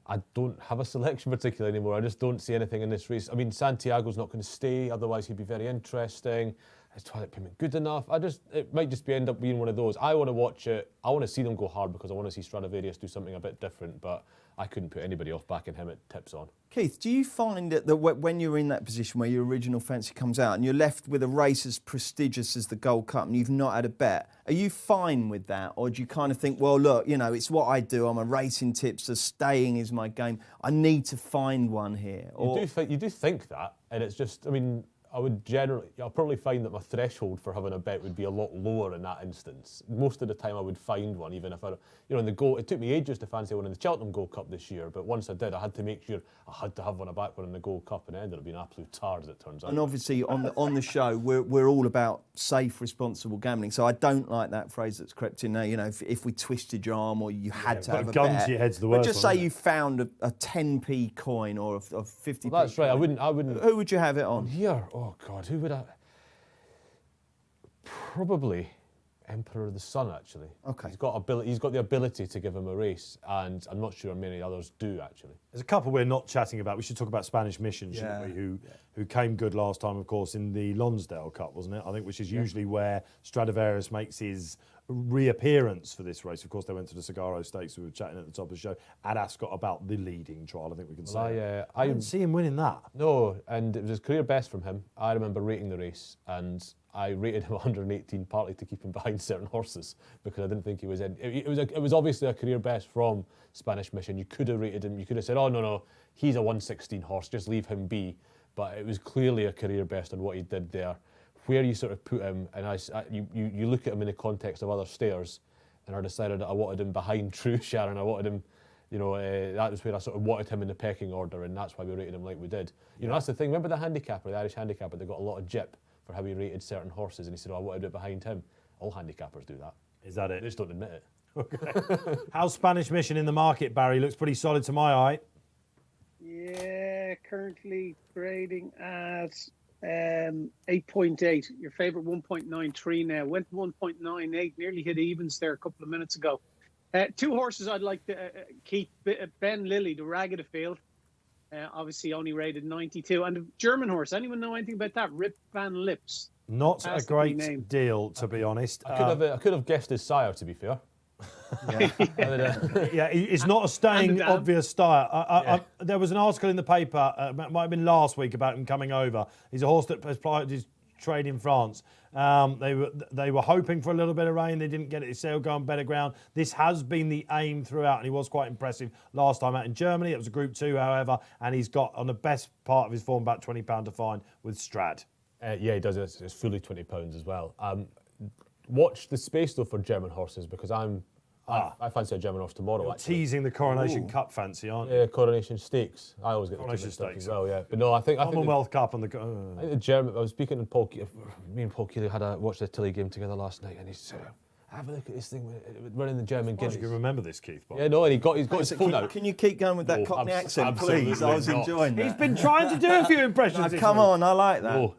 I don't have a selection particularly anymore. I just don't see anything in this race. I mean, Santiago's not going to stay, otherwise he'd be very interesting. Is Twilight Payment good enough? It might just end up being one of those. I want to watch it. I want to see them go hard because I want to see Stradivarius do something a bit different, but I couldn't put anybody off backing him at tips on. Keith, do you find that when you're in that position where your original fancy comes out and you're left with a race as prestigious as the Gold Cup and you've not had a bet, are you fine with that? Or do you kind of think, well, look, it's what I do. I'm a racing tipster. Staying is my game. I need to find one here. You do think that, and it's just, I'll probably find that my threshold for having a bet would be a lot lower in that instance. Most of the time I would find one, even if in the Gold, it took me ages to fancy one in the Cheltenham Gold Cup this year, but once I did, I had to make sure I had to have one, a back one in the Gold Cup, and it ended up being an absolute tar, as it turns out. And obviously on the show, we're all about safe, responsible gambling, so I don't like that phrase that's crept in now, if we twisted your arm or you had to have a gun bet. to your head's the worst. But just say you found a 10p coin or a 50p Well, that's right, coin. I wouldn't. Who would you have it on? Here, oh God, who would I? Probably Emperor of the Sun, actually. Okay. He's got the ability to give him a race, and I'm not sure many others do, actually. There's a couple we're not chatting about. We should talk about Spanish Mission, shouldn't we? Who came good last time, of course, in the Lonsdale Cup, wasn't it? I think, which is usually where Stradivarius makes his reappearance for this race. Of course, they went to the Sagaro Stakes. We were chatting at the top of the show at Ascot about the leading trial. I think we can say. I didn't see him winning that. No, and it was his career best from him. I remember rating the race, and I rated him 118 partly to keep him behind certain horses because I didn't think he was in. It was obviously a career best from Spanish Mission. You could have rated him. You could have said, oh no, he's a 116 horse. Just leave him be. But it was clearly a career best on what he did there. Where you sort of put him, and you look at him in the context of other stayers, and I decided that I wanted him behind Trushan, and I wanted him, that was where I sort of wanted him in the pecking order, and that's why we rated him like we did. That's the thing. Remember the handicapper, the Irish handicapper, they got a lot of jip for how he rated certain horses, and he said, I wanted it behind him. All handicappers do that. Is that it? They just don't admit it. Okay. How's Spanish Mission in the market, Barry? Looks pretty solid to my eye. Yeah, currently grading at 8.8. Your favourite 1.93 now. Went to 1.98. Nearly hit evens there a couple of minutes ago. Two horses I'd like to keep. Ben Lilly, the Ragged Field. Obviously only rated 92. And the German horse, anyone know anything about that? Rip Van Lips. Not a great deal, to be honest. I could have guessed his sire, to be fair. It's not a staying obvious style. There was an article in the paper, might have been last week, about him coming over. He's a horse that has applied his trade in France. They were hoping for a little bit of rain. They didn't get it. His sail go on better ground. This has been the aim throughout, and he was quite impressive last time out in Germany. It was a Group 2, however, and he's got on the best part of his form about £20 to find with Strad. Yeah, he does. It's fully £20 as well. Watch the space though for German horses because I fancy a German horse tomorrow. You're actually. teasing the Coronation Cup fancy, aren't you? Yeah, Coronation Stakes. I always get Coronation the Stakes Stakes as well. Yeah, but no, I think Commonwealth Cup and I think the German. I was speaking to Paul. Me and Paul Keeley watched the Tilly game together last night, and he said, "Have a look at this thing running the German I Guineas." you can remember this, Keith. Yeah, no, and he's got his phone out. Can you keep going with that Cockney accent, please? I was enjoying that. He's been trying to do a few impressions. Come on, I like that. Oh,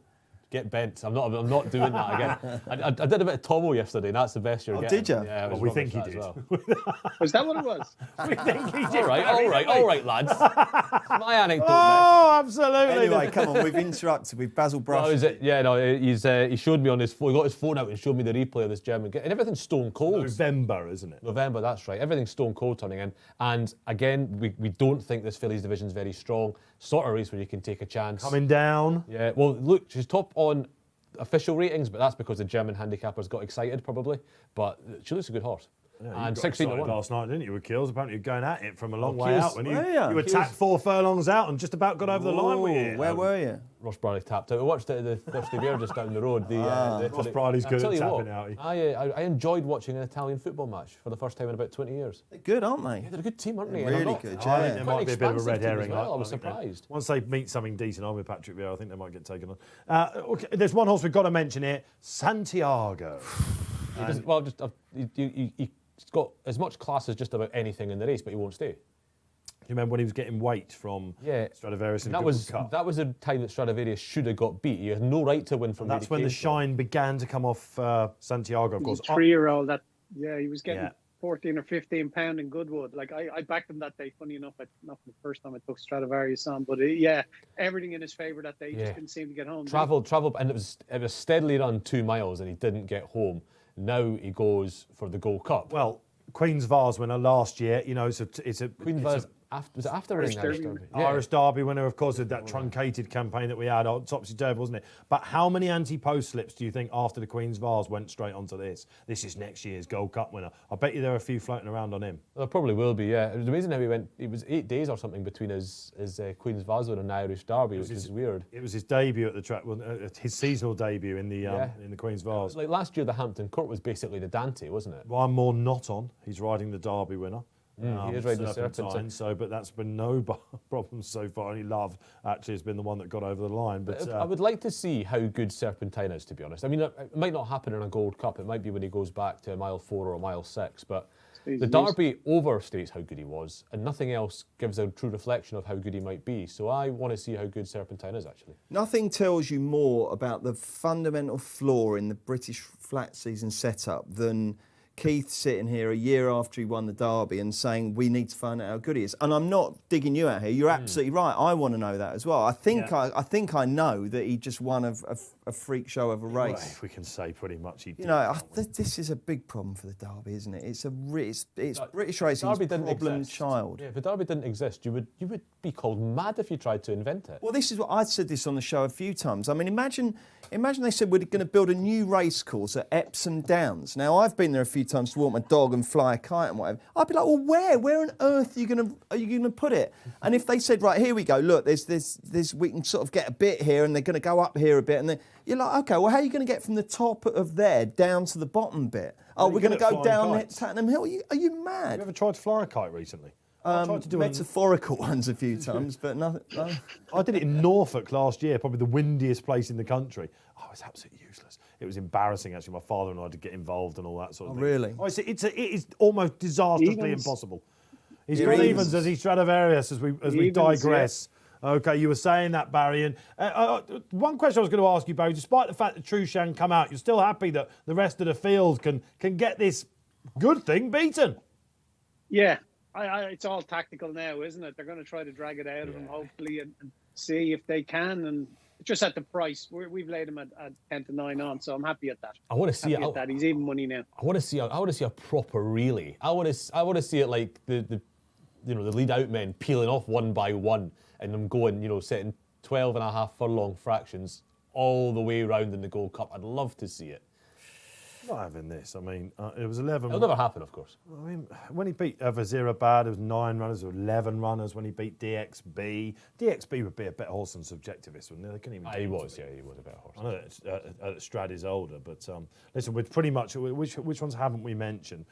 get bent. I'm not doing that again. I did a bit of Tomo yesterday, and that's the best you're getting. Did you? Yeah, we think he did. Well. Was that what it was? We think he did. All right, lads. My anecdote. Oh, absolutely. Anyway, come on, we've interrupted with Basil Brush. No, is it? Yeah, no, he showed me on his phone. He got his phone out and showed me the replay of this German game, and everything's stone cold. November, isn't it? November, that's right. Everything's stone cold turning in, and again, we don't think this fillies division's very strong. Sort of race where you can take a chance. Coming down. Yeah. Well, look, she's top on official ratings, but that's because the German handicappers got excited probably. But she looks a good horse. Yeah, and you got 16 to excited 1 last night, didn't you, with Keels? Apparently you're going at it from a long way Keels- out. When Were ya? you attacked 4 furlongs out and just about got over the line, were you? Where were you? Ross Bradley tapped out. We watched it at the Thirsty Bear just down the road. Ross Bradley's good at tapping out. I enjoyed watching an Italian football match for the first time in about 20 years. They're good, aren't they? Yeah, they're a good team, aren't they? They're And really I'm good, I think yeah. there might be a bit of a red expansive team as herring. well. I was think that surprised. Once they meet something decent on with Patrick Vieira, I think they might get taken on. Okay, there's one horse we've got to mention here, Santiago. He's got as much class as just about anything in the race, but he won't stay. You remember when he was getting weight from Stradivarius in the Gold Cup? That was a time that Stradivarius should have got beat. He had no right to win from. And that's when the shine began to come off Santiago, of course. He's a 3-year-old he was getting Yeah. 14 or 15 pound in Goodwood. Like I backed him that day. Funny enough, not the first time I took Stradivarius on, but everything in his favour that day. He just didn't seem to get home. Travelled, and it was steadily run 2 miles, and he didn't get home. Now he goes for the Gold Cup. Well, Queen's Vase winner last year. You know, it's a Queen's Vase was it after winning the Irish Derby? Irish Derby winner, of course, of that truncated campaign that we had on topsy-turvy, wasn't it? But how many anti-post slips do you think after the Queen's Vase went straight onto this? This is next year's Gold Cup winner. I bet you there are a few floating around on him. There probably will be, yeah. It was amazing how he went. It was 8 days or something between his Queen's Vase win and Irish Derby, which is weird. It was his debut at the track, his seasonal debut in the Queen's Vase. Like last year, the Hampton Court was basically the Dante, wasn't it? One more not on. He's riding the Derby winner. He is riding the Serpentine. But that's been no problems so far. Only Love actually has been the one that got over the line. But I would like to see how good Serpentine is, to be honest. I mean, it might not happen in a Gold Cup. It might be when he goes back to a mile 4 or a mile 6. But the Derby overstates how good he was, and nothing else gives a true reflection of how good he might be. So I want to see how good Serpentine is, actually. Nothing tells you more about the fundamental flaw in the British flat season setup than Keith sitting here a year after he won the Derby and saying we need to find out how good he is. And I'm not digging you out here. You're absolutely right. I want to know that as well. I think I know that he just won a freak show of a race. Well, if we can say pretty much he did. You know, this is a big problem for the Derby, isn't it? It's British racing's problem child. Yeah, if the Derby didn't exist, you would be called mad if you tried to invent it. Well, this is what I said this on the show a few times. I mean, imagine they said we're going to build a new race course at Epsom Downs. Now, I've been there a few times to walk my dog and fly a kite and whatever. I'd be like, well, where on earth are you going to put it? And if they said, right, here we go, look, there's we can sort of get a bit here, and they're going to go up here a bit, and you're like, okay, well, how are you going to get from the top of there down to the bottom bit? Oh, we're going to go down Tattenham Hill. Are you mad? Have you ever tried to fly a kite recently? I tried to do metaphorical ones a few times, but nothing. No. I did it in Norfolk last year, probably the windiest place in the country. Oh, it was absolutely useless. It was embarrassing, actually. My father and I had to get involved and all that sort of thing. Really? Oh, it is almost disastrously impossible. He's got Evans as he's Stradivarius as we digress. Yeah. Okay, you were saying that, Barry. And one question I was going to ask you, Barry, despite the fact that Trushan come out, you're still happy that the rest of the field can get this good thing beaten? Yeah. It's all tactical now, isn't it? They're going to try to drag it out of him, hopefully, and see if they can. And just at the price, we've laid him at 10 to 9 on, so I'm happy at that. I want to see it. That. He's even money now. I want to see a proper relay. I want to see it like the lead out men peeling off one by one and them going, setting 12.5 furlong fractions all the way around in the Gold Cup. I'd love to see it. Not having this. I mean, it was 11. It'll never happen, of course. I mean, when he beat Vazirabad, it was 9 runners or 11 runners. When he beat DXB would be a better horse than Subjectivist, wouldn't they? They couldn't even. He was a better horse. I know that Strad is older, but listen, with pretty much which ones haven't we mentioned?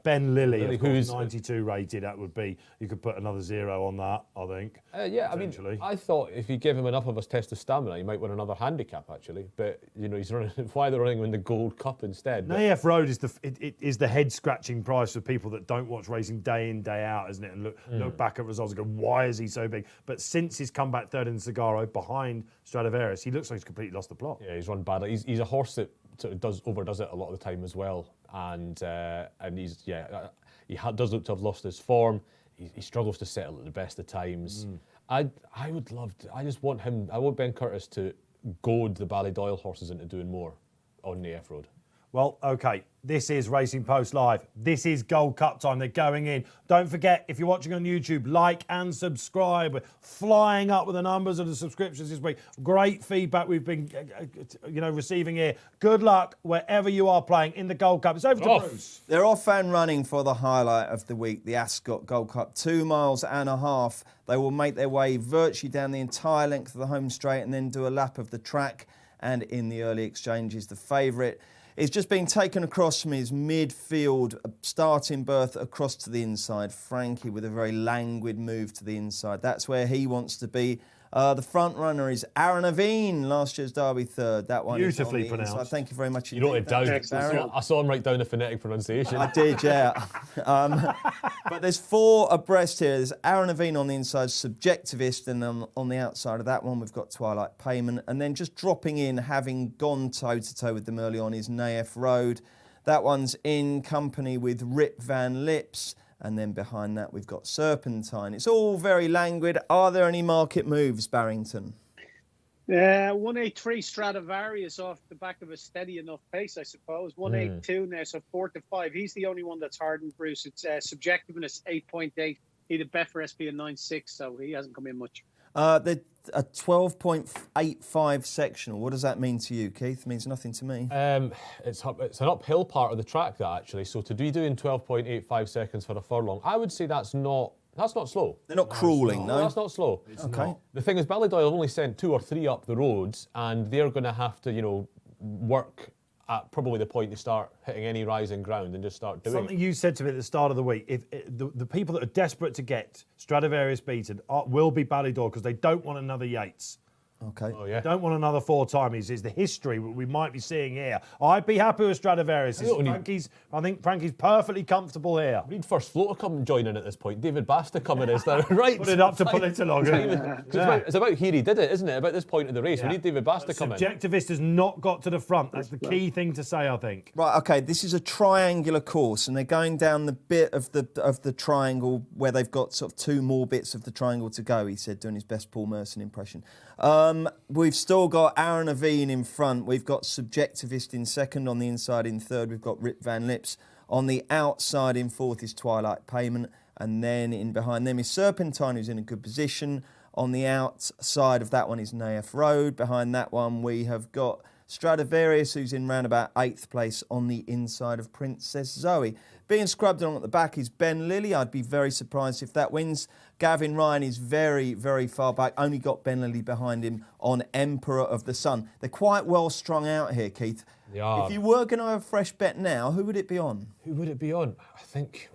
Ben Lilly, of course, who's 92 rated. That would be, you could put another 0 on that, I think. Yeah, I mean, I thought if you give him enough of his test of stamina, he might win another handicap actually. But he's running. Why they're running him in the Gold Cup instead? AF Road is the head scratching price for people that don't watch racing day in day out, isn't it? And look back at results and go, why is he so big? But since he's come back third in the Cigaro behind Stradivarius, he looks like he's completely lost the plot. Yeah, he's run badly. He's a horse that sort of overdoes it a lot of the time as well, and he does look to have lost his form. He struggles to settle at the best of times. I want Ben Curtis to goad the Ballydoyle horses into doing more on the AF Road. Well, okay, this is Racing Post Live. This is Gold Cup time. They're going in. Don't forget, if you're watching on YouTube, like and subscribe. We're flying up with the numbers of the subscriptions this week. Great feedback we've been receiving here. Good luck wherever you are playing in the Gold Cup. It's over to Bruce. They're off and running for the highlight of the week, the Ascot Gold Cup. 2.5 miles. They will make their way virtually down the entire length of the home straight and then do a lap of the track. And in the early exchanges, the favourite is just being taken across from his midfield starting berth across to the inside. Frankie with a very languid move to the inside. That's where he wants to be. The front runner is Aaron Aveen, last year's Derby third. That one beautifully is on the pronounced. inside. Thank you very much. You wrote it down. I saw him write down the phonetic pronunciation. I did, yeah. But there's 4 abreast here. There's Aaron Aveen on the inside, Subjectivist, and on the outside of that one we've got Twilight Payment. And then just dropping in, having gone toe-to-toe with them early on, is Naef Road. That one's in company with Rip Van Lips. And then behind that, we've got Serpentine. It's all very languid. Are there any market moves, Barrington? 183 Stradivarius off the back of a steady enough pace, I suppose. 182 now, so 4 to 5. He's the only one that's hardened, Bruce. It's subjectiveness 8.8. He did Betfair SP a 9.6, so he hasn't come in much. A 12.85 sectional. What does that mean to you, Keith? It means nothing to me. It's an uphill part of the track, that actually. So to be doing 12.85 seconds for a furlong, I would say that's not slow. They're not crawling, no? That's not slow. Okay. The thing is, Ballydoyle only sent 2 or 3 up the roads, and they're going to have to, work at probably the point to start hitting any rising ground and just start doing Something you said to me at the start of the week, if the people that are desperate to get Stradivarius beaten will be Ballydoyle because they don't want another Yates. Okay. Oh, yeah. Don't want another 4 times. Is the history we might be seeing here. I'd be happy with Stradivarius. I think Frankie's perfectly comfortable here. We need First Flow to come and join in at this point. David Basta coming in, is that right? Put it up to pull it along. It's about here he did it, isn't it? About this point in the race. We need David Basta to come in. Subjectivist has not got to the front. That's the key thing to say, I think. Right, okay, this is a triangular course and they're going down the bit of the triangle where they've got sort of 2 more bits of the triangle to go, he said, doing his best Paul Merson impression. We've still got Aaron Aveen in front. We've got Subjectivist in second. On the inside in third, we've got Rip Van Lips. On the outside in fourth is Twilight Payment. And then in behind them is Serpentine, who's in a good position. On the outside of that one is Naef Road. Behind that one, we have got Stradivarius, who's in round about 8th place on the inside of Princess Zoe. Being scrubbed along at the back is Ben Lilly. I'd be very surprised if that wins. Gavin Ryan is very, very far back. Only got Ben Lilly behind him on Emperor of the Sun. They're quite well strung out here, Keith. Yeah. If you were going to have a fresh bet now, who would it be on? Who would it be on? I think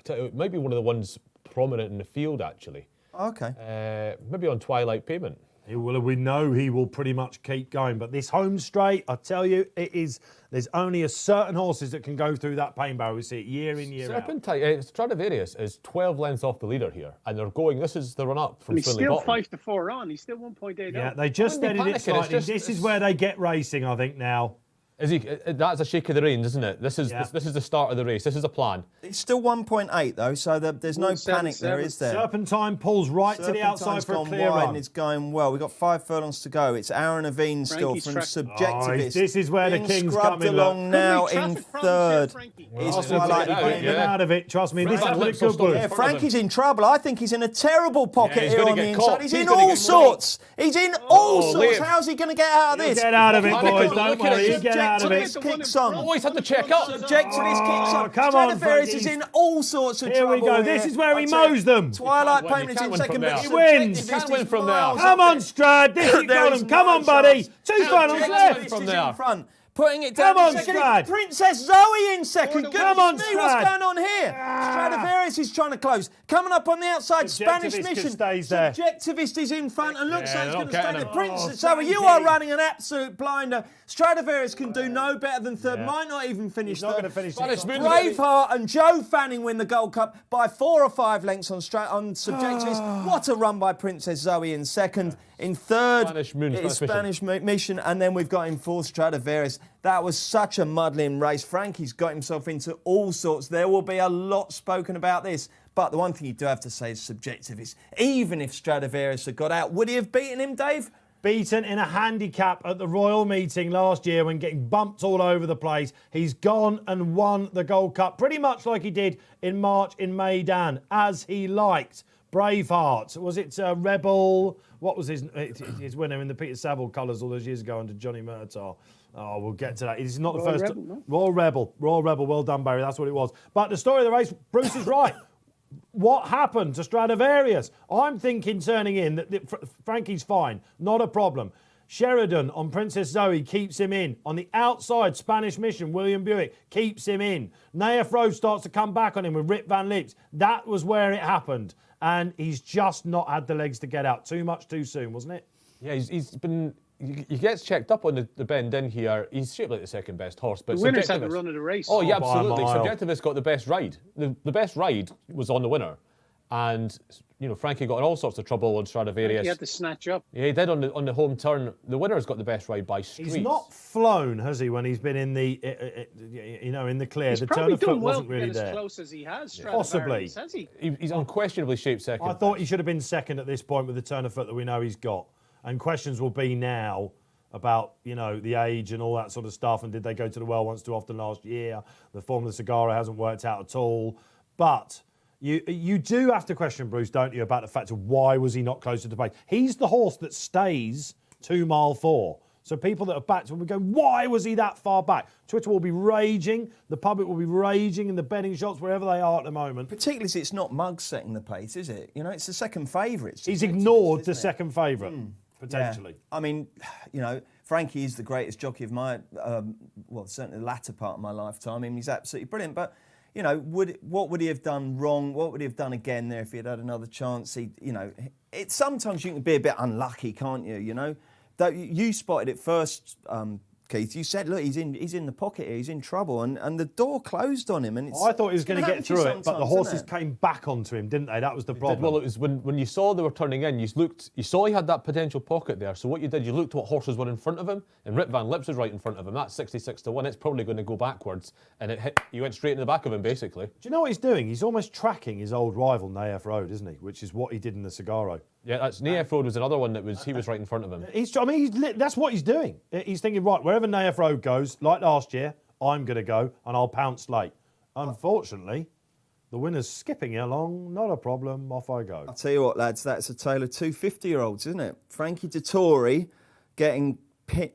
it might be one of the ones prominent in the field, actually. Okay. Maybe on Twilight Payment. We know he will pretty much keep going, but this home straight, I tell you, there's only a certain horses that can go through that pain barrier. We see it year in, year out. Stradivarius is 12 lengths off the leader here, and they're going. This is the run up from He's Swinley still Bottom. 5 to 4 on. He's still 1.8. Yeah, they just steadied it slightly. This is where they get racing, I think, now. That's a shake of the reins, isn't it? This is the start of the race. This is a plan. It's still 1.8 though, so there's no panic there, is there? Serpentine pulls right to the outside for a clear wide run. And it's going well. We've got 5 furlongs to go. It's Aaron Aveen still from Subjectivist. This is where the king's scrubbed coming along now in third. It's get out of it. Trust me, this is a good one. Yeah, Frankie's in trouble. I think he's in a terrible pocket here on the inside. He's in all sorts. He's in all sorts. How's he going to get out of this? Get out of it, boys. Don't worry. Get out of it. Kicks on. Always had to check up. Subjectivist kicks on. Come on, Stradivarius is in all sorts of Here trouble. we go. This is where he mows them. Twilight Payment is in second, but he wins. You can't win from there. Come on, Strad. This is got him. Come on, buddy. 2 furlongs left. From there. In front. Putting it down Come on, in second. Strad. Princess Zoe in second. Come on, Goodness me, Strad. what's going on here? Stradivarius is trying to close. Coming up on the outside, Spanish Subjectivist Mission. stays there. Subjectivist is in front and looks like he's going to stay there. Princess Zoe, Frankie. you are running an absolute blinder. Stradivarius can do no better than third. Might not even finish He's not third. going to finish Spanish it. Moon. Braveheart and Joe Fanning win the Gold Cup by 4 or 5 lengths on Subjectivist. What a run by Princess Zoe in second. In third, Spanish Moon, it is Spanish Spanish Mission. And then we've got in fourth Stradivarius. That was such a muddling race. Frankie's got himself into all sorts. There will be a lot spoken about this. But the one thing you do have to say is Subjectivist. Even if Stradivarius had got out, would he have beaten him, Dave? beaten in a handicap at the Royal Meeting last year when getting bumped all over the place. He's gone and won the Gold Cup pretty much like he did in March in Maidan, as he liked. Braveheart, was it Rebel? What was his winner in the Peter Saville colours all those years ago under Johnny Murtaugh? Oh, we'll get to that. It's not the first. Rebel, no? Royal Rebel. Well done, Barry. That's what it was. But the story of the race, Bruce is right. What happened to Stradivarius? I'm thinking turning in that Frankie's fine, not a problem. Sheridan on Princess Zoe keeps him in. On the outside, Spanish Mission, William Buick keeps him in. Naif Road starts to come back on him with Rip Van Lips. That was where it happened. And he's just not had the legs to get out. Too much too soon, wasn't it? Yeah, he's been... He gets checked up on the bend in here. He's shaped like the second best horse. But The winner's had the run of the race. Oh, yeah, by a absolutely. mile. Subjectivist got the best ride. The best ride was on the winner. And, you know, Frankie got in all sorts of trouble on Stradivarius. He had to snatch up. Yeah, he did on the home turn. The winner's got the best ride by streets. He's not flown, has he, when he's been in the, in the clear? He's The probably turn of foot done well wasn't to really get as there. close as he has. Possibly. Stradivarius, has he? He's unquestionably shaped second. I thought he should have been second at this point with the turn of foot that we know he's got. And questions will be now about, you know, the age and all that sort of stuff. And did they go to the well once too often last year? The form of the Sagara hasn't worked out at all. But you do have to question, Bruce, don't you, about the fact of why was he not closer to pace? He's the horse that stays 2 mile 4. So people that are back to him will go, why was he that far back? Twitter will be raging. The public will be raging in the betting shops, wherever they are at the moment. Particularly as it's not Muggs setting the pace, is it? You know, it's the second favourite. He's ignored the second favourite, potentially. Yeah. I mean, you know, Frankie is the greatest jockey of my, well, certainly the latter part of my lifetime. I mean, he's absolutely brilliant. But, you know, what would he have done wrong? What would he have done again there if he had had another chance? Sometimes you can be a bit unlucky, can't you? You know, you spotted it first, Keith. You said, look, he's in the pocket here. He's in trouble, and the door closed on him. And I thought he was going to get through it, but the horses isn't it? came back onto him, didn't they? That was the problem. Well, it was when you saw they were turning in, you saw he had that potential pocket there. So what you did, you looked what horses were in front of him, and Rip Van Lips was right in front of him. That's 66-1. It's probably going to go backwards, and you went straight in the back of him, basically. Do you know what he's doing? He's almost tracking his old rival, Naif Road, isn't he? Which is what he did in the Sagaro. Yeah, that's Naif Road was another one he was right in front of him. That's what he's doing. He's thinking, right, wherever Naif Road goes, like last year, I'm going to go and I'll pounce late. Unfortunately, the winner's skipping along. Not a problem. Off I go. I'll tell you what, lads, that's a tale of two 50-year-olds, isn't it? Frankie Dettori getting pegged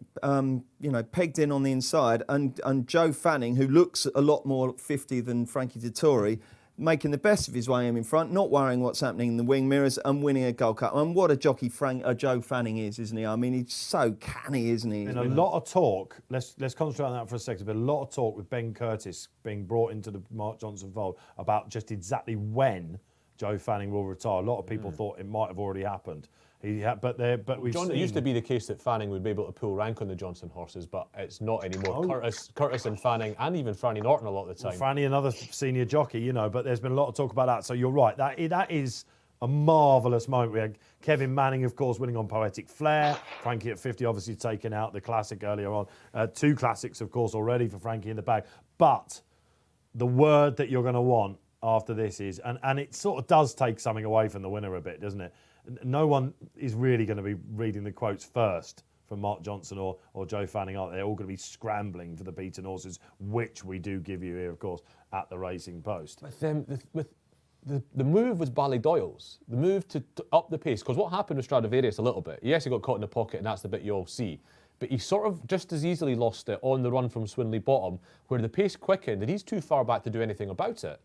in on the inside, and Joe Fanning, who looks a lot more 50 than Frankie Dettori, making the best of his way in front, not worrying what's happening in the wing mirrors, and winning a Gold Cup. And what a jockey Joe Fanning is, isn't he? I mean, he's so canny, isn't he? And a lot of talk, let's concentrate on that for a second, but a lot of talk with Ben Curtis being brought into the Mark Johnson fold about just exactly when Joe Fanning will retire. A lot of people thought it might have already happened. But we've seen... It used to be the case that Fanning would be able to pull rank on the Johnson horses, but it's not anymore. Curtis and Fanning, and even Franny Norton a lot of the time. Franny, another senior jockey, but there's been a lot of talk about that. So you're right, that is a marvellous moment. We had Kevin Manning, of course, winning on Poetic Flair. Frankie at 50, obviously taken out the classic earlier on. 2 classics, of course, already for Frankie in the bag. But the word that you're going to want after this is, and it sort of does take something away from the winner a bit, doesn't it? No one is really going to be reading the quotes first from Mark Johnson or Joe Fanning, are they? They're all going to be scrambling for the beaten horses, which we do give you here, of course, at the Racing Post. With the move was Ballydoyle's. The move to up the pace, because what happened with Stradivarius a little bit, yes, he got caught in the pocket, and that's the bit you all see. But he sort of just as easily lost it on the run from Swinley Bottom, where the pace quickened, and he's too far back to do anything about it.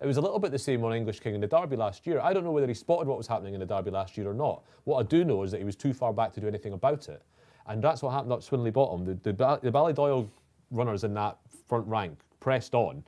It was a little bit the same on English King in the Derby last year. I don't know whether he spotted what was happening in the Derby last year or not. What I do know is that he was too far back to do anything about it. And that's what happened at Swinley Bottom. The Ballydoyle runners in that front rank pressed on.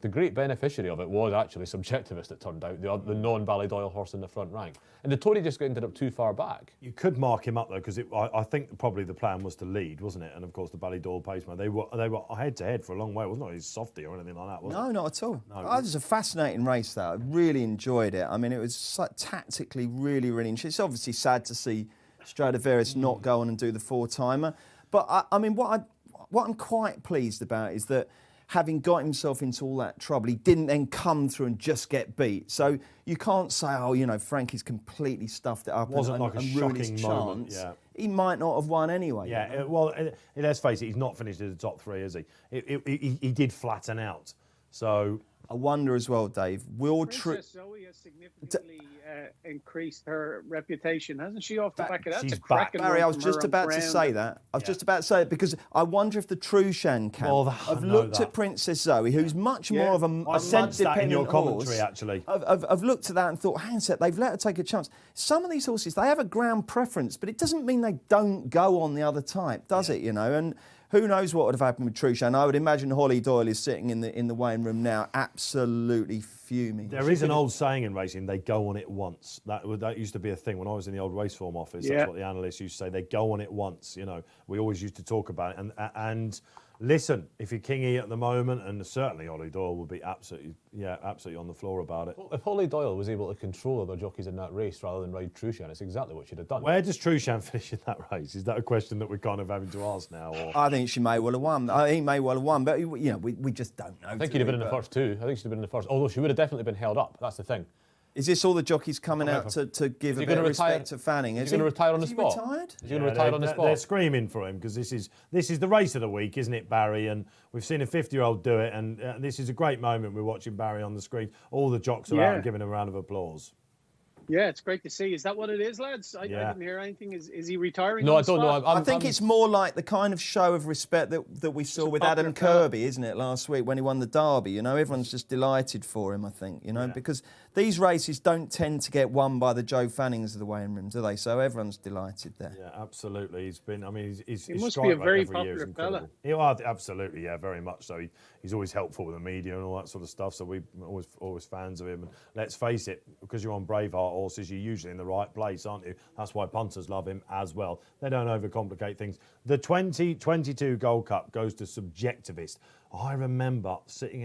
The great beneficiary of it was actually Subjectivist, it turned out, the non-Ballydoyle horse in the front rank. And the Tory just ended up too far back. You could mark him up, though, because I think probably the plan was to lead, wasn't it? And, of course, the Ballydoyle paceman, they were head-to-head for a long way. It wasn't like he's softy or anything like that, was it? No, not at all. No, It was a fascinating race, though. I really enjoyed it. I mean, it was tactically really, really interesting. It's obviously sad to see Stradivarius not go on and do the 4-timer. But, I mean, what I'm quite pleased about is that having got himself into all that trouble, he didn't then come through and just get beat. So you can't say, oh, you know, Frankie's completely stuffed it up Wasn't and, like a and ruined his shocking moment, chance. yeah. He might not have won anyway. Yeah, you know? well, let's face it, he's not finished in the top three, is he? He did flatten out. So I wonder as well, Dave, will Princess Zoe has significantly increased her reputation, hasn't she, off the back of that? she's It's a cracking back. Barry, run I was from just her about to on say ground. that. I was just about to say it because I wonder if the Trushan camp Well, have I know looked that. at Princess Zoe, who's much more of a I sensed that in your mud-dependent commentary, horse. actually. I've looked at that and thought, hang on a sec, they've let her take a chance. Some of these horses, they have a ground preference, but it doesn't mean they don't go on the other type, does it? You know, and who knows what would have happened with Trushan? I would imagine Holly Doyle is sitting in the weighing room now, absolutely fuming. There is an old saying in racing, they go on it once. That used to be a thing when I was in the old race form office. Yeah. That's what the analysts used to say, they go on it once. You know, we always used to talk about it. And listen, if you're Kingy at the moment, and certainly Holly Doyle would be absolutely on the floor about it. If Holly Doyle was able to control other jockeys in that race rather than ride Trushan, it's exactly what she'd have done. Where does Trushan finish in that race? Is that a question that we're kind of having to ask now? Or? I think she may well have won. He may well have won, but you know, we just don't know. I think he'd have been in the first two. I think she'd have been in the first. Although she would have definitely been held up. That's the thing. Is this all the jockeys coming out to give a bit of respect to Fanning? Is he going to retire on the spot? Retired? Is he going to retire on the spot? They're screaming for him because this is the race of the week, isn't it, Barry? And we've seen a 50-year-old do it, and this is a great moment. We're watching Barry on the screen. All the jocks are out and giving him a round of applause. Yeah, it's great to see. Is that what it is, lads? I didn't hear anything. Is he retiring? No, on I the don't know. spot? I think it's more like the kind of show of respect that we saw with popular Adam fella. Kirby, isn't it, last week when he won the Derby? You know, everyone's just delighted for him, I think, you know, because these races don't tend to get won by the Joe Fannings of the weighing room, do they? So everyone's delighted there. Yeah, absolutely. He's been. I mean, he's He must strike be a rate very every year is popular fella. incredible. Absolutely, yeah, very much so. He's always helpful with the media and all that sort of stuff. So we're always fans of him. And let's face it, because you're on Braveheart horses, you're usually in the right place, aren't you? That's why punters love him as well. They don't overcomplicate things. The 2022 Gold Cup goes to Subjectivist. I remember sitting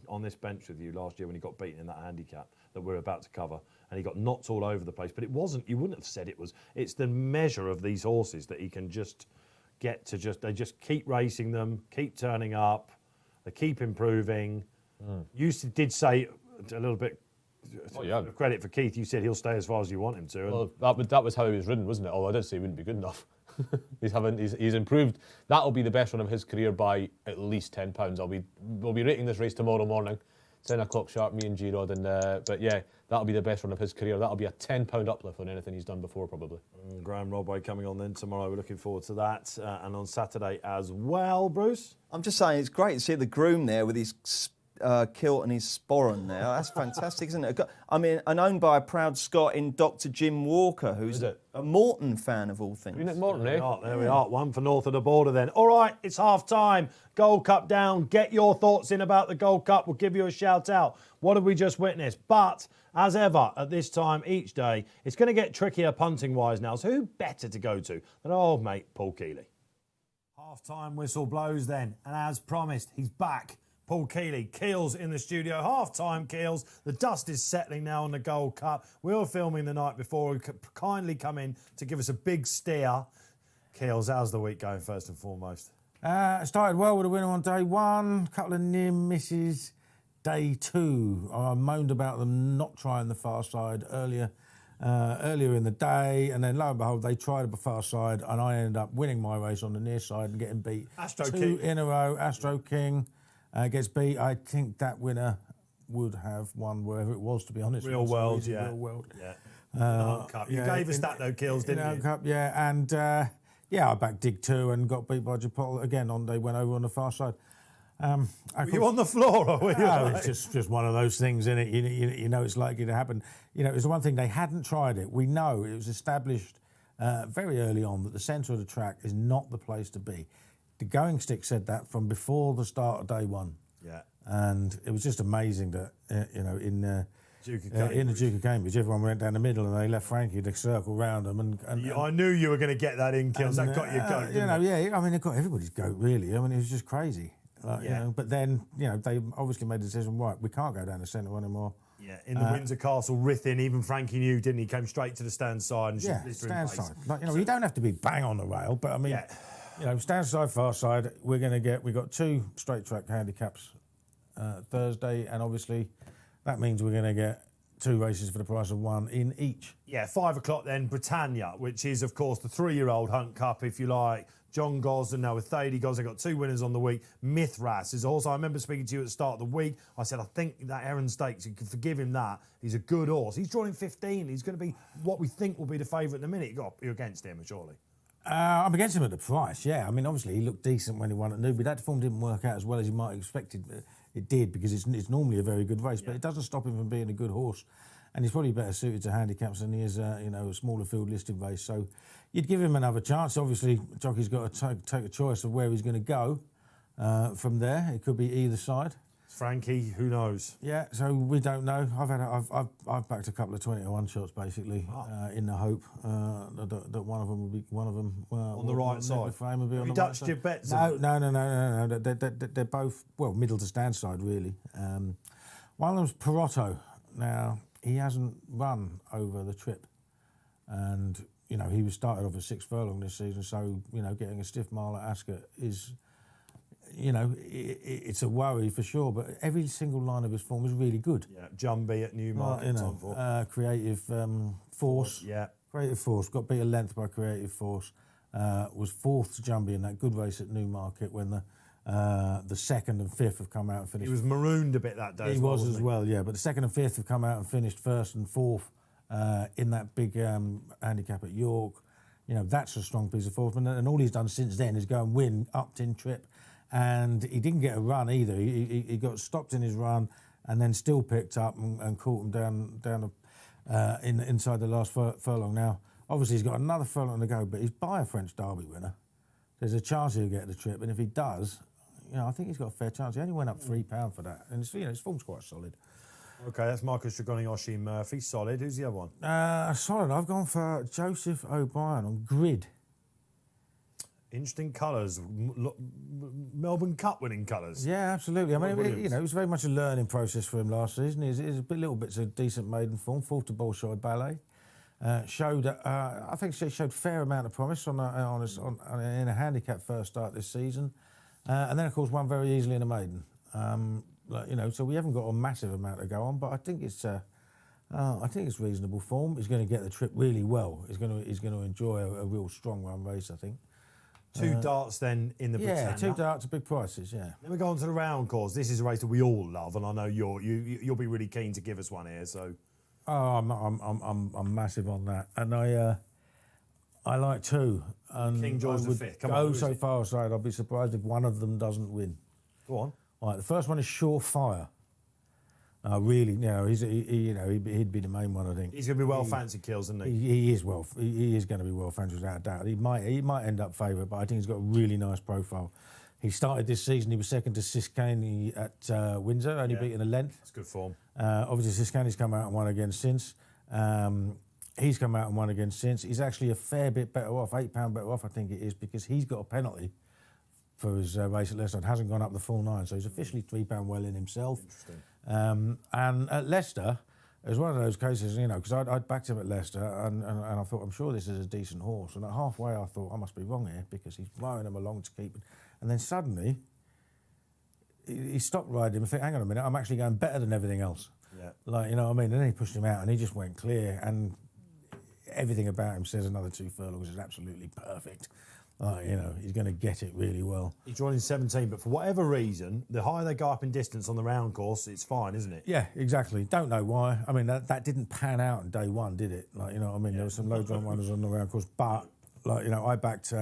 on this bench with you last year when he got beaten in that handicap that we're about to cover, and he got knocked all over the place. But it wasn't. You wouldn't have said it was. It's the measure of these horses that he can just get to. They just keep racing them, keep turning up, they keep improving. You did say a little bit. Credit for Keith. You said he'll stay as far as you want him to. Well, that was how he was ridden, wasn't it? Although I did say he wouldn't be good enough. He's improved. That'll be the best run of his career by at least £10. We'll be rating this race tomorrow morning, 10 o'clock sharp. Me and G-Rod, but yeah, that'll be the best run of his career. That'll be a £10 uplift on anything he's done before, probably. Graham Rodway coming on then tomorrow. We're looking forward to that, and on Saturday as well. Bruce, I'm just saying it's great to see the groom there with his kilt and his sporran there. That's fantastic, isn't it? I mean, and owned by a proud Scot in Dr. Jim Walker, who's a Morton fan of all things. Isn't it Morton, eh? there we are. One for north of the border then. All right, it's half time. Gold Cup down. Get your thoughts in about the Gold Cup. We'll give you a shout out. What have we just witnessed? But as ever, at this time each day, it's going to get trickier punting wise now. So who better to go to than our old mate Paul Keeley? Half time whistle blows then, and as promised, he's back. Paul Keeley, Keels in the studio. Half-time, Keels. The dust is settling now on the Gold Cup. We were filming the night before. We could kindly come in to give us a big steer. Keels, how's the week going first and foremost? Started well with a winner on day one, a couple of near misses. Day two, I moaned about them not trying the far side earlier in the day, and then lo and behold, they tried the far side, and I ended up winning my race on the near side and getting beat. Astro Two King. in a row, Astro King gets beat. I think that winner would have won wherever it was, to be honest. Real World, yeah. Real World. Yeah. Cup. You gave us that though, Keels, didn't you? Cup, yeah, and I backed Dig 2 and got beat by Japotle again on day went over on the far side. Were you on the floor or were you? No, it's just one of those things, isn't it? You know it's likely to happen. You know, it's the one thing, they hadn't tried it. We know it was established very early on that the centre of the track is not the place to be. The Going Stick said that from before the start of day one. Yeah. And it was just amazing that, in the Duke of Cambridge, everyone went down the middle and they left Frankie to circle round them. And I knew you were going to get that in, Keels. That got your goat, didn't it? I mean, it got everybody's goat, really. I mean, it was just crazy. But then, they obviously made the decision, right, we can't go down the centre anymore. Yeah, in the Windsor Castle, Rithing, even Frankie knew, didn't he? Came straight to the stand side and stand side. You don't have to be bang on the rail, but I mean, You know, stand side, far side. We've got 2 straight track handicaps Thursday, and obviously that means we're going to get 2 races for the price of 1 in each. Yeah, 5 o'clock then, Britannia, which is, of course, the 3-year-old Hunt Cup, if you like. John Gosden, now with Thady Gosden, got 2 winners on the week. Mithras is also, I remember speaking to you at the start of the week. I said, I think that Heron Stakes, you can forgive him that. He's a good horse. He's drawn in 15. He's going to be what we think will be the favourite in a minute. You're against him, surely. I'm against him at the price, yeah. I mean, obviously, he looked decent when he won at Newbury. That form didn't work out as well as you might have expected. It did, because it's normally a very good race, but it doesn't stop him from being a good horse. And he's probably better suited to handicaps than he is, a smaller field listed race. So you'd give him another chance. Obviously, jockey's got to take a choice of where he's going to go from there. It could be either side. Frankie, who knows? Yeah, so we don't know. I've backed a couple of 20-1 shots basically in the hope that one of them would be on the right side. Frame would be on the right Dutched side. your bets? No. They're both middle to stand side really. One of them's Perotto. Now he hasn't run over the trip, and he was started off at 6 furlong this season. So getting a stiff mile at Ascot is. It's a worry for sure, but every single line of his form is really good. Yeah, Jumbie at Newmarket, Creative Force. Yeah. Creative Force, got beat a length by Creative Force. Was 4th to Jumbie in that good race at Newmarket when the 2nd and 5th have come out and finished. He was marooned a bit that day. He was as well, yeah. But the 2nd and 5th have come out and finished 1st and 4th in that big handicap at York. That's a strong piece of form. And all he's done since then is go and win Upton Trip. And he didn't get a run either. He got stopped in his run and then still picked up and caught him down inside the last furlong. Now, obviously, he's got another furlong to go, but he's by a French Derby winner. There's a chance he'll get the trip, and if he does, I think he's got a fair chance. He only went up £3 for that, and his form's quite solid. Okay, that's Marcus Dragoni Murphy. Solid. Who's the other one? Solid. I've gone for Joseph O'Brien on grid. Interesting colours. Melbourne Cup winning colours. Yeah, absolutely. I mean, it was very much a learning process for him last season. He's little bits of decent maiden form. 4th to Bolshoi Ballet. I think she showed fair amount of promise in a handicap first start this season, and then of course won very easily in a maiden. So we haven't got a massive amount to go on, but I think it's reasonable form. He's going to get the trip really well. He's going to enjoy a real strong run race, I think. 2 darts then in the Britannia. Yeah, 2 darts are big prices, yeah. Then we go on to the round course. This is a race that we all love, and I know you'll be really keen to give us one here. So, I'm massive on that, and I like 2. And King George V. Come on, on, so far aside, I'll be surprised if one of them doesn't win. Go on. Right, the first one is Surefire. Really, he'd be the main one, I think. He's going to be well fancied, Kills, isn't he? He is going to be well fancied without a doubt. He might end up favourite, but I think he's got a really nice profile. He started this season, he was 2nd to Siskany at Windsor, only beaten a length. That's good form. Obviously, Siskany's come out and won again since. He's come out and won again since. He's actually a fair bit better off, £8 better off, I think it is, because he's got a penalty for his race at Leicester and hasn't gone up the full 9, so he's officially £3 well in himself. Interesting. And at Leicester, it was one of those cases, because I'd backed him at Leicester and I thought, I'm sure this is a decent horse. And at halfway, I thought, I must be wrong here because he's rowing him along to keep it. And then suddenly, he stopped riding him and thought, hang on a minute, I'm actually going better than everything else. Yeah. Like, And then he pushed him out and he just went clear. And everything about him says another 2 furlongs is absolutely perfect. He's going to get it really well. He's drawn in 17, but for whatever reason, the higher they go up in distance on the round course, it's fine, isn't it? Yeah, exactly. Don't know why. I mean, that didn't pan out on day 1, did it? There were some low-drawn runners on the round course, but I backed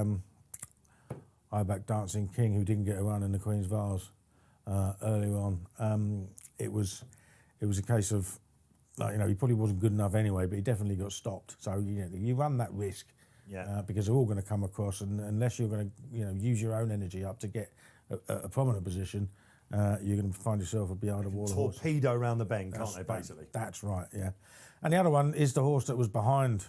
Dancing King, who didn't get a run in the Queen's Vase earlier on. It was a case of he probably wasn't good enough anyway, but he definitely got stopped. So you run that risk. Yeah. Because they're all going to come across, and unless you're going to use your own energy up to get a prominent position, you're going to find yourself behind a wall of horses. Torpedo around the bend, can't they, basically? That's right, yeah. And the other one is the horse that was behind,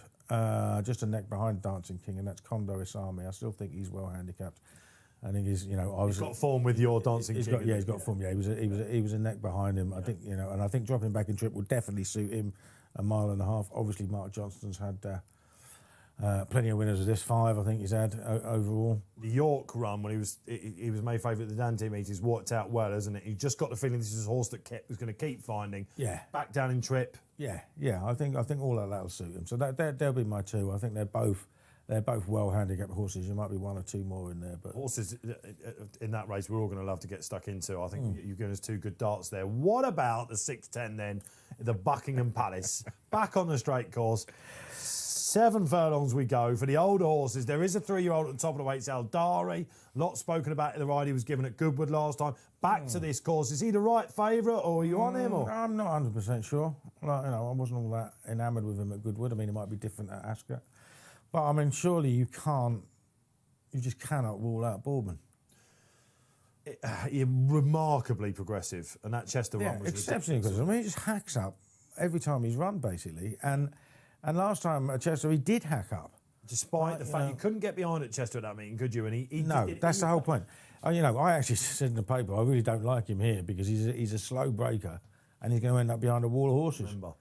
just a neck behind Dancing King, and that's Condor Isami. I still think he's well handicapped. I think he's, he's got form with your Dancing King. He's got form. Yeah, he was a neck behind him. I think, and I think dropping back in trip would definitely suit him. 1.5 miles. Obviously, Mark Johnston's had Plenty of winners of this, 5 I think he's had overall. The York run when he was made favourite at the Dante meetings worked out well, hasn't it? You just got the feeling this is a horse that was going to keep finding. Yeah. Back down in trip. Yeah. I think all of that'll suit him. So they'll be my 2. I think they're both well handicapped horses. There might be 1 or 2 more in there, but horses in that race we're all going to love to get stuck into. I think you've given us 2 good darts there. What about the 6:10 then? The Buckingham Palace back on the straight course. 7 furlongs we go for the older horses. There is a 3-year-old at the top of the weight, Eldari. Lot spoken about the ride he was given at Goodwood last time. Back to this course. Is he the right favourite, or are you on him? Or? I'm not 100% sure. I wasn't all that enamoured with him at Goodwood. I mean, it might be different at Ascot. But, I mean, surely you just cannot rule out Boardman. Remarkably progressive, and that Chester run was exceptionally progressive. I mean, he just hacks up every time he's run, basically. And last time at Chester, he did hack up. Despite the fact you couldn't get behind at Chester at that meeting, could you? And that's the whole point. I actually said in the paper, I really don't like him here because he's a slow breaker and he's going to end up behind a wall of horses. Remember.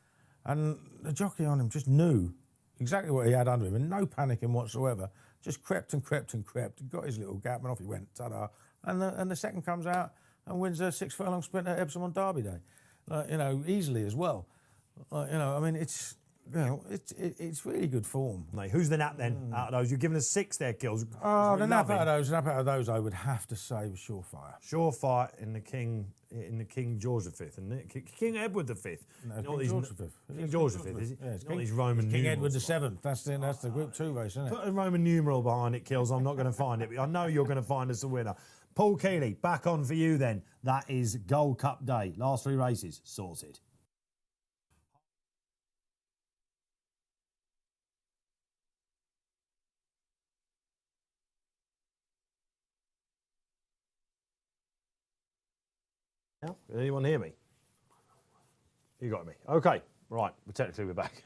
And the jockey on him just knew exactly what he had under him and no panicking whatsoever. Just crept and crept and crept. Got his little gap and off he went. Ta-da. And the second comes out and wins a 6 furlong sprint at Epsom on Derby Day. Easily as well. I mean, it's really good form. Mate, who's the nap then out of those? You've given us 6 there, Kills. Oh, the nap out of those, I would have to say was Surefire. Surefire in the King George V, isn't it? King Edward V. No, King George V. King George V, is it? Yeah, it's not these Roman King numerals. Edward VII. That's the Group 2 race, isn't it? Put a Roman numeral behind it, Kills. I'm not going to find it. I know you're going to find us a winner. Paul Keeley, back on for you then. That is Gold Cup Day. Last 3 races sorted. Can anyone hear me? You got me. Okay, right. Technically, we're back.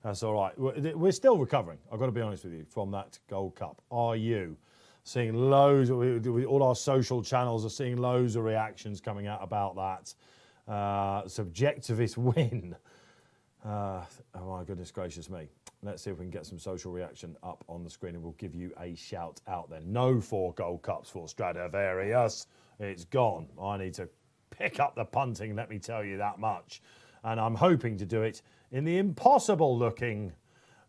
That's all right. We're still recovering. I've got to be honest with you from that Gold Cup. Are you seeing loads? All our social channels are seeing loads of reactions coming out about that subjectivist win. Oh my goodness gracious me. Let's see if we can get some social reaction up on the screen and we'll give you a shout out then. No 4 Gold Cups for Stradivarius. It's gone. I need to pick up the punting, let me tell you that much. And I'm hoping to do it in the impossible-looking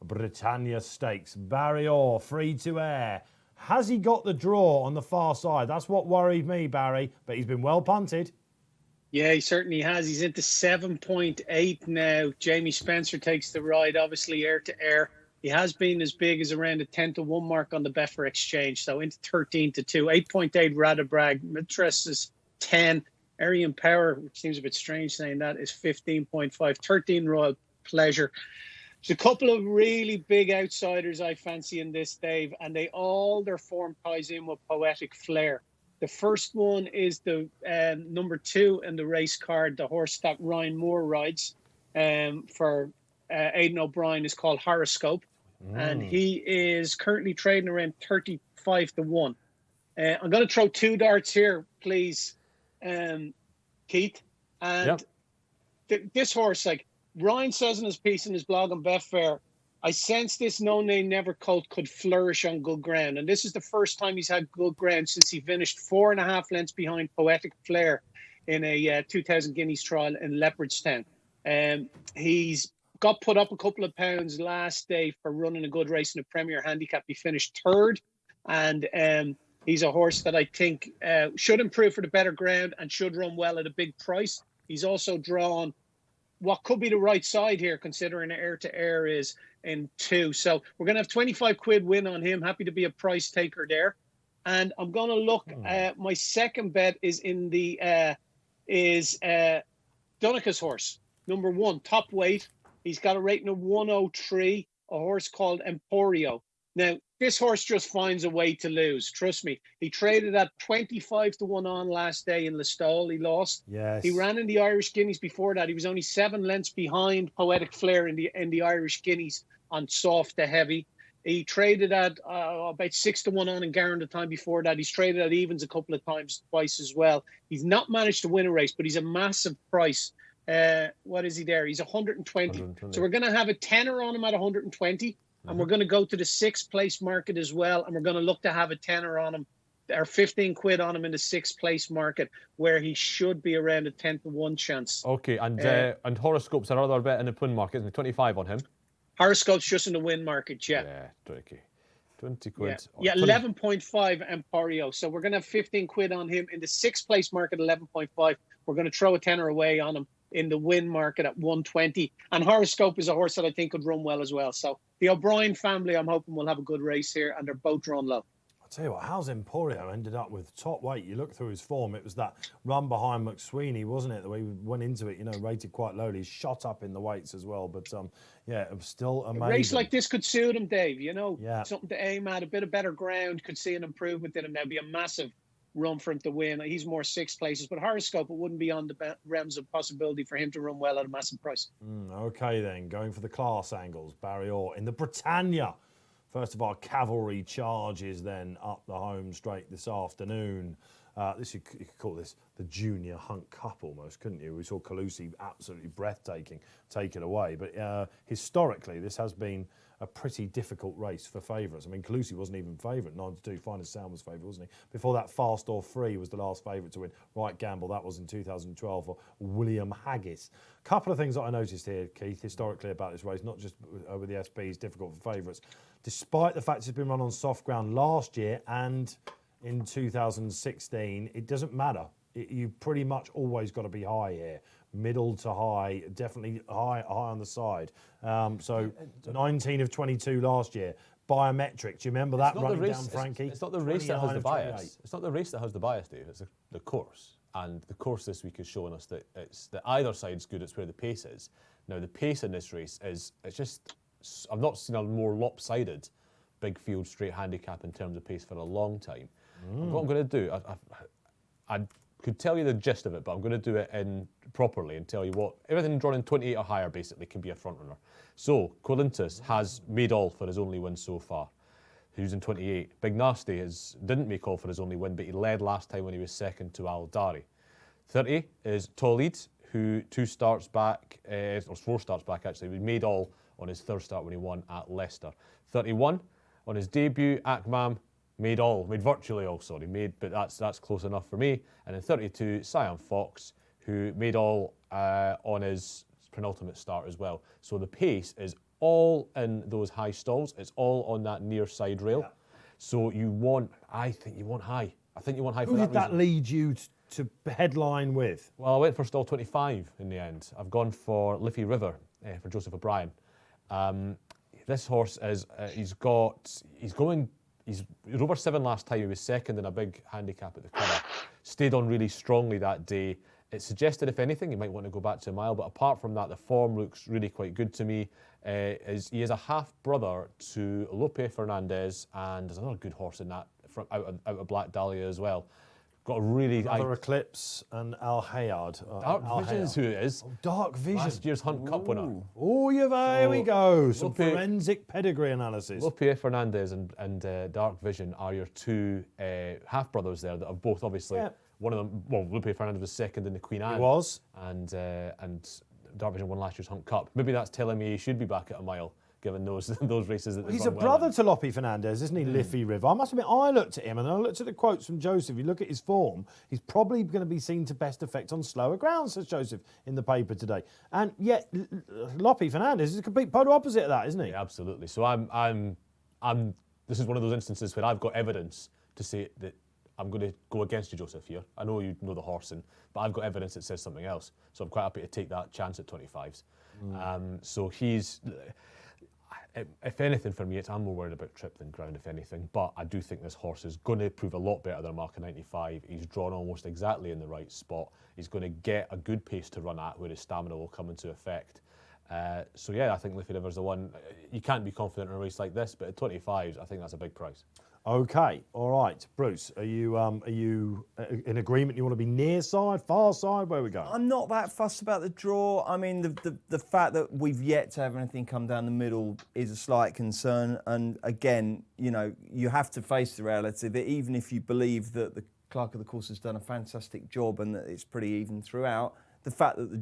Britannia Stakes. Barry Orr, free to air. Has he got the draw on the far side? That's what worried me, Barry, but he's been well punted. Yeah, he certainly has. He's into 7.8 now. Jamie Spencer takes the ride, obviously air to air. He has been as big as around a 10-1 mark on the Betfair Exchange, so into 13-2. 8.8 Radabrag. Mistress is 10. Arian Power, which seems a bit strange saying that, is 15.5. 13 Royal Pleasure. There's a couple of really big outsiders I fancy in this, Dave, and their form ties in with Poetic Flair. The first one is the number 2 in the race card, the horse that Ryan Moore rides for Aidan O'Brien, is called Horoscope, and he is currently trading around 35-1. I'm going to throw 2 darts here, please. Keith, and this horse, like Ryan says in his piece in his blog on Betfair, I sense this no-name never colt could flourish on good ground, and this is the first time he's had good ground since he finished 4.5 lengths behind Poetic Flair in a 2,000 guineas trial in Leopardstown. He's got put up a couple of pounds last day for running a good race in a Premier Handicap. He finished 3rd, and he's a horse that I think should improve for the better ground and should run well at a big price. He's also drawn what could be the right side here, considering air-to-air is in 2. So we're going to have 25 quid win on him. Happy to be a price taker there. And I'm going to look at my second bet is in the Dunica's horse, number 1, top weight. He's got a rating of 103, a horse called Emporio. Now, this horse just finds a way to lose. Trust me. He traded at 25-1 on last day in Listowel. He lost. Yes. He ran in the Irish Guineas before that. He was only 7 lengths behind Poetic Flair in the Irish Guineas on soft to heavy. He traded at about 6-1 on in Garran the time before that. He's traded at evens a couple of times, twice as well. He's not managed to win a race, but he's a massive price. What is he there? He's 120. So we're going to have a tenner on him at 120. And we're going to go to the 6th place market as well. And we're going to look to have a tenner on him, or 15 quid on him in the 6th place market, where he should be around a 10 to 1 chance. Okay, and horoscopes are other bet in the twin market, isn't it? 25 on him. Horoscope's just in the win market, yeah. Yeah, okay. 20 quid. Yeah, 11.5 Emporio. So we're going to have 15 quid on him in the 6th place market, 11.5. We're going to throw a tenner away on him in the win market at 120. And Horoscope is a horse that I think could run well as well. So the O'Brien family, I'm hoping, will have a good race here, and they're both drawn low. I'll tell you what, how's Emporio ended up with top weight? You look through his form, it was that run behind McSweeney, wasn't it? The way he went into it, rated quite lowly. He's shot up in the weights as well. But yeah, it was still amazing. A race like this could suit him, Dave. Yeah. Something to aim at, a bit of better ground, could see an improvement in him. There'd be a massive run for him to win. He's more 6th places, but Horoscope, it wouldn't be on the realms of possibility for him to run well at a massive price. Okay then, going for the class angles, Barry Orr in the Britannia. First of our cavalry charges then up the home straight this afternoon. You could call this the Junior Hunt Cup almost, couldn't you? We saw Calusi absolutely breathtaking, take it away. But historically, this has been a pretty difficult race for favourites. I mean, Calusi wasn't even favourite, 9-2. Finest Sound was favourite, wasn't he? Before that, Fast or Free was the last favourite to win. Right Gamble, that was in 2012 for William Haggis. Couple of things that I noticed here, Keith, historically about this race, not just with the SPs, difficult for favourites. Despite the fact it's been run on soft ground last year and in 2016, it doesn't matter. You pretty much always got to be high here. Middle to high, definitely high on the side. So 19 of 22 last year. Biometric, do you remember that running down Frankie? It's not the race that has the bias. It's not the race that has the bias, Dave. It's the course. And the course this week is showing us that it's that either side's good. It's where the pace is. Now the pace in this race it's just. I've not seen a more lopsided big field straight handicap in terms of pace for a long time. What I'm going to do, I could tell you the gist of it, but I'm going to do it in properly and tell you what everything drawn in 28 or higher basically can be a front runner. So Colintus has made all for his only win so far. He's in 28. Big Nasty didn't make all for his only win, but he led last time when he was second to Al Dari. 30 is Tolid, who 4 starts back actually. He made all on his 3rd start when he won at Leicester. 31 on his debut, Akmam made virtually all, but that's close enough for me. And then 32, Cyan Fox, who made all on his penultimate start as well. So the pace is all in those high stalls. It's all on that near side rail. Yeah. So I think you want high. I think you want high for that reason. Who did that lead you to headline with? Well, I went for stall 25 in the end. I've gone for Liffey River for Joseph O'Brien. This horse he's over 7 last time. He was second in a big handicap at the cover. Stayed on really strongly that day. It suggested, if anything, he might want to go back to a mile. But apart from that, the form looks really quite good to me. He is a half brother to Lope Fernandez, and there's another good horse in that out of Black Dahlia as well. Got a really Another Eclipse and Al Hayard. Dark Vision is who it is. Oh, Dark Vision. Last year's Hunt Cup winner. Oh, here we go. Some Lope, forensic pedigree analysis. Lope Fernandez and Dark Vision are your 2 half brothers there that have both obviously. Yeah. One of them, Lope Fernandez was second in the Queen Anne. He was. And Dark Vision won last year's Hunt Cup. Maybe that's telling me he should be back at a mile, given those races that he's a brother to Lope Fernandez, isn't he? Liffey River. I must admit, I looked at him and I looked at the quotes from Joseph. You look at his form, he's probably going to be seen to best effect on slower ground, says Joseph in the paper today. And yet, Lope Fernandez is a complete polar opposite of that, isn't he? Yeah, absolutely. So I'm. This is one of those instances where I've got evidence to say that I'm going to go against you, Joseph, here. I know you know the horse, but I've got evidence that says something else. So I'm quite happy to take that chance at 25s. So he's, if anything for me, I'm more worried about trip than ground, if anything. But I do think this horse is going to prove a lot better than a mark of 95. He's drawn almost exactly in the right spot. He's going to get a good pace to run at where his stamina will come into effect. So yeah, I think Liffey River's the one. You can't be confident in a race like this, but at 25s, I think that's a big price. Okay, all right, Bruce. Are you in agreement? You want to be near side, far side? Where are we going? I'm not that fussed about the draw. I mean, the fact that we've yet to have anything come down the middle is a slight concern. And again, you have to face the reality that even if you believe that the clerk of the course has done a fantastic job and that it's pretty even throughout, the fact that the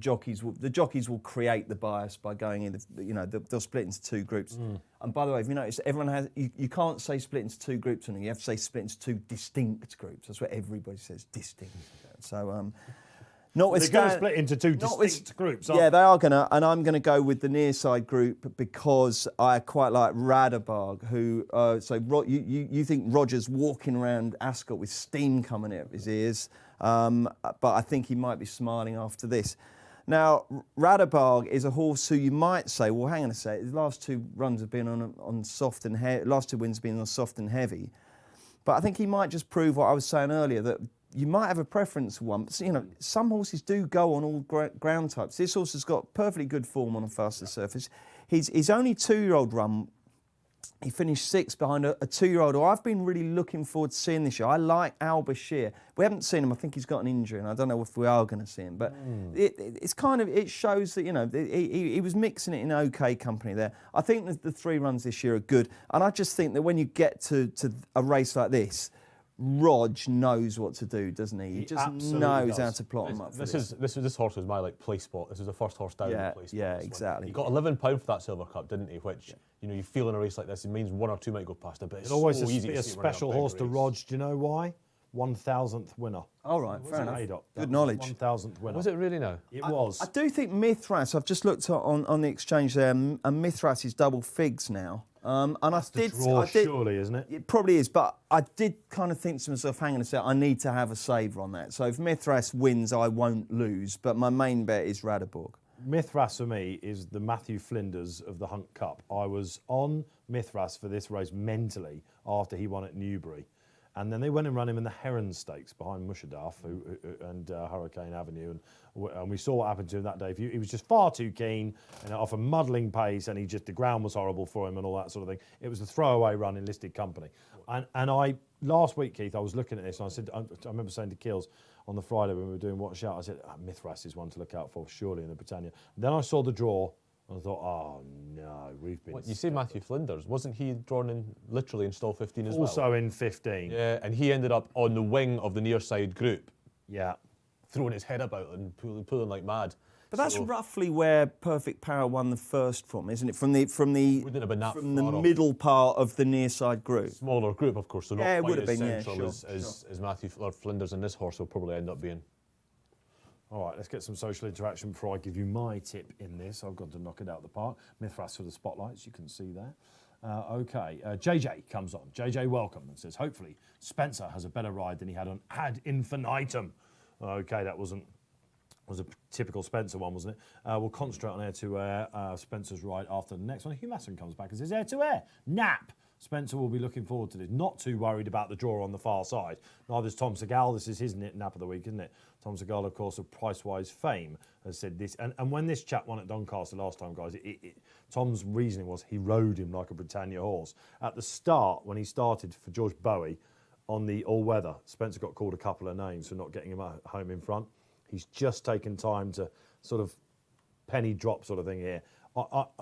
jockeys will create the bias by going in. They'll split into two groups. And by the way, if you notice, everyone has. You can't say split into two groups, and you have to say split into two distinct groups. That's what everybody says, distinct. So. They're going to split into two distinct groups, aren't yeah, they are going to, and I'm going to go with the near side group because I quite like Radabarg, who, you think Roger's walking around Ascot with steam coming out of his ears, but I think he might be smiling after this. Now, Radabarg is a horse who you might say, well, hang on a sec, his last two runs have been on soft and heavy, last two wins have been on soft and heavy, but I think he might just prove what I was saying earlier, that you might have a preference for one, but some horses do go on all ground types. This horse has got perfectly good form on a faster surface. His only 2-year-old run, he finished 6th behind a 2-year-old who I've been really looking forward to seeing this year. I like Al Bashir. We haven't seen him. I think he's got an injury, and I don't know if we are going to see him. But it shows that he was mixing it in OK company there. I think that the 3 runs this year are good, and I just think that when you get to a race like this, Rog knows what to do, doesn't he? He just knows how to plot him up. This horse was my play spot. This was the first horse down in the play spot. Yeah, exactly. He got £11 for that Silver Cup, didn't he? Which you feel in a race like this, it means 1 or 2 might go past it, but it's always so easy be to a see running special a big horse to race. Rog. Do you know why? 1,000th winner. All right, fair enough. ADOC. Good knowledge. 1,000th winner. Was it really now? It was. I do think Mithras, I've just looked on the exchange there, and Mithras is double figs now. And That's the draw, surely, isn't it? It probably is, but I did kind of think to myself, hang on a sec, I need to have a saver on that. So if Mithras wins, I won't lose, but my main bet is Radaborg. Mithras for me is the Matthew Flinders of the Hunt Cup. I was on Mithras for this race mentally after he won at Newbury. And then they went and ran him in the Heron Stakes behind Mushadaf and Hurricane Avenue. And we saw what happened to him that day. He was just far too keen and off a muddling pace, and the ground was horrible for him and all that sort of thing. It was a throwaway run in listed company. And last week, Keith, I was looking at this, and I remember saying to Kills on the Friday when we were doing Watch Out, I said, Mithras is one to look out for, surely, in the Britannia. And then I saw the draw, and I thought, oh no, we've been... You say Matthew Flinders, wasn't he drawn in literally in stall 15 as well? Also in 15. Yeah, and he ended up on the wing of the near side group. Yeah. Throwing his head about and pulling like mad. But that's roughly where Perfect Power won the first from, isn't it? From the middle part of the near side group. Smaller group, of course, so not quite as central sure. as Matthew Flinders and this horse will probably end up being. All right, let's get some social interaction before I give you my tip in this. I've got to knock it out of the park. Mithras for the spotlights, you can see there. OK, JJ comes on. JJ, welcome, and says, hopefully Spencer has a better ride than he had on Ad Infinitum. OK, that was a typical Spencer one, wasn't it? We'll concentrate on air-to-air. Spencer's ride after the next one. Hugh Masson comes back and says, air-to-air. Nap. Spencer will be looking forward to this. Not too worried about the draw on the far side. Neither is Tom Segal. This is his nap of the week, isn't it? Tom Segal, of course, of Pricewise fame, has said this. And when this chap won at Doncaster last time, guys, Tom's reasoning was he rode him like a Britannia horse. At the start, when he started for George Bowie on the all-weather, Spencer got called a couple of names for not getting him home in front. He's just taken time to sort of penny drop sort of thing here.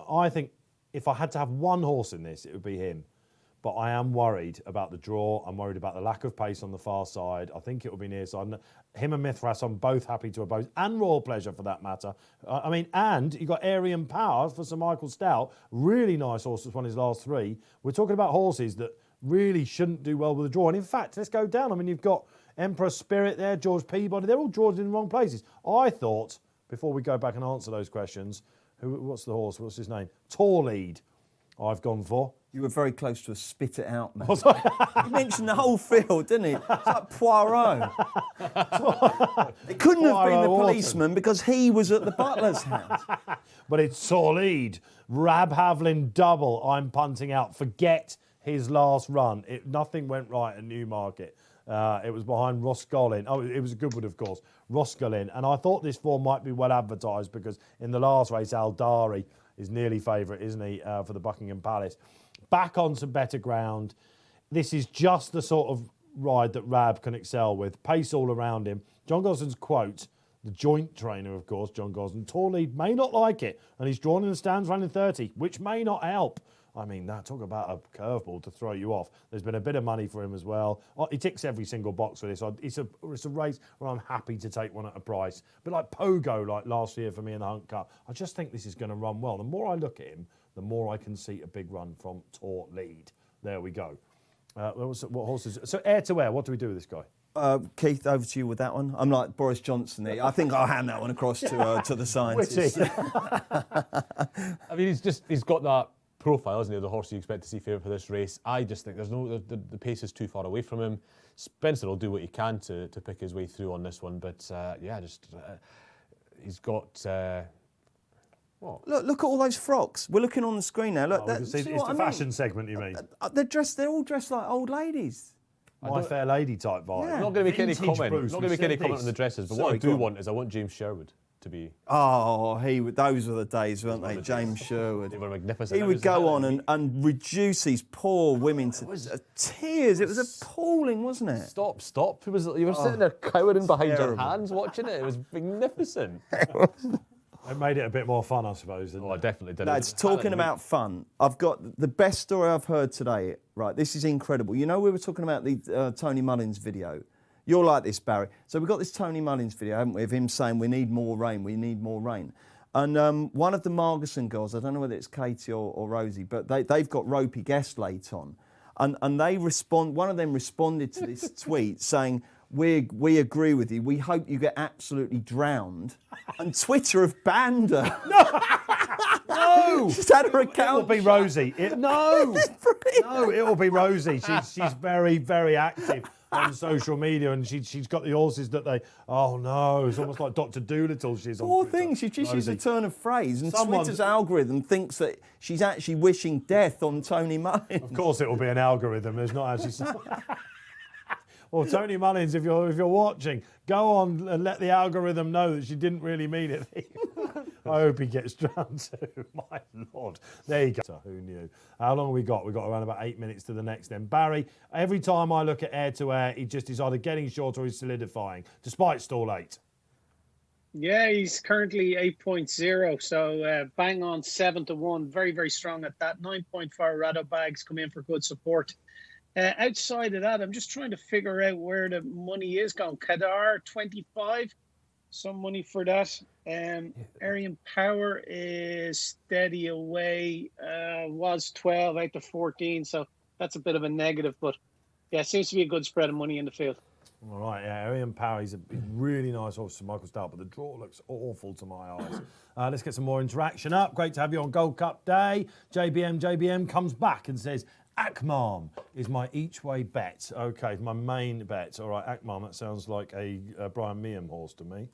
I think if I had to have one horse in this, it would be him. But I am worried about the draw. I'm worried about the lack of pace on the far side. I think it will be near side. Him and Mithras, I'm both happy to oppose, and Royal Pleasure for that matter. And you've got Aryan Power for Sir Michael Stout. Really nice horse that's won his last 3. We're talking about horses that really shouldn't do well with the draw. And in fact, let's go down. You've got Emperor Spirit there, George Peabody. They're all drawn in the wrong places. I thought, before we go back and answer those questions, what's the horse? What's his name? Torlead, I've gone for. You were very close to a spit it out, man. He mentioned the whole field, didn't he? It's like Poirot. It couldn't have been the policeman because he was at the butler's house. But it's Torlead. Rab Havlin double, I'm punting out. Forget his last run. Nothing went right at Newmarket. It was behind Roscollin. Oh, it was a good one, of course. Roscollin. And I thought this form might be well advertised because in the last race, Aldari is nearly favourite, isn't he, for the Buckingham Palace. Back on some better ground. This is just the sort of ride that Rab can excel with. Pace all around him. John Gosden's quote, the joint trainer, of course, John Gosden, Torlead may not like it, and he's drawn in the stands running 30, which may not help. I mean, talk about a curveball to throw you off. There's been a bit of money for him as well. He ticks every single box for this. It's a race where I'm happy to take one at a price. But like Pogo, like last year for me in the Hunt Cup, I just think this is going to run well. The more I look at him, the more I can see a big run from Tort Lead. There we go. What horses? So Air to Air, what do we do with this guy? Keith, over to you with that one. I'm like Boris Johnson here. I think I'll hand that one across to the scientists. I mean, he's got that profile, isn't he? The horse you expect to see favourite for this race. I just think the pace is too far away from him. Spencer will do what he can to pick his way through on this one, but he's got. What? Look at all those frocks. We're looking on the screen now. Look, it's the fashion segment, you mean? They're all dressed like old ladies. My Fair Lady type vibe. Yeah. I'm not going to make any Vintage comment. Bruce, I'm not going to make any comment on the dresses, but what I Sorry, do go on. want is I want James Sherwood to be. Oh, those were the days, weren't they? James Sherwood. They were magnificent. He would go on and reduce these poor women to tears. It was appalling, wasn't it? Stop! You were sitting there cowering behind your terrible. hands watching it. It was magnificent. It made it a bit more fun, I suppose. I definitely did. Lads, talking about fun, I've got the best story I've heard today. Right, this is incredible. You know, we were talking about the Tony Mullins video. You'll like this, Barry. So we've got this Tony Mullins video, haven't we, of him saying we need more rain, we need more rain. And one of the Margerson girls, I don't know whether it's Katie or Rosie, but they've got Ropey Guestlate on. And they one of them responded to this tweet saying, we agree with you. We hope you get absolutely drowned. And Twitter have banned her. No! She's had her account. It'll be Rosie. No, it'll be Rosie. She's very, very active on social media, and she's got the horses that they. Oh no! It's almost like Dr. Doolittle. She's on Poor Twitter. thing, she just used a turn of phrase, and Someone's- Twitter's algorithm thinks that she's actually wishing death on Tony Mullins. Of course, it will be an algorithm. There's not actually. Well, Tony Mullins, if you're watching, go on and let the algorithm know that she didn't really mean it. I hope he gets drowned too. My Lord. There you go. So who knew? How long have we got? We've got around about 8 minutes to the next then. Barry, every time I look at Air to Air, he just is either getting short or he's solidifying, despite stall 8. Yeah, he's currently 8.0, so bang on 7-1. Very, very strong at that. 9.4 Rado Bags come in for good support. Outside of that, I'm just trying to figure out where the money is going. Kadar, 25. Some money for that. Arian Power is steady away. Was 12 out to 14, so that's a bit of a negative. But yeah, seems to be a good spread of money in the field. All right, yeah, Arian Power, he's a really nice horse to Michael Stout, but the draw looks awful to my eyes. Let's get some more interaction up. Great to have you on Gold Cup Day. JBM comes back and says, Akmam is my each-way bet. Okay, my main bet. All right, Akmam, that sounds like a Brian Meehan horse to me.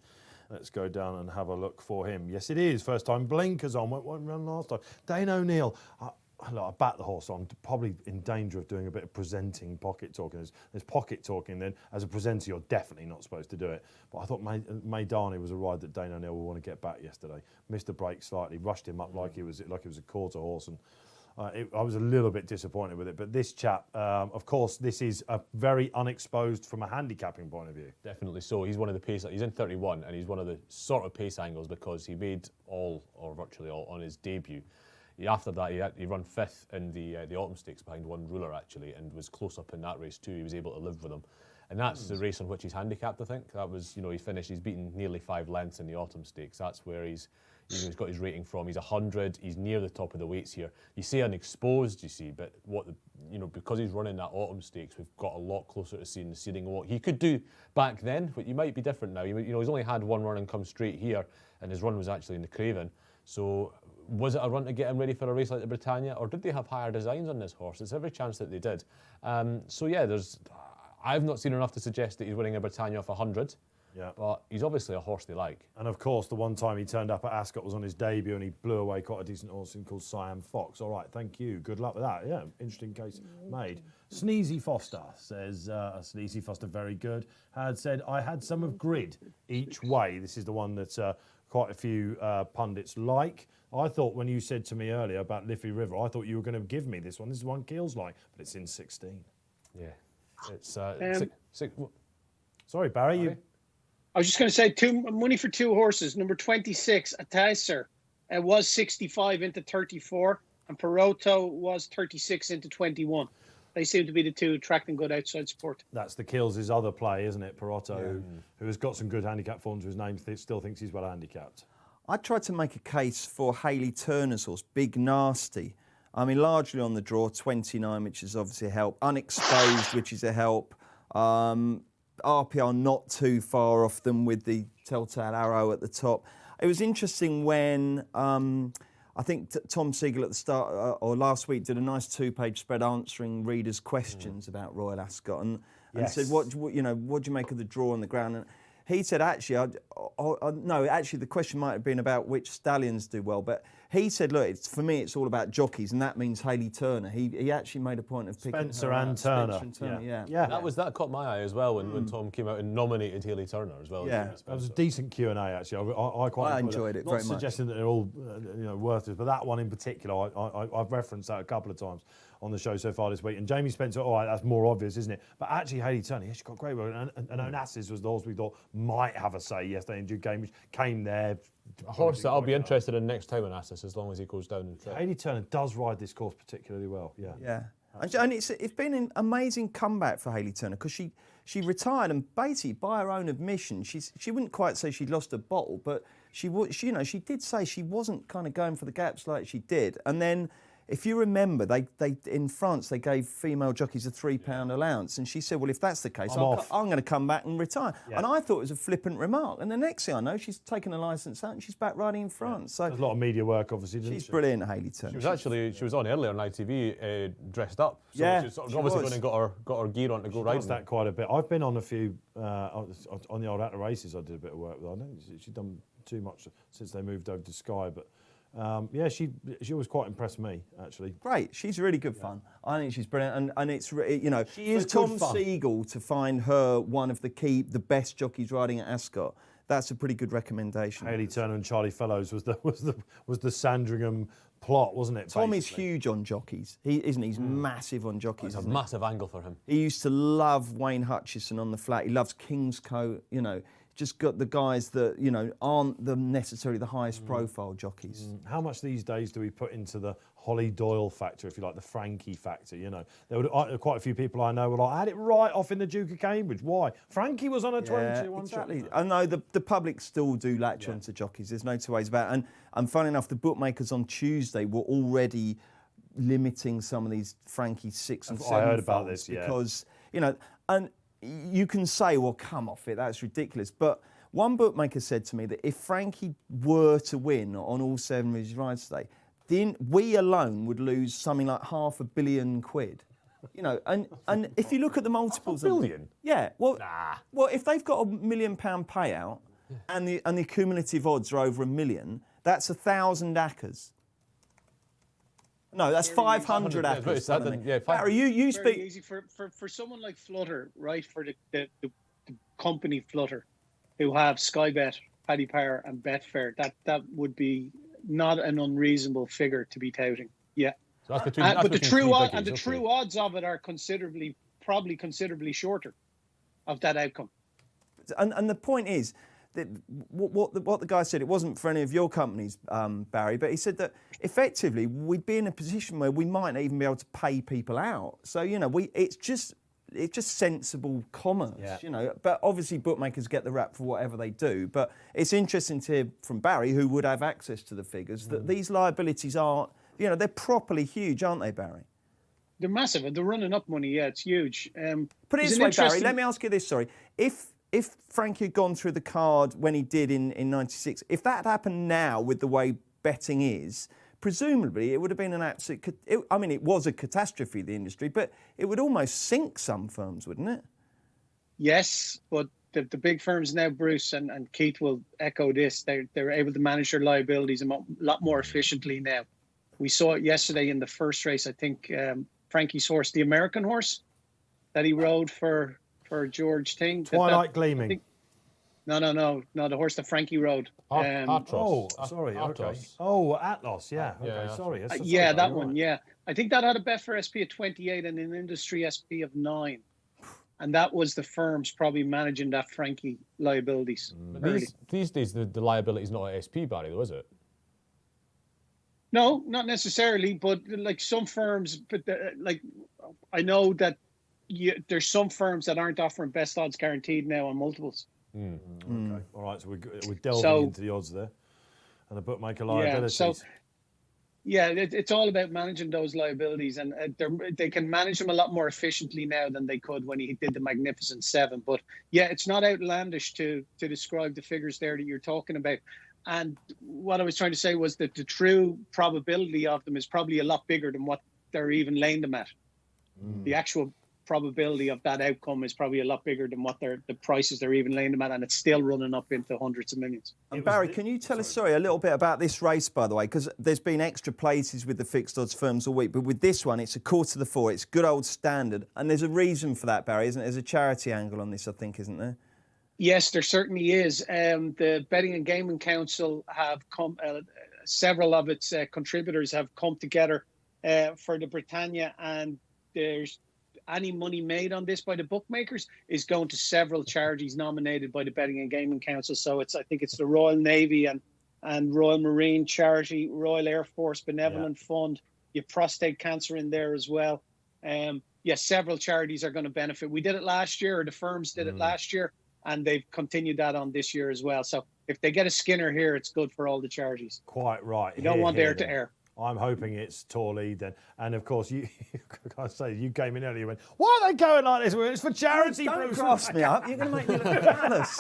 Let's go down and have a look for him. Yes, it is. First time blinkers on. Won't run last time. Dane O'Neill. I bat the horse on. Probably in danger of doing a bit of presenting pocket talking. There's pocket talking. Then, as a presenter, you're definitely not supposed to do it. But I thought Maidani was a ride that Dane O'Neill would want to get back yesterday. Missed the break slightly, rushed him up like he was a quarter horse, and I was a little bit disappointed with it. But this chap, of course, this is a very unexposed from a handicapping point of view. Definitely so. He's one of the pace. He's in 31, and he's one of the sort of pace angles because he made all, or virtually all, on his debut. After that, he ran 5th in the Autumn Stakes behind One Ruler, actually, and was close up in that race too. He was able to live with him. And that's the race on which he's handicapped, I think. That was, he's beaten nearly 5 lengths in the Autumn Stakes. That's where he's got his rating from. He's 100. He's near the top of the weights here. You say unexposed, you see, but because he's running that Autumn Stakes, we've got a lot closer to seeing the seeding of what he could do back then, but you might be different now. He's only had one run and come straight here, and his run was actually in the Craven. So was it a run to get him ready for a race like the Britannia, or did they have higher designs on this horse? There's every chance that they did. I've not seen enough to suggest that he's winning a Britannia off 100. Yeah. But he's obviously a horse they like. And of course, the one time he turned up at Ascot was on his debut and he blew away quite a decent horse called Siam Fox. All right, thank you. Good luck with that. Yeah, interesting case made. Sneezy Foster says, Sneezy Foster, very good, had said, I had some of Grid each way. This is the one that quite a few pundits like. I thought when you said to me earlier about Liffey River, I thought you were going to give me this one. This is one Keel's like, but it's in 16. Yeah. It's Sorry, Barry. You. I was just going to say money for 2 horses. Number 26, Ataiser, was 65 into 34. And Perotto was 36 into 21. They seem to be the two attracting good outside support. That's the Kills' other play, isn't it? Perotto, who has got some good handicap form to his name, still thinks he's well handicapped. I tried to make a case for Hayley Turner's horse, Big Nasty. I mean, largely on the draw, 29, which is obviously a help. Unexposed, which is a help. RPR not too far off them with the Telltale Arrow at the top. It was interesting when I think Tom Siegel at the start or last week did a nice 2-page spread answering readers' questions about Royal Ascot and said, what do you make of the draw on the ground? And he said, actually, the question might have been about which stallions do well, but he said, look, for me, it's all about jockeys, and that means Hayley Turner. He actually made a point of picking Spencer and Turner. Yeah. That caught my eye as well when Tom came out and nominated Hayley Turner as well. Yeah. That was a decent Q&A, actually. I enjoyed it Not very much. suggesting that they're all worth it, but that one in particular, I've referenced that a couple of times on the show so far this week. And Jamie Spencer, all right, that's more obvious, isn't it? But actually, Hayley Turner, she's got great work. And Onassis was the horse we thought might have a say yesterday in Duke Game, which came there. A horse that I'll be interested in next time on Ascot, as long as he goes down and Hayley Turner does ride this course particularly well. Yeah. And it's been an amazing comeback for Hayley Turner because she retired and basically by her own admission, she wouldn't quite say she'd lost a bottle, but she did say she wasn't kind of going for the gaps like she did. And then, if you remember, they in France they gave female jockeys a £3 allowance, and she said, "Well, if that's the case, I'm going to come back and retire." Yeah. And I thought it was a flippant remark. And the next thing I know, she's taken a licence out and she's back riding in France. So there's a lot of media work, obviously. She's brilliant, Hayley Turner. She was on earlier on ITV dressed up. So she's obviously going and got her gear on to go riding. Does that quite a bit. I've been on a few on the old Atla races. I did a bit of work with. I don't think she's done too much since they moved over to Sky, but. She always quite impressed me, actually. Great, she's really good fun. I think she's brilliant, and it's she is for Tom Siegel to find her one of the best jockeys riding at Ascot. That's a pretty good recommendation. Hayley Turner and Charlie Fellows was the Sandringham plot, wasn't it? Tom is huge on jockeys. He's massive on jockeys. It's a massive angle for him. He used to love Wayne Hutchison on the flat. He loves Kingscote. Just got the guys that aren't necessarily the highest profile jockeys. How much these days do we put into the Holly Doyle factor, if you like, the Frankie factor? There were quite a few people I know were like, I had it right off in the Duke of Cambridge. Why? Frankie was on a 22-1 exactly. shot. I know the public still do latch onto jockeys. There's no two ways about it. And funny enough, the bookmakers on Tuesday were already limiting some of these Frankie 6 and 7 I heard about this, because and. You can say, well, come off it, that's ridiculous. But one bookmaker said to me that if Frankie were to win on all 7 of his rides today, then we alone would lose something like £500 million. And if you look at the multiples... £500 million? Yeah. Well, if they've got £1 million payout and the cumulative odds are over 1 million, that's 1,000 ACCAs. No, that's 500 acres. Barry, you speak. Very easy for someone like Flutter, right? For the company Flutter, who have Sky Bet, Paddy Power, and Betfair, that would be not an unreasonable figure to be touting. Yeah, so that's but the true odds of it are probably considerably shorter of that outcome. And the point is, what the guy said, it wasn't for any of your companies, Barry, but he said that effectively we'd be in a position where we might not even be able to pay people out. So it's just sensible commerce, But obviously bookmakers get the rap for whatever they do. But it's interesting to hear from Barry, who would have access to the figures, that these liabilities are, they're properly huge, aren't they, Barry? They're massive, and they're running up money. Yeah, it's huge. Put it this way, Barry. Let me ask you this. Sorry, if Frankie had gone through the card when he did in '96, if that had happened now with the way betting is, presumably it would have been an absolute... it was a catastrophe, the industry, but it would almost sink some firms, wouldn't it? Yes, but the big firms now, Bruce and Keith will echo this, they're able to manage their liabilities a lot more efficiently now. We saw it yesterday in the first race, I think, Frankie's horse, the American horse, that he rode for George Ting. Twilight Gleaming. No, the horse that Frankie rode. Atros. Sorry, okay. Oh, Atlas, yeah. Okay, sorry. That one, yeah. I think that had a Betfair SP of 28 and an industry SP of 9. And that was the firms probably managing that Frankie liabilities. These days, the liability is not at SP, Barry, though, is it? No, not necessarily, but like some firms, I know that there's some firms that aren't offering best odds guaranteed now on multiples. Okay. All right, so we're delving into the odds there and the bookmaker liabilities. It's all about managing those liabilities, and they can manage them a lot more efficiently now than they could when he did the Magnificent Seven. But yeah, it's not outlandish to describe the figures there that you're talking about. And what I was trying to say was that the true probability of them is probably a lot bigger than what they're even laying them at. The actual probability of that outcome is probably a lot bigger than what the prices they're even laying them at, and it's still running up into hundreds of millions. And Barry, can you tell us, a little bit about this race, by the way, because there's been extra places with the fixed odds firms all week, but with this one, it's a 4:15. It's good old standard, and there's a reason for that, Barry, isn't there? There's a charity angle on this, I think, isn't there? Yes, there certainly is. The Betting and Gaming Council have come, several of its contributors have come together for the Britannia, and there's any money made on this by the bookmakers is going to several charities nominated by the Betting and Gaming Council. So I think it's the Royal Navy and Royal Marine Charity, Royal Air Force Benevolent Fund. You have prostate cancer in there as well. Several charities are going to benefit. We did it last year, or the firms did it last year, and they've continued that on this year as well. So if they get a Skinner here, it's good for all the charities. Quite right. You don't want air to air. I'm hoping it's Torlead then. And of course, you came in earlier, you went, why are they going like this? It's for charity, Don't Bruce. grass me up. You're going to make me look jealous.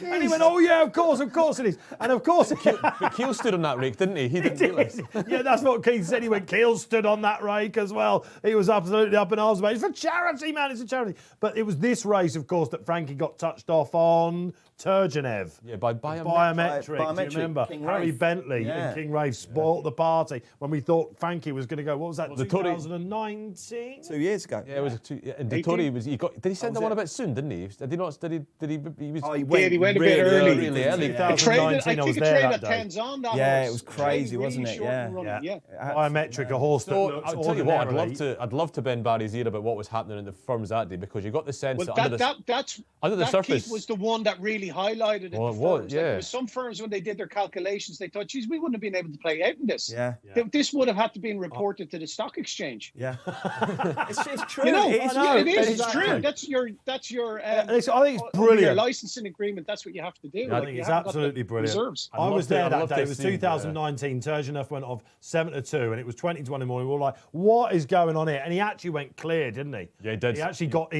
And he went, oh yeah, of course it is. And of course, But Keel stood on that rake, didn't he? He didn't realise. Yeah, that's what Keith said. He went, Keel stood on that rake as well. He was absolutely up in arms about it. It's for charity, man. It's a charity. But it was this race, of course, that Frankie got touched off on Turgenev. Yeah, by biometric. Do you remember? King Harry Rafe. Bentley and King Rafe spoilt the party when we thought Frankie was going to go. What was that? The Tory- 2019. 2 years ago. Yeah, it was and the Tory was. Did he send that one a bit soon? Didn't he? Did he not? Did he was. Oh, He went a bit early. Really early. 2019, I was there that day. Tens on that Yeah, horse. it was crazy, Really wasn't it? short and Yeah. running, Biometric, a horse that So looks I'll tell you what, ordinarily- I'd love to bend Barry's ear about what was happening in the firms that day, because you got the sense Well, that under the that surface Keith was the one that really highlighted it. Well, the it was, firms. yeah. There was some firms, when they did their calculations, they thought, geez, we wouldn't have been able to play out in this. Yeah. This would have had to been reported to the stock exchange. Yeah. it's true. You know, It is. it is. It's exactly. true. That's your. I think it's Your brilliant. licensing agreement. That's what you have to do. I think it's absolutely brilliant. Reserves. I was there I'd that love day. to It was see, 2019. Turgenev went off 7-2, and it was 20 to 1 in the morning. We were all like, "What is going on here?" And he actually went clear, didn't he? Yeah, he did. He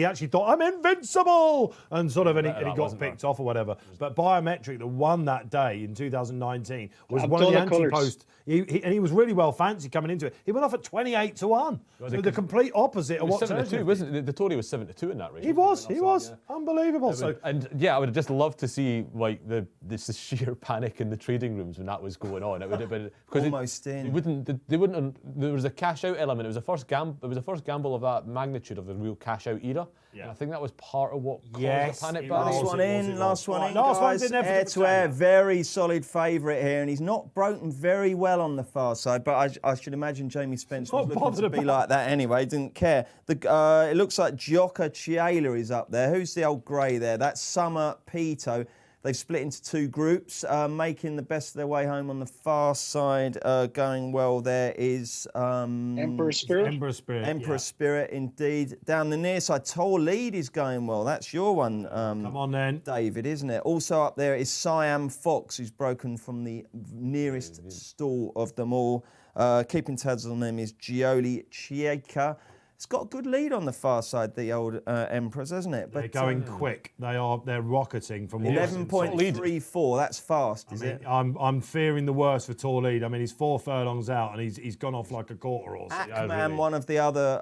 actually thought, "I'm invincible," and sort of, and he got wasn't picked off or whatever. But Biometric, that won that day in 2019, was one of the Abdullah Colours. anti-post. He was really well fancy coming into it. He went off at 28 to 1. So the complete opposite of what 7-2, Turgenev. wasn't it? The Tory was 7-2 in that race. He was Yeah. unbelievable. I would have just loved to see like the sheer panic in the trading rooms when that was going on. It would have been because Almost in. They wouldn't. There was a cash out element. It was the first gamble of that magnitude of the real cash out era. Yeah. And I think that was part of what caused Yes, the panic. it Barry. was. Last one in, last one in, Last one guys. didn't have to Air be to air, the same. very solid favourite here, and he's not broken very well on the far side, but I should imagine Jamie Spence was Not looking to bothered be about like that anyway, he didn't care. It looks like Gioca Chiela is up there. Who's the old grey there? That's Summer Pito. They've split into two groups, making the best of their way home on the far side. Going well there is... Emperor Spirit. Emperor Spirit, indeed. Down the near side, Torlead is going well. That's your one, Come on then. David, isn't it? Also up there is Siam Fox, who's broken from the nearest stall of them all. Keeping tabs on them is Gioli Chieka. It's got a good lead on the far side, the old Emperors, hasn't it? They're going quick. They're rocketing from 11.34. That's fast, is it? I'm fearing the worst for Torlead. I mean, he's 4 furlongs out and he's gone off like a quarter horse. Ackman, one of the other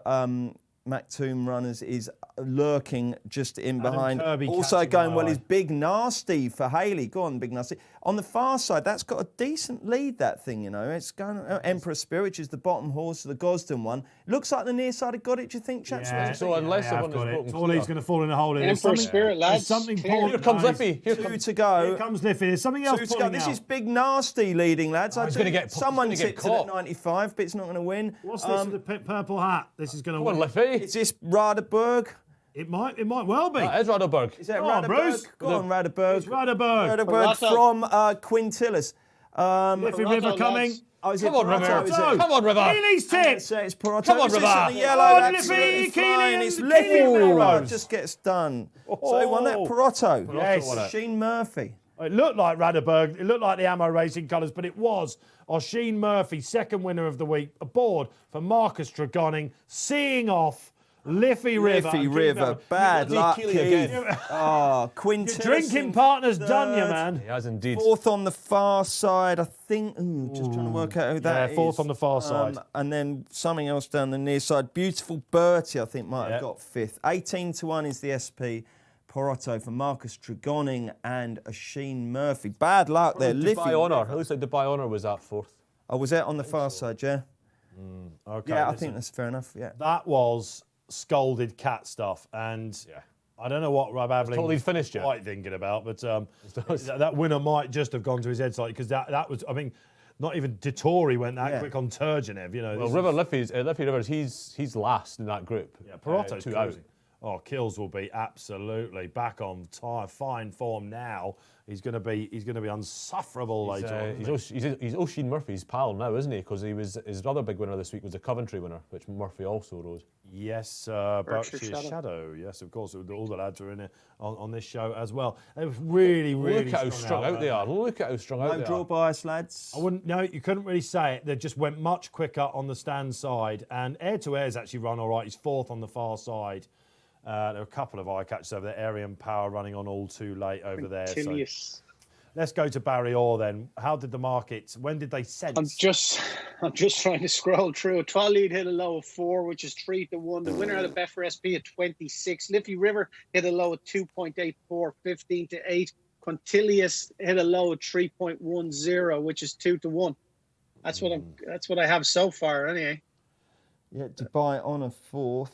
Mactoum runners, is lurking just in behind. Kirby Also catching going my well eye. is Big Nasty for Haley. Go on, Big Nasty. On the far side, that's got a decent lead, that thing, you know. It's going Emperor Spirit, which is the bottom horse of the Gosden one. Looks like the near side have got it, do you think, chaps? Yeah, So unless they have someone got is it. broken Torlead's going to fall in a hole here. There's Emperor something- Spirit, lads. There's something Clear. pulling. Here comes guys. Liffey. Here Two comes. to go. Here comes Liffey. There's something else Two to go. pulling This out. is Big Nasty leading, lads. he's gonna get- Someone he's gonna get tipped it at caught. 95, but it's not going to win. What's this with the purple hat? This is going to Come on, win. Liffey. Is this Radeberg? It might well be. That is Radoberg. Is that Go on, Radeberg? Bruce. Go on, Radeberg. It's Radeberg. Radeberg Rata. from Quintilis. Liffey River Perotto, coming. lads. Oh, is it Come on, Perotto, River. is it? Come on, River. Healy's tip. It's Perotto. Come on, Is this River. in the yellow? Oh, Absolutely Liffey, flying. Keely It's and Liffey Keely River. Melrose. Just gets done. So he won that Oh. Perotto. Yes. won it. Sheen Murphy. It looked like Radeberg, it looked like the Ammo Racing colours, but it was Oisin Murphy, second winner of the week, aboard for Marcus Tregonning, seeing off Liffey River. Liffey And River. Keith Bad Keely luck, Keely Keith. again. Oh, Your Quintus. drinking partner's done you, third. man. He has indeed. Fourth on the far side, I think. Just trying to work out who that is. Yeah, fourth on the far side. And then something else down the near side. Beautiful Bertie, I think, might Yeah. have got fifth. 18-1 is the SP. Perotto for Marcus Tregonning and Oisin Murphy. Bad luck there. Dubai Honour. It looks like Dubai Honour was at fourth. Oh, was that on the far side, yeah? Okay, Yeah, I listen, think that's fair enough, yeah. that was scolded cat stuff, and Yeah. I don't know what Rob Aveling told he'd was finished yet. quite thinking about, but that winner might just have gone to his head slightly, because that was, I mean, not even Dettori went that Yeah. quick on Turgenev, you know. Well, this River is- Liffey Rivers, he's last in that group. Yeah, Perotto's 2 out. cruising. Oh, Kills will be absolutely back on fine form now. He's going to be unsufferable later on. He's Oisin Murphy's pal now, isn't he? Because his other big winner this week was the Coventry winner, which Murphy also rode. Yes, Berkshire Berkshire Shadow. Shadow. Yes, of course. All the lads are in it on this show as well. It was really Look at how strung strung out they are. Look at how strung out No they draw are. bias, lads. I wouldn't. No, you couldn't really say it. They just went much quicker on the stand side, and Air to Air's actually run all right. He's fourth on the far side. There are a couple of eye catches over there. Arian Power running on all too late over there. So Tilius. let's go to Barry Orr then. How did the markets? When did they sense? I'm just trying to scroll through it. Twalead hit a low of 4, which is 3-1. The winner had a Betfair SP at 26. Liffey River hit a low at 2.84, 15-8. Quintilius hit a low at 3.10, which is 2-1. That's what I have so far, anyway. Yeah, Dubai on a fourth.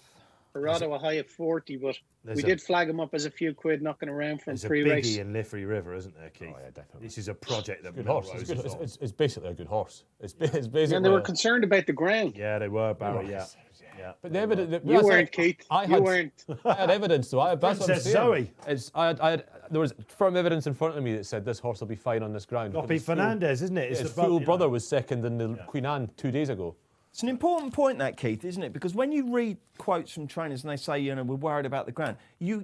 Perotto a high at 40, but There's we a- did flag him up as a few quid knocking around from There's a pre-race. biggie in Liffey River, isn't there, Keith? Oh, yeah, definitely. This is a project that Good Melrose horse. is It's, good. on. It's basically a good horse. It's basically. And they were concerned about the ground. Yeah, they were, Barry. Yeah. But the evidence. You weren't, Keith. You weren't. I had evidence, though. That's what I'm Princess saying. Zoe. There was firm evidence in front of me that said this horse will be fine on this ground. Loppy But his Fernandez, isn't it? It's his the full you brother know. was second in the Queen Anne 2 days ago. It's an important point, that, Keith, isn't it? Because when you read quotes from trainers and they say, you know, we're worried about the ground, your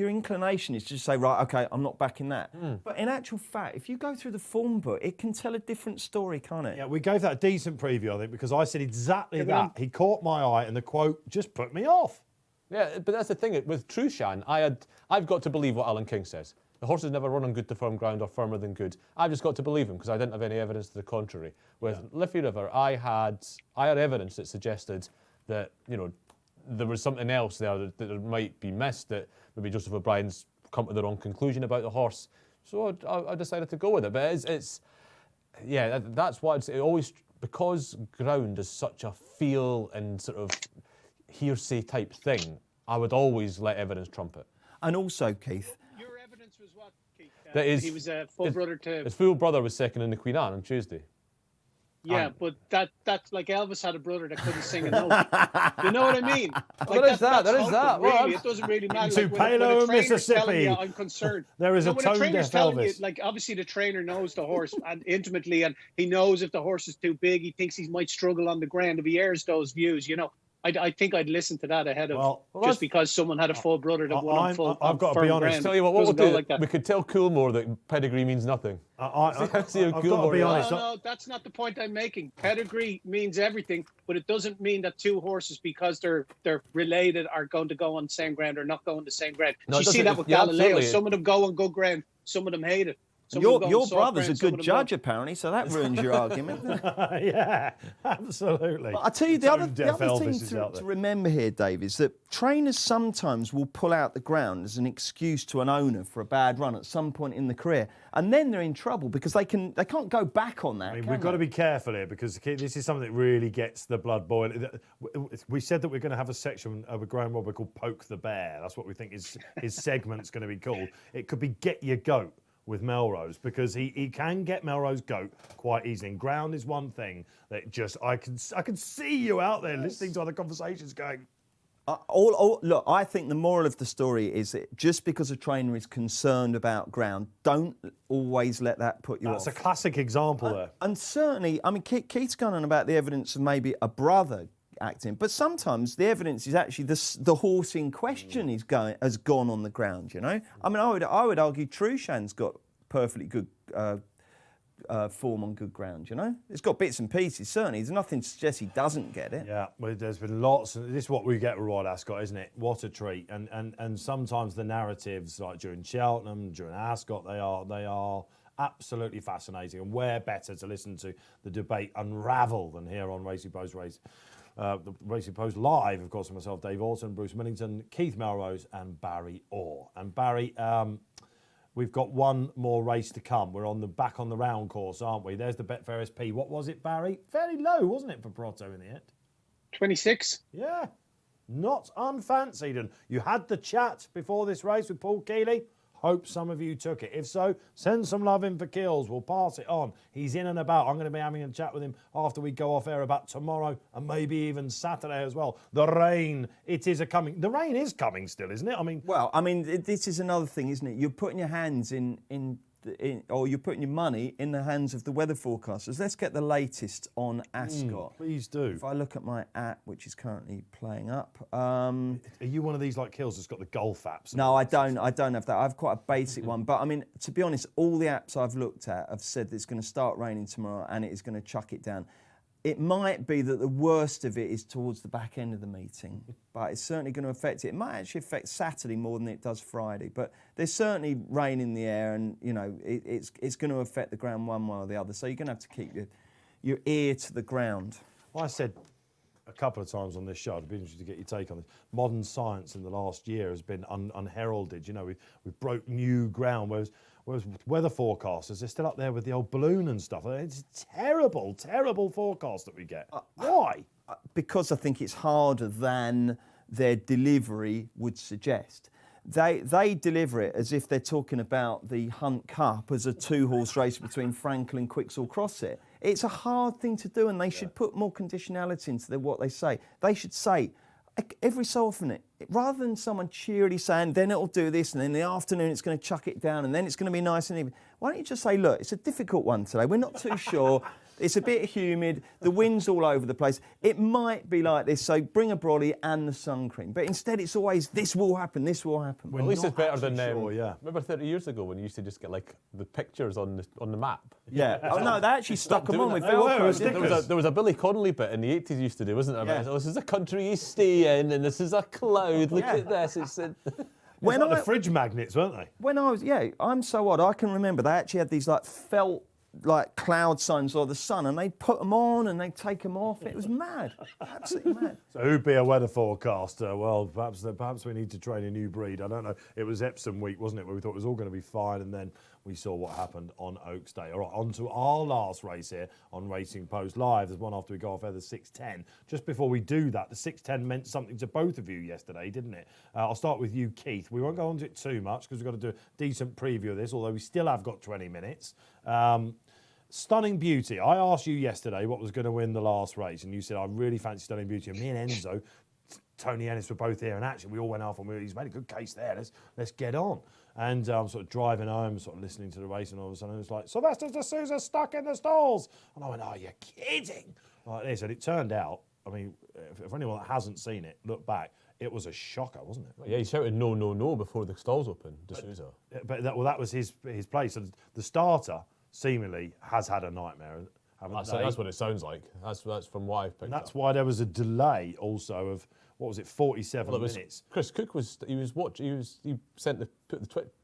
inclination is to just say, right, OK, I'm not backing that. But in actual fact, if you go through the form book, it can tell a different story, can't it? Yeah, we gave that a decent preview, I think, because I said exactly that. He caught my eye, and the quote just put me off. Yeah, but that's the thing. With Trushan, I've got to believe what Alan King says. The horse has never run on good to firm ground or firmer than good. I've just got to believe him because I didn't have any evidence to the contrary. With Liffey River, I had evidence that suggested that, you know, there was something else there that might be missed, that maybe Joseph O'Brien's come to the wrong conclusion about the horse. So I decided to go with it. But that's why it always, because ground is such a feel and sort of hearsay type thing, I would always let evidence trump it. And also, Keith, Your evidence was what, Keith? That is- he was a full brother to... His full brother was second in the Queen Anne on Tuesday. Yeah, but that's like Elvis had a brother that couldn't sing a note. You know what I mean? Like There is that, that's there is that. hopeful, Well, really. It doesn't really matter. To Like, when Palo, a trainer's Mississippi. telling you, I'm concerned. There is a when a trainer's tone-deaf telling you, Elvis. like, obviously the trainer knows the horse and intimately, and he knows if the horse is too big, he thinks he might struggle on the ground. If he airs those views, you know, I think I'd listen to that ahead of just because someone had a full brother that won on full. I've got to be firm honest. ground. Tell you what we'll Doesn't do. go like that. We could tell Coolmore that pedigree means nothing. I've got See how to cool be Maury honest. No, that's not the point I'm making. Pedigree means everything, but it doesn't mean that two horses, because they're related, are going to go on the same ground or not go on the same ground. No, You it see doesn't- that with yeah, Galileo. absolutely. Some of them go on good ground, some of them hate it. Some of them go your on soft brother's ground, a some good of them judge, don't. apparently, so that ruins your argument. Yeah, absolutely. But I tell you, the other Tone-deaf thing Elvis is out to there. remember here, Dave, is that trainers sometimes will pull out the ground as an excuse to an owner for a bad run at some point in the career, and then they're in trouble because they can't go back on that. I mean, can we've got to they? be careful here because this is something that really gets the blood boiling. We said that we're going to have a section of a Graham Robber called Poke the Bear. That's what we think his segment's going to be called. It could be Get Your Goat with Melrose, because he can get Melrose goat quite easily. And ground is one thing that just I can see you out there listening to other conversations going, Look, I think the moral of the story is that just because a trainer is concerned about ground, don't always let that put you off. That's a classic example there. And certainly, I mean, Keith's gone on about the evidence of maybe a brother acting, but sometimes the evidence is actually the horse in question has gone on the ground. You know, I mean, I would argue Trushan's got perfectly good form on good ground. You know, it's got bits and pieces. Certainly, there's nothing to suggest he doesn't get it. Yeah, well, there's been lots. This is what we get with Royal Ascot, isn't it? What a treat! And sometimes the narratives, like during Cheltenham, during Ascot, they are absolutely fascinating. And where better to listen to the debate unravel than here on Racing Post the Racing Post Live, of course, with myself, Dave Orton, Bruce Millington, Keith Melrose, and Barry Orr. And Barry, we've got one more race to come. We're back on the round course, aren't we? There's the Betfair SP. What was it, Barry? Fairly low, wasn't it, for Proto in the end? 26. Yeah, not unfancied. And you had the chat before this race with Paul Keeley. Hope some of you took it. If so, send some love in for Kills. We'll pass it on. He's in and about. I'm going to be having a chat with him after we go off air about tomorrow and maybe even Saturday as well. The rain, it is coming. The rain is coming still, isn't it? I mean, well, I mean, this is another thing, isn't it? You're putting your hands or you're putting your money in the hands of the weather forecasters. Let's get the latest on Ascot. Please do. If I look at my app, which is currently playing up. Are you one of these like Kills that's got the golf apps? No, I don't have that. I have quite a basic one. But I mean, to be honest, all the apps I've looked at have said that it's going to start raining tomorrow and it is going to chuck it down. It might be that the worst of it is towards the back end of the meeting, but it's certainly going to affect it. It might actually affect Saturday more than it does Friday, but there's certainly rain in the air, and you know it's going to affect the ground one way or the other. So you're going to have to keep your ear to the ground. Well, I said a couple of times on this show, I'd be interested to get your take on this. Modern science in the last year has been unheralded. You know, we've broke new ground, whereas weather forecasters, they're still up there with the old balloon and stuff. It's terrible forecast that we get. Why? Because I think it's harder than their delivery would suggest. They deliver it as if they're talking about the Hunt Cup as a two-horse race between Frankel and Quixel Crosset. It's a hard thing to do, and they should put more conditionality into what they say. They should say, every so often, rather than someone cheerily saying, then it'll do this, and then in the afternoon it's going to chuck it down, and then it's going to be nice and even. Why don't you just say, look, it's a difficult one today. We're not too sure. It's a bit humid. The wind's all over the place. It might be like this, so bring a brolly and the sun cream. But instead, it's always, this will happen, this will happen. Well, at least it's better than, yeah. Remember 30 years ago when you used to just get like the pictures on the map? Yeah. Oh, no, they actually stuck them on with Velcro. There was a Billy Connolly bit in the 80s used to do, wasn't there? Yeah. Oh, this is a country you stay in, and this is a cloud. Look at this. It's When like the fridge magnets, weren't they? When I was, I'm so odd. I can remember they actually had these like felt like cloud signs or the sun, and they'd put them on and they'd take them off. It was mad, absolutely mad. So who'd be a weather forecaster? Well, perhaps we need to train a new breed. I don't know. It was Epsom week, wasn't it, where we thought it was all going to be fine, and then we saw what happened on Oaks Day. All right, on to our last race here on Racing Post Live. There's one after we go off air, the 6:10. Just before we do that, the 6:10 meant something to both of you yesterday, didn't it? I'll start with you, Keith. We won't go on to it too much because we've got to do a decent preview of this, although we still have got 20 minutes. Stunning Beauty. I asked you yesterday what was going to win the last race, and you said, I really fancy Stunning Beauty. And me and Enzo, Tony Ennis were both here, and actually we all went off and he's made a good case there. Let's get on. And I'm sort of driving home, sort of listening to the race, and all of a sudden it was like, Sylvester de Sousa stuck in the stalls. And I went, oh, you're kidding. Like this. And it turned out, I mean, for anyone that hasn't seen it, look back, it was a shocker, wasn't it? Yeah, he shouted no, no, no before the stalls opened, de Sousa. But that was his place. So the starter seemingly has had a nightmare. That's what it sounds like. That's from what I've picked and that's up. why there was a delay also of, what was it, 47 minutes. Chris Cook put the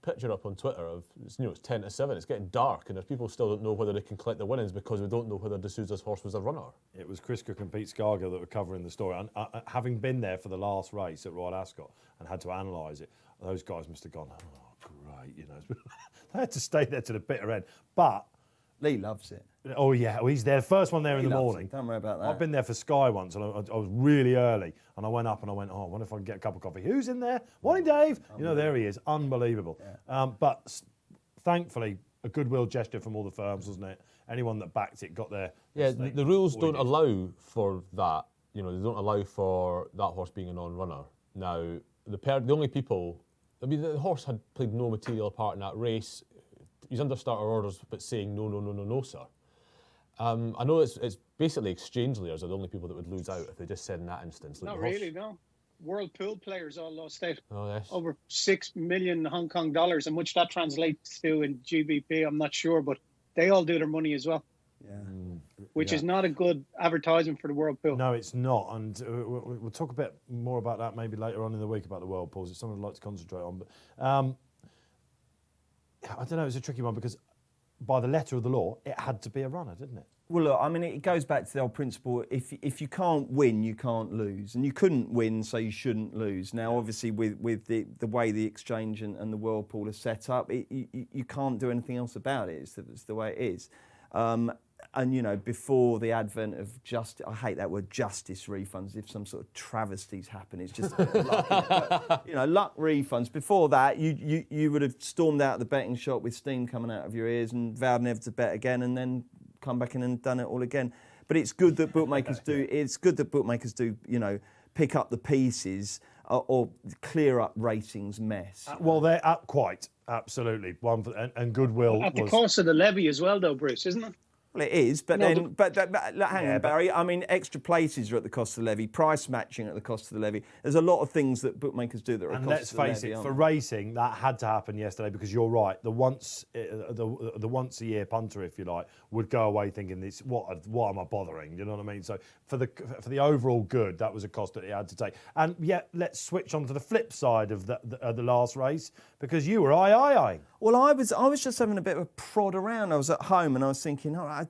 picture up on Twitter of, it's 10 to 7. It's getting dark, and if people still don't know whether they can collect the winnings because we don't know whether de Sousa's horse was a runner. It was Chris Cook and Pete Scargill that were covering the story. And having been there for the last race at Royal Ascot and had to analyse it, those guys must have gone, oh, great, you know. They had to stay there to the bitter end. But Lee loves it. Oh, yeah. Well, he's there. First one there in the morning. Don't worry about that. I've been there for Sky once, and I was really early. And I went up and I went, oh, I wonder if I can get a cup of coffee. Who's in there? Morning, Dave. You know, there he is. Unbelievable. Yeah. But thankfully, a goodwill gesture from all the firms, wasn't it? Anyone that backed it got their... Yeah, the rules don't allow for that they don't allow for that horse being a non-runner. Now, the only people, the horse had played no material part in that race. He's under starter orders, but saying no, sir. I know it's basically exchange layers are the only people that would lose out if they just said in that instance. Not really, no. World pool players all lost out. Oh, yes. Over 6 million Hong Kong dollars, and much that translates to in GBP, I'm not sure, but they all do their money as well. Yeah. Which is not a good advertisement for the World Pool. No, it's not, and we'll talk a bit more about that maybe later on in the week about the World Pools. It's something I'd like to concentrate on, but I don't know. It's a tricky one because by the letter of the law, it had to be a runner, didn't it? Well, look, I mean, it goes back to the old principle: if you can't win, you can't lose, and you couldn't win, so you shouldn't lose. Now, obviously, with the way the exchange and the World Pool are set up, you can't do anything else about it. It's the way it is. And before the advent of I hate that word, justice refunds. If some sort of travesties happen, it's just luck. But, luck refunds. Before that, you would have stormed out of the betting shop with steam coming out of your ears and vowed never to bet again, and then come back in and done it all again. But it's good that bookmakers do. It's good that bookmakers do. Pick up the pieces or clear up ratings mess. Well, they're up quite absolutely one for, and goodwill at the cost of the levy as well, though, Bruce, isn't it? Well, it is, but hang on, Barry. I mean, extra places are at the cost of the levy. Price matching at the cost of the levy. There's a lot of things that bookmakers do that are at the cost of the levy. And let's face it, for racing, that had to happen yesterday because you're right. The once a year punter, if you like, would go away thinking, "This what am I bothering?" You know what I mean? So for the overall good, that was a cost that he had to take. And yet, let's switch on to the flip side of the last race because you were aye. Well, I was just having a bit of a prod around. I was at home and I was thinking, I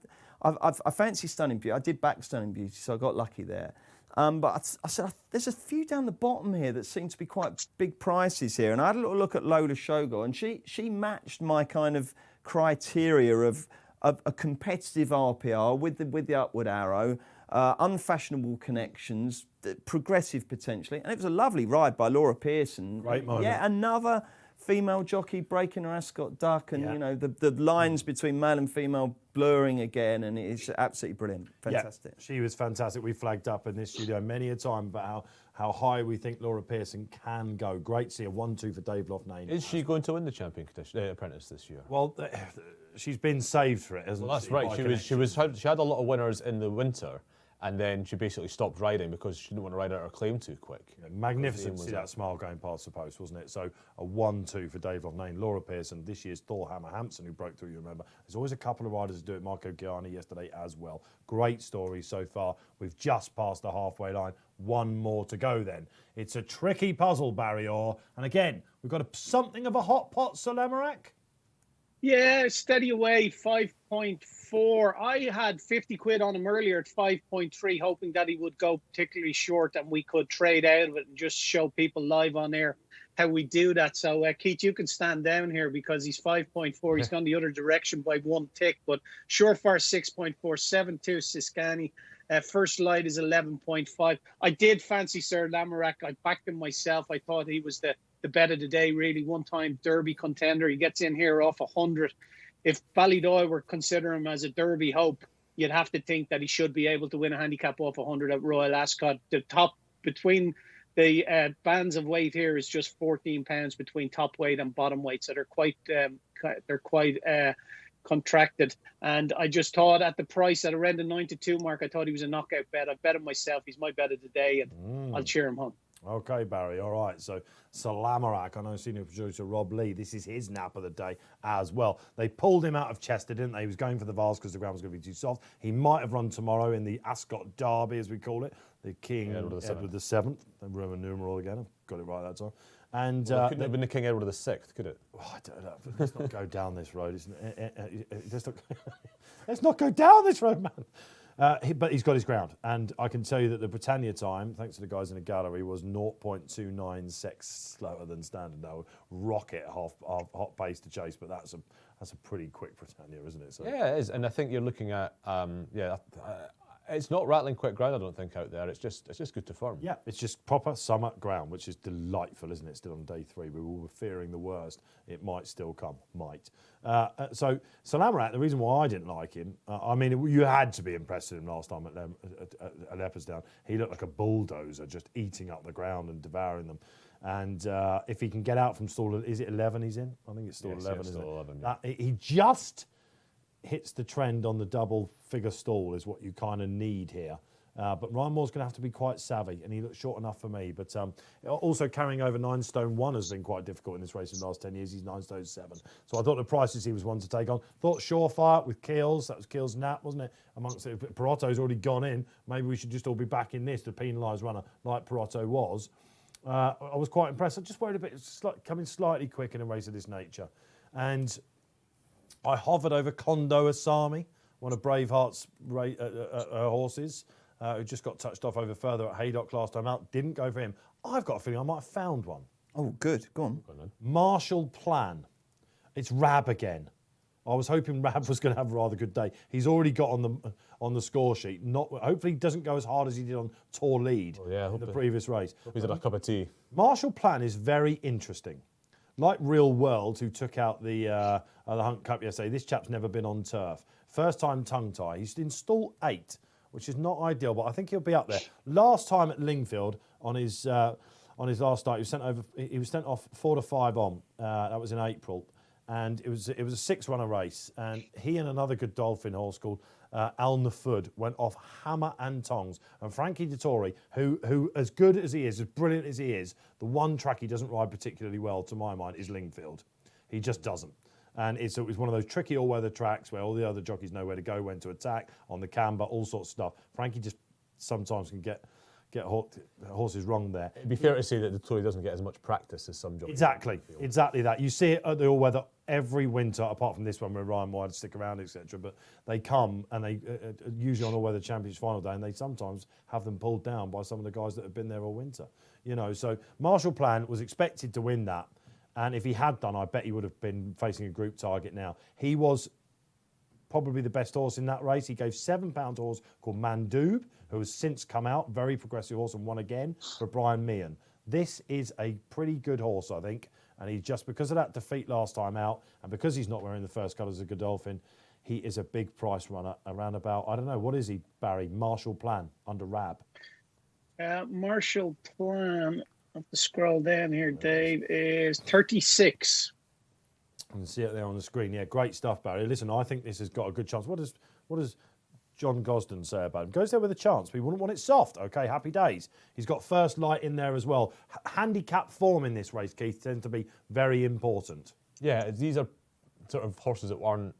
fancy Stunning Beauty. I did back Stunning Beauty, so I got lucky there. But I said, there's a few down the bottom here that seem to be quite big prices here. And I had a little look at Lola Shogo, and she matched my kind of criteria of a competitive RPR with the upward arrow, unfashionable connections, progressive potentially. And it was a lovely ride by Laura Pearson. Great moment. Yeah, another female jockey breaking her Ascot duck, and the lines between male and female blurring again, and it's absolutely brilliant, fantastic. Yeah, she was fantastic. We flagged up in this studio many a time about how high we think Laura Pearson can go. Great to see a 1-2 for Dave Loughnane. Is she going to win the Champion Apprentice this year? Well, she's been saved for it, hasn't well, she? That's right. She had a lot of winners in the winter. And then she basically stopped riding because she didn't want to ride out her claim too quick. Magnificent to see that smile going past the post, wasn't it? So a 1-2 for Dave Loughnane. Laura Pearson, this year's Thor Hammer Hampson, who broke through, you remember. There's always a couple of riders who do it. Marco Gianni yesterday as well. Great story so far. We've just passed the halfway line. One more to go then. It's a tricky puzzle, Barry Orr. And again, we've got something of a hot pot, Sir Lamarack. Yeah, steady away, 5.4. I had 50 quid on him earlier at 5.3, hoping that he would go particularly short and we could trade out of it and just show people live on air how we do that. So, Keith, you can stand down here because he's 5.4. He's gone the other direction by one tick, but Surefire 6.4, 7.2 Siskani. First Light is 11.5. I did fancy Sir Lamarack. I backed him myself. I thought he was the bet of the day, really. One-time Derby contender. He gets in here off 100. If Ballydoyle were considering him as a Derby hope, you'd have to think that he should be able to win a handicap off 100 at Royal Ascot. The top between the bands of weight here is just 14 pounds between top weight and bottom weight, so they're quite contracted. And I just thought at the price at around the 9-2 mark, I thought he was a knockout bet. I bet him myself. He's my bet of the day, and I'll cheer him home. Okay, Barry, all right. So Lamarack, I know senior producer Rob Lee, this is his nap of the day as well. They pulled him out of Chester, didn't they? He was going for the Vase because the ground was going to be too soft. He might have run tomorrow in the Ascot Derby, as we call it, the King Edward VII, the Roman numeral again. I've got it right that time. And it couldn't have been the King Edward VI, could it? Oh, I don't know. Let's not go down this road. Let's not go down this road, man. But he's got his ground, and I can tell you that the Britannia time, thanks to the guys in the gallery, was 0.29 seconds slower than standard. Now, rocket hot pace to chase, but that's a pretty quick Britannia, isn't it? So. Yeah, it is, and I think you're looking at It's not rattling quick ground, I don't think, out there. It's just good to firm. Yeah, it's just proper summer ground, which is delightful, isn't it? Still on day 3, we were fearing the worst. It might still come, So Salamarak, the reason why I didn't like him, I mean, you had to be impressed with him last time at Leopardstown. He looked like a bulldozer, just eating up the ground and devouring them. And if he can get out from stall, is it 11 he's in? I think it's stall 11, isn't it? 11, yeah. He just hits the trend on the double figure stall is what you kind of need here. But Ryan Moore's going to have to be quite savvy, and he looks short enough for me. But also carrying over 9 stone 1 has been quite difficult in this race in the last 10 years. He's 9 stone 7. So I thought the prices he was one to take on. Thought Surefire with Keels, that was Keels' nap, wasn't it? Amongst it, Perotto's already gone in. Maybe we should just all be back in this to penalise runner like Perotto was. I was quite impressed. I just worried a bit, coming slightly quick in a race of this nature. And I hovered over Kondo Asami, one of Braveheart's horses, who just got touched off over further at Haydock last time out. Didn't go for him. I've got a feeling I might have found one. Oh, good. Go on. Marshall Plan. It's Rab again. I was hoping Rab was going to have a rather good day. He's already got on the score sheet. Hopefully he doesn't go as hard as he did on Tour Lead in the previous race. Hope he's had a cup of tea. Marshall Plan is very interesting. Like Real World, who took out the Hunt Cup yesterday, this chap's never been on turf. First time tongue tie. He's in stall 8, which is not ideal, but I think he'll be up there. Last time at Lingfield on his last start, he was sent off 4 to 5 on. That was in April, and it was a 6-runner race. And he and another good Dolphin horse called Al Nafud went off hammer and tongs. And Frankie Dettori, who as good as he is, as brilliant as he is, the one track he doesn't ride particularly well, to my mind, is Lingfield. He just doesn't. And it's one of those tricky all-weather tracks where all the other jockeys know where to go, when to attack, on the camber, all sorts of stuff. Frankie just sometimes can get horses wrong there. It'd be fair to say that the Tory doesn't get as much practice as some jockeys. Exactly that. You see it at the all-weather every winter, apart from this one where Ryan White stick around, etc. But they come and they usually on all-weather championship final day, and they sometimes have them pulled down by some of the guys that have been there all winter. So Marshall Plan was expected to win that. And if he had done, I bet he would have been facing a group target now. He was probably the best horse in that race. He gave £7 horse called Mandoob, who has since come out, very progressive horse, and won again for Brian Meehan. This is a pretty good horse, I think. And he just, because of that defeat last time out, and because he's not wearing the first colours of Godolphin, he is a big price runner around about, I don't know, what is he, Barry? Marshall Plan under Rab. Marshall Plan, I have to scroll down here, Dave, is 36. You can see it there on the screen. Yeah, great stuff, Barry. Listen, I think this has got a good chance. What does John Gosden say about him? Goes there with a chance, but he wouldn't want it soft. Okay, happy days. He's got first light in there as well. Handicap form in this race, Keith, tends to be very important. Yeah, these are sort of horses that aren't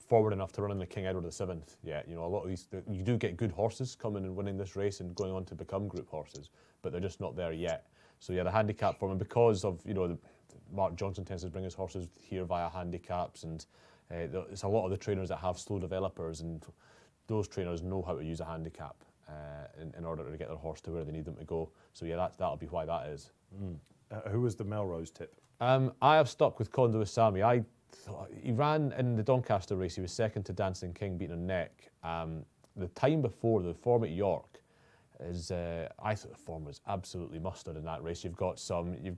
forward enough to run in the King Edward VII yet. A lot of these, you do get good horses coming and winning this race and going on to become group horses, but they're just not there yet. So yeah, the handicap form, and because of Mark Johnson tends to bring his horses here via handicaps, and it's a lot of the trainers that have slow developers, and those trainers know how to use a handicap in order to get their horse to where they need them to go. So yeah, that'll be why that is. Who was the Melrose tip? I have stuck with Kondo Asami. He ran in the Doncaster race. He was second to Dancing King, beating a neck. The time before, the form at York is, I thought the form was absolutely mustard in that race. You've got some, the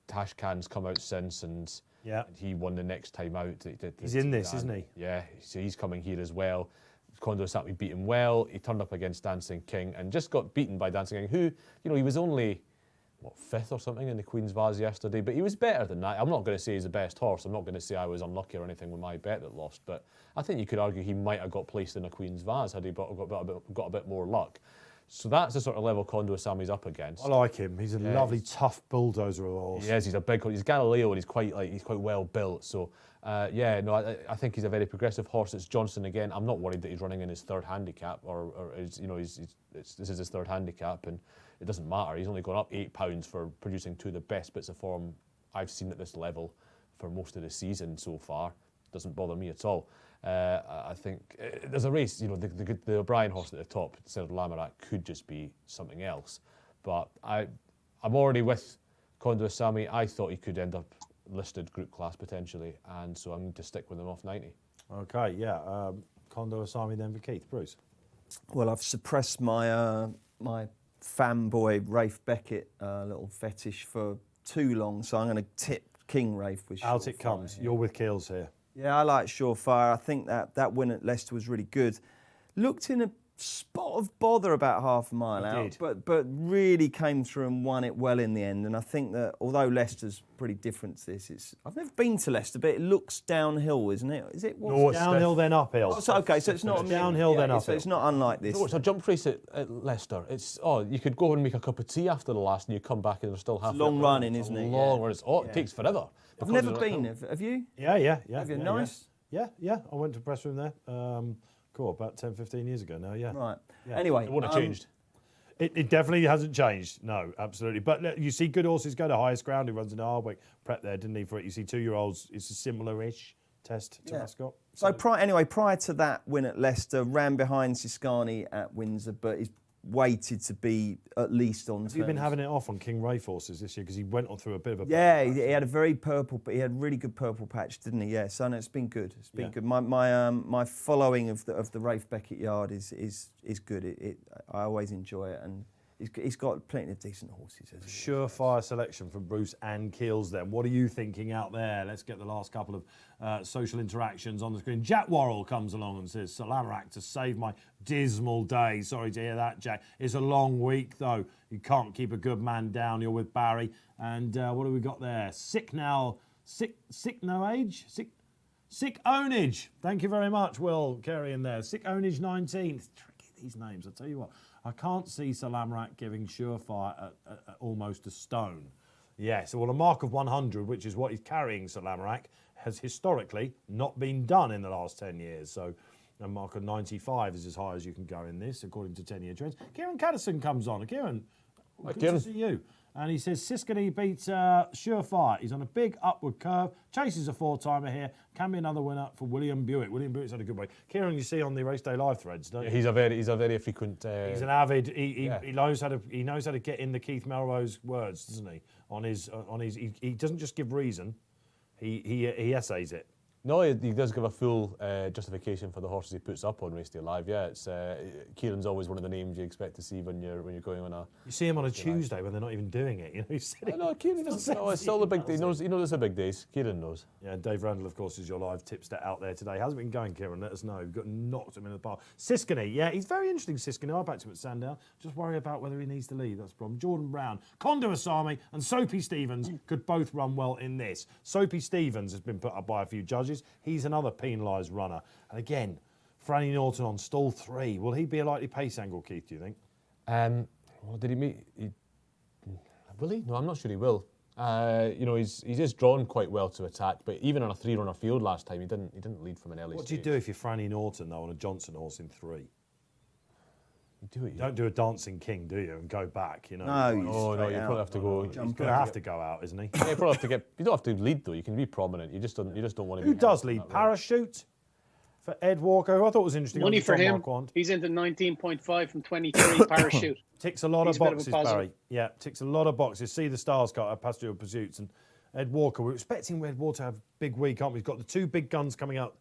Tashkand's come out since, and he won the next time out. He's in this, isn't he? Yeah, so he's coming here as well. Kondo Asami beat him well. He turned up against Dancing King and just got beaten by Dancing King, who, he was only, fifth or something in the Queen's Vase yesterday, but he was better than that. I'm not going to say he's the best horse. I'm not going to say I was unlucky or anything with my bet that lost, but I think you could argue he might have got placed in a Queen's Vase had he got a bit more luck. So that's the sort of level Kondo Asami's up against. I like him. He's a lovely, tough bulldozer of a horse. Yes, he's a big horse. He's Galileo, and he's quite well built. So I think he's a very progressive horse. It's Johnson again. I'm not worried that he's running in his third handicap, this is his third handicap, and it doesn't matter. He's only gone up £8 for producing two of the best bits of form I've seen at this level for most of the season so far. Doesn't bother me at all. I think there's a race, the O'Brien horse at the top, instead of Lamarak, could just be something else. But I'm already with Kondo Asami. I thought he could end up listed group class potentially, and so I'm going to stick with him off 90. Okay, yeah. Condo Asami then for Keith. Bruce? Well, I've suppressed my my fanboy Rafe Beckett little fetish for too long, so I'm going to tip King Rafe with Out it Surefire comes. here. You're with Keels here. Yeah, I like Surefire. I think that win at Leicester was really good. Looked in a spot of bother about half a mile out, but really came through and won it well in the end. And I think that although Leicester's pretty different to this, I've never been to Leicester, but it looks downhill, isn't it? Is it? No, it's downhill then uphill. Oh, so, okay, so it's not downhill then uphill. So it's not unlike this. No, it's a jump race at Leicester. You could go and make a cup of tea after the last, and you come back and there's still half. It's long running, isn't it? Long run. It takes forever. I've never been. Have you? Yeah. Have you? Yeah, Nice. Yeah. I went to the press room there. Cool, about 10, 15 years ago now. Yeah. Right. Yeah. Anyway, It wouldn't have changed. It definitely hasn't changed. No, absolutely. But look, you see good horses go to highest ground. He runs in Hardwick. Prep there, didn't he, for it? You see 2-year-olds. It's a similar-ish test to Ascot. So prior to that win at Leicester, ran behind Siscani at Windsor, but he's waited to be at least on. Have you been having it off on King Rafe horses this year? Because he went on through a bit of a... Yeah, he had a very purple, but he had really good purple patch, didn't he? Yeah, so no, it's been good. It's been good. My following of the Rafe Beckett yard is good. I always enjoy it, and he's got plenty of decent horses. Surefire selection from Bruce and Keels then. What are you thinking out there? Let's get the last couple of social interactions on the screen. Jack Worrell comes along and says, Salamarak to save my dismal day. Sorry to hear that, Jack. It's a long week, though. You can't keep a good man down. You're with Barry. And what do we got there? Sick no age? Sick Ownage. Thank you very much, Will. Carry in there. Sick Ownage 19th. Tricky, these names, I'll tell you what. I can't see Salamarak giving Surefire almost a stone. Yes, well, a mark of 100, which is what he's carrying Salamarak, has historically not been done in the last 10 years. So a mark of 95 is as high as you can go in this, according to 10-year trends. Kieran Caddison comes on. Kieran, good to see you. And he says, Siscani beats Surefire. He's on a big upward curve. Chases a 4-timer here. Can be another winner for William Buick. William Buick's had a good way. Kieran, you see on the Race Day Live threads, don't you? He's a very frequent. He's an avid. He knows how to get in the Keith Melrose words, doesn't he? He doesn't just give reason. He essays it. No, he does give a full justification for the horses he puts up on Race Day Live. Yeah, it's Kieran's always one of the names you expect to see when you're going on a. You see him on a Tuesday when they're not even doing it. You know, no, Kieran doesn't. No, it's still the big day. He knows it's the big days. Kieran knows. Yeah, Dave Randall, of course, is your live tipster out there today. How's it been going, Kieran? Let us know. We've got knocked him in the park. Siscani, yeah, he's very interesting. Siscani, I backed him at Sandown. Just worry about whether he needs to lead. That's the problem. Jordan Brown, Condo Asami, and Soapy Stevens could both run well in this. Soapy Stevens has been put up by a few judges. He's another penalised runner. And again, Franny Norton on stall 3. Will he be a likely pace angle, Keith, do you think? Well, did he meet? Will he? No, I'm not sure he will. He's just drawn quite well to attack, but even on a 3-runner field last time, he didn't lead from an early What stage. do you do if you're Franny Norton, though, on a Johnson horse in 3? You don't do a Dancing King, do you, and go back, you know? No, you probably have to go. He's going to have to go out, isn't he? Yeah, you probably have to get. You don't have to lead though. You can be prominent. You just don't want to. Who does lead? Parachute for Ed Walker, who I thought was interesting. Money for him. Marquand. He's into 19.5 from 23. Parachute. Ticks a lot of He's a bit of a boxes, puzzle. Barry. Yeah, ticks a lot of boxes. See the stars cut at Pastoral Pursuits. And Ed Walker, we're expecting Ed Walker to have a big week, aren't we? He's got the 2 big guns coming out.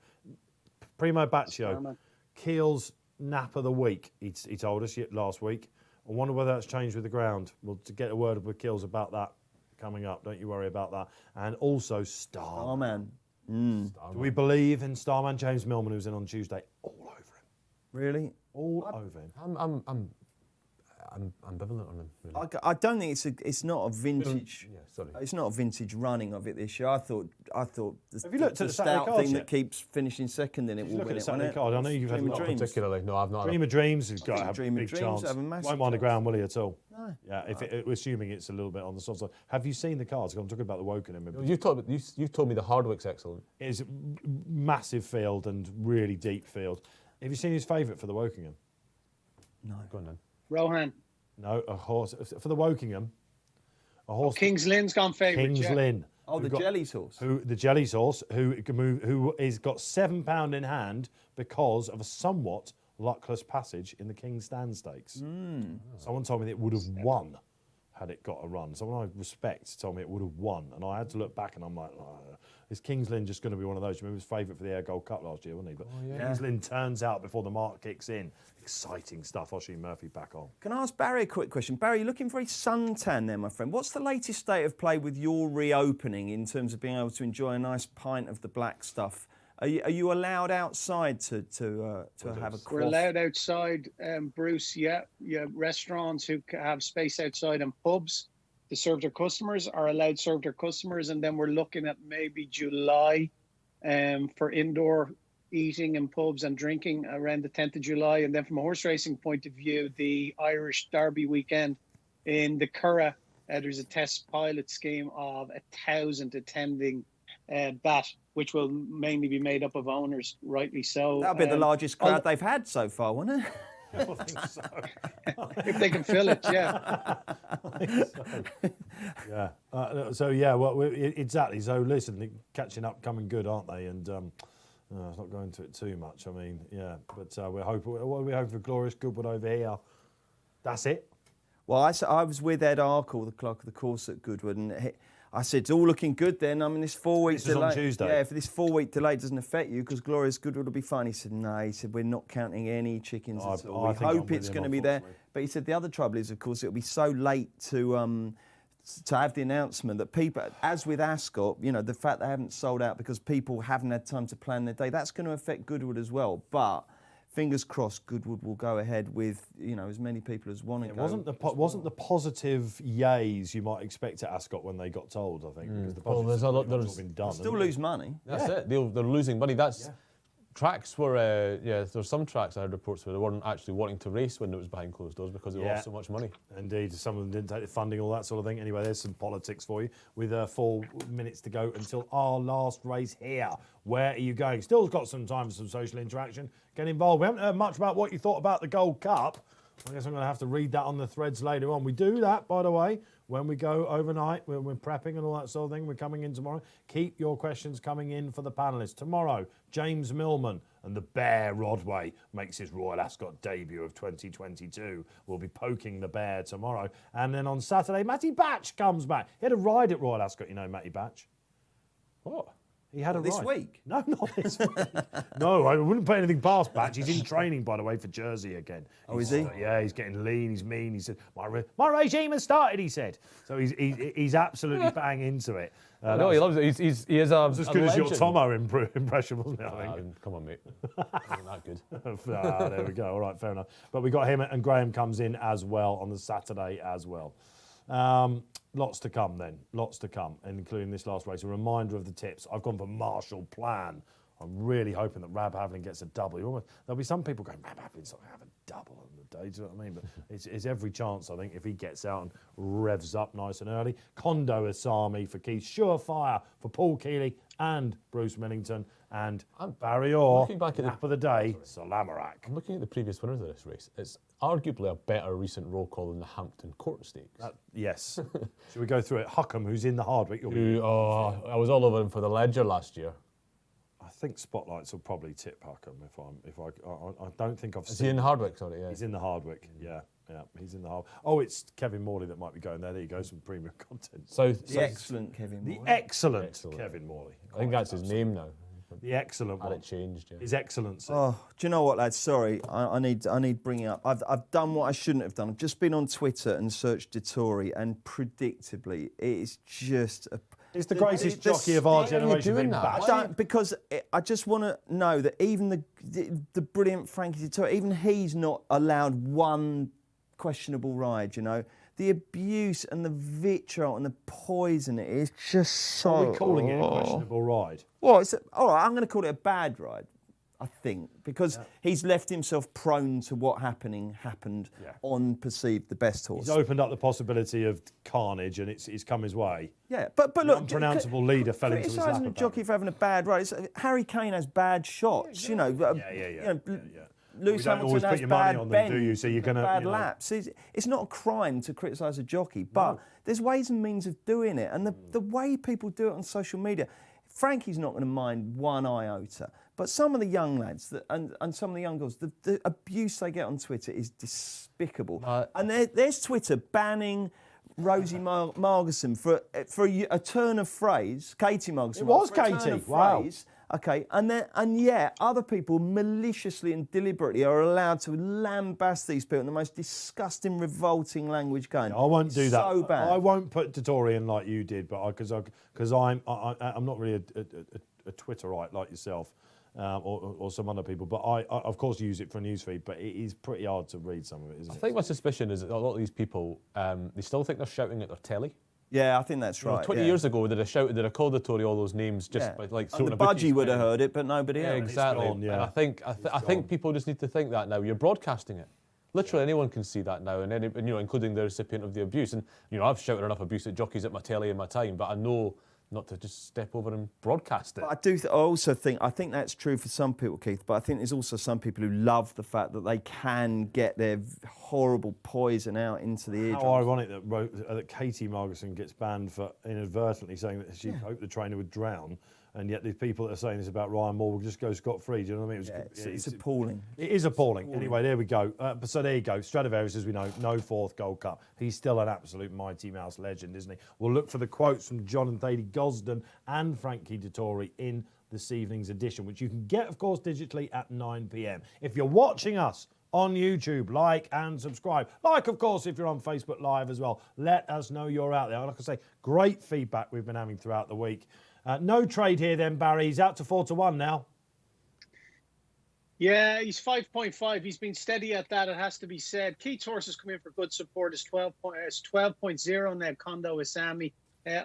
Primo Baccio, Keels Nap of the week, he told us last week. I wonder whether that's changed with the ground. We'll get a word with Keels about that coming up. Don't you worry about that. And also Starman. Starman. Do we believe in Starman? James Millman, who's in on Tuesday, all over him. Really? All over him. I'm ambivalent on him. Really. I don't think it's not a vintage. Yeah, sorry. It's not a vintage running of it this year. I thought Have you the looked at the Saturday stout cards thing yet? that keeps finishing second in it will Look win at the it, won't Saturday it? card. I know you've had a Dream of lot of Dreams. Particularly, no, I've not. Dream of Dreams has got to have a Dream of big Dreams chance. have a massive Won't mind the chance. ground, will he, at all? No. Yeah, assuming it's a little bit on the soft side. Have you seen the cards? I'm talking about the Wokingham. You've told me the Hardwick's excellent. It's a massive field and really deep field. Have you seen his favourite for the Wokingham? No. Go on then. Rohan. No, a horse for the Wokingham. A horse. King's Lynn's gone favourite. King's yeah. Lynn. Oh, the Jellies horse. The Jellies horse, who can move, who has got £7 in hand because of a somewhat luckless passage in the King's Stand Stakes. Someone told me that it would have won had it got a run. Someone I respect told me it would have won, and I had to look back, and I'm like, is Kings Lynn just going to be one of those? You remember he was favourite for the Air Gold Cup last year, wasn't he? But Kings Lynn turns out before the mark kicks in. Exciting stuff. Oshie Murphy back on. Can I ask Barry a quick question? Barry, you're looking very suntan there, my friend. What's the latest state of play with your reopening in terms of being able to enjoy a nice pint of the black stuff? Are you allowed outside to have a quaff? We're allowed outside, Bruce. Yeah. Restaurants who have space outside and pubs to serve their customers are allowed to serve their customers, and then we're looking at maybe July for indoor eating in pubs and drinking around the 10th of July. And then from a horse racing point of view, the Irish Derby weekend in the Curragh, there's a test pilot scheme of 1,000 attending that, which will mainly be made up of owners, rightly so. That'll be the largest crowd they've had so far, won't it? I think so. If they can fill it, yeah. I think so. Yeah. Well, exactly. So listen, catching up, coming good, aren't they? And let's not go into it too much. I mean, yeah. But we're hoping. What are we hoping for? Glorious Goodwood over here. That's it. Well, I was with Ed Arkle, the clerk of the course at Goodwood, and I said, it's all looking good then. I mean, this 4-week This was delay. on Tuesday. Yeah, if this 4-week delay doesn't affect you, because Glorious Goodwood will be fine. He said, no. He said, we're not counting any chickens at all. We hope it's going to be there. But he said the other trouble is, of course, it'll be so late to have the announcement that people, as with Ascot, you know, the fact they haven't sold out because people haven't had time to plan their day, that's going to affect Goodwood as well. But fingers crossed, Goodwood will go ahead with, you know, as many people as want to go. Wasn't the positive yays you might expect at Ascot when they got told? I think because the there's a lot. there's been done. Still lose money. That's it. They're losing money. Tracks were, there's some tracks I heard reports where they weren't actually wanting to race when it was behind closed doors because they lost so much money. Indeed, some of them didn't take the funding, all that sort of thing. Anyway, there's some politics for you with 4 minutes to go until our last race here. Where are you going? Still got some time for some social interaction. Get involved. We haven't heard much about what you thought about the Gold Cup. I guess I'm going to have to read that on the threads later on. We do that, by the way, when we go overnight. We're prepping and all that sort of thing. We're coming in tomorrow. Keep your questions coming in for the panellists. Tomorrow, James Millman and the Bear Rodway makes his Royal Ascot debut of 2022. We'll be poking the bear tomorrow. And then on Saturday, Matty Batch comes back. He had a ride at Royal Ascot, you know, Matty Batch. What? He had a This ride. week? No, not this week. No, I wouldn't put anything past Batch. He's in training, by the way, for Jersey again. Oh, is he? Yeah, he's getting lean, he's mean. He said, my regime has started, he said. So he's absolutely bang into it. No, he loves it. He is That's as good as your Tomo impression, wasn't it, I think? Come on, mate. Wasn't that good. There we go. All right, fair enough. But we got him, and Graham comes in as well on the Saturday as well. Lots to come then, lots to come, including this last race. A reminder of the tips. I've gone for Marshall Plan. I'm really hoping that Rab Havlin gets a double. There'll be some people going, Rab Havlin's not going to have a double on the day, do you know what I mean? But it's every chance, I think, if he gets out and revs up nice and early. Kondo Asami for Keith, Surefire for Paul Keeley and Bruce Millington, and Barry Orr, nap of the day, Salamarak. I'm looking at the previous winners of this race. It's arguably a better recent roll call than the Hampton Court Stakes. Yes. Should we go through it? Huckham, who's in the Hardwick. I was all over him for the Ledger last year. I think Spotlights will probably tip Huckham I don't think I've seen. Is he in the Hardwick? Sorry, yeah. He's in the Hardwick. Yeah, he's in the Hardwick. Oh, it's Kevin Morley that might be going there. There you go, some premium content. The excellent Kevin Morley. The excellent Kevin Morley. I think that's his name now. The excellent one. Had it changed, yeah. His Excellency. Oh, do you know what, lads? Sorry, I need bringing up. I've done what I shouldn't have done. I've just been on Twitter and searched Dettori, and predictably, it is just a. It's the greatest jockey of our generation. doing that? Because I just want to know that even the brilliant Frankie Dettori, even he's not allowed one questionable ride, you know. The abuse and the vitriol and the poison, it is just so... Are we calling it a questionable ride? Well, all right, I'm going to call it a bad ride, I think, because he's left himself prone to what happened on perceived the best horse. He's opened up the possibility of carnage, and it's come his way. Yeah, but look... The unpronounceable leader fell into his lap. Criticising a jockey for having a bad ride. Harry Kane has bad shots, you know. Lewis Hamilton has bad bend, do you? So you're gonna, bad laps. It's not a crime to criticise a jockey, but there's ways and means of doing it. And the way people do it on social media, Frankie's not going to mind one iota. But some of the young lads and some of the young girls, the abuse they get on Twitter is despicable. And there's Twitter banning Rosie Margerson for a turn of phrase. Katie Margerson. It was for a turn Katie, of wow. phrase, okay, and yet other people maliciously and deliberately are allowed to lambast these people in the most disgusting, revolting language going. I won't do that. So bad. I won't put Dettori in like you did, but because I'm not really a Twitterite like yourself. Or some other people, but I of course use it for a newsfeed, but it is pretty hard to read some of it, isn't it? I think my suspicion is that a lot of these people, they still think they're shouting at their telly. Yeah, I think that's right. 20 years ago, they'd have called the Tory all those names just by like throwing the a bookie budgie would have spin. heard it, but nobody else. Exactly. gone, yeah. And I think people just need to think that now. You're broadcasting it. Literally anyone can see that now, and including the recipient of the abuse. And I've shouted enough abuse at jockeys at my telly in my time, but I know not to just step over and broadcast it. But I think that's true for some people, Keith, but I think there's also some people who love the fact that they can get their horrible poison out into the eardrums. How ironic that Katie Margerson gets banned for inadvertently saying that she hoped the trainer would drown, and yet the people that are saying this about Ryan Moore will just go scot-free. Do you know what I mean? It's appalling. It is appalling. Anyway, there we go. So there you go. Stradivarius, as we know, no fourth Gold Cup. He's still an absolute Mighty Mouse legend, isn't he? We'll look for the quotes from John and Thady Gosden and Frankie Dettori in this evening's edition, which you can get, of course, digitally at 9 p.m. If you're watching us on YouTube, like and subscribe. Like, of course, if you're on Facebook Live as well. Let us know you're out there. Like I say, great feedback we've been having throughout the week. No trade here then, Barry. He's out to 4-1 now. Yeah, he's 5.5. He's been steady at that, it has to be said. Keith's horse has come in for good support. It's 12.0 now, Kondo Isami.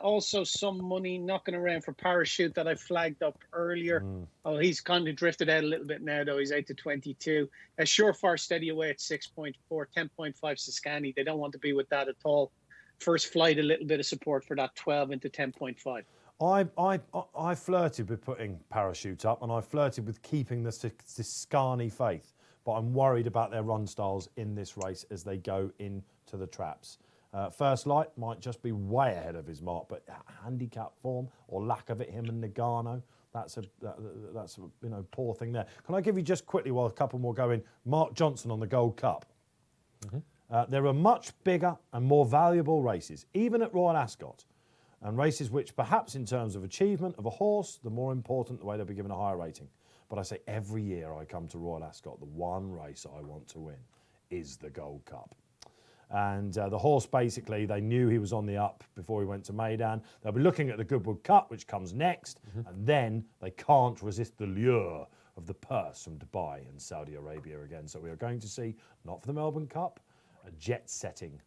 Also some money knocking around for Parachute that I flagged up earlier. Oh, he's kind of drifted out a little bit now, though. He's out to 22. Surefire steady away at 6.4, 10.5 Siscani. They don't want to be with that at all. First flight, a little bit of support for that 12 into 10.5. I flirted with putting Parachute up, and I flirted with keeping the Siscani faith, but I'm worried about their run styles in this race as they go into the traps. First Light might just be way ahead of his mark, but handicap form or lack of it, him and Nagano, that's a poor thing there. Can I give you just quickly, while a couple more go in, Mark Johnson on the Gold Cup. There are much bigger and more valuable races, even at Royal Ascot, and races which perhaps in terms of achievement of a horse, the more important, the way they'll be given a higher rating. But I say every year I come to Royal Ascot, the one race I want to win is the Gold Cup. And the horse, basically, they knew he was on the up before he went to Meydan. They'll be looking at the Goodwood Cup, which comes next, and then they can't resist the lure of the purse from Dubai and Saudi Arabia again. So we are going to see, not for the Melbourne Cup, a jet-setting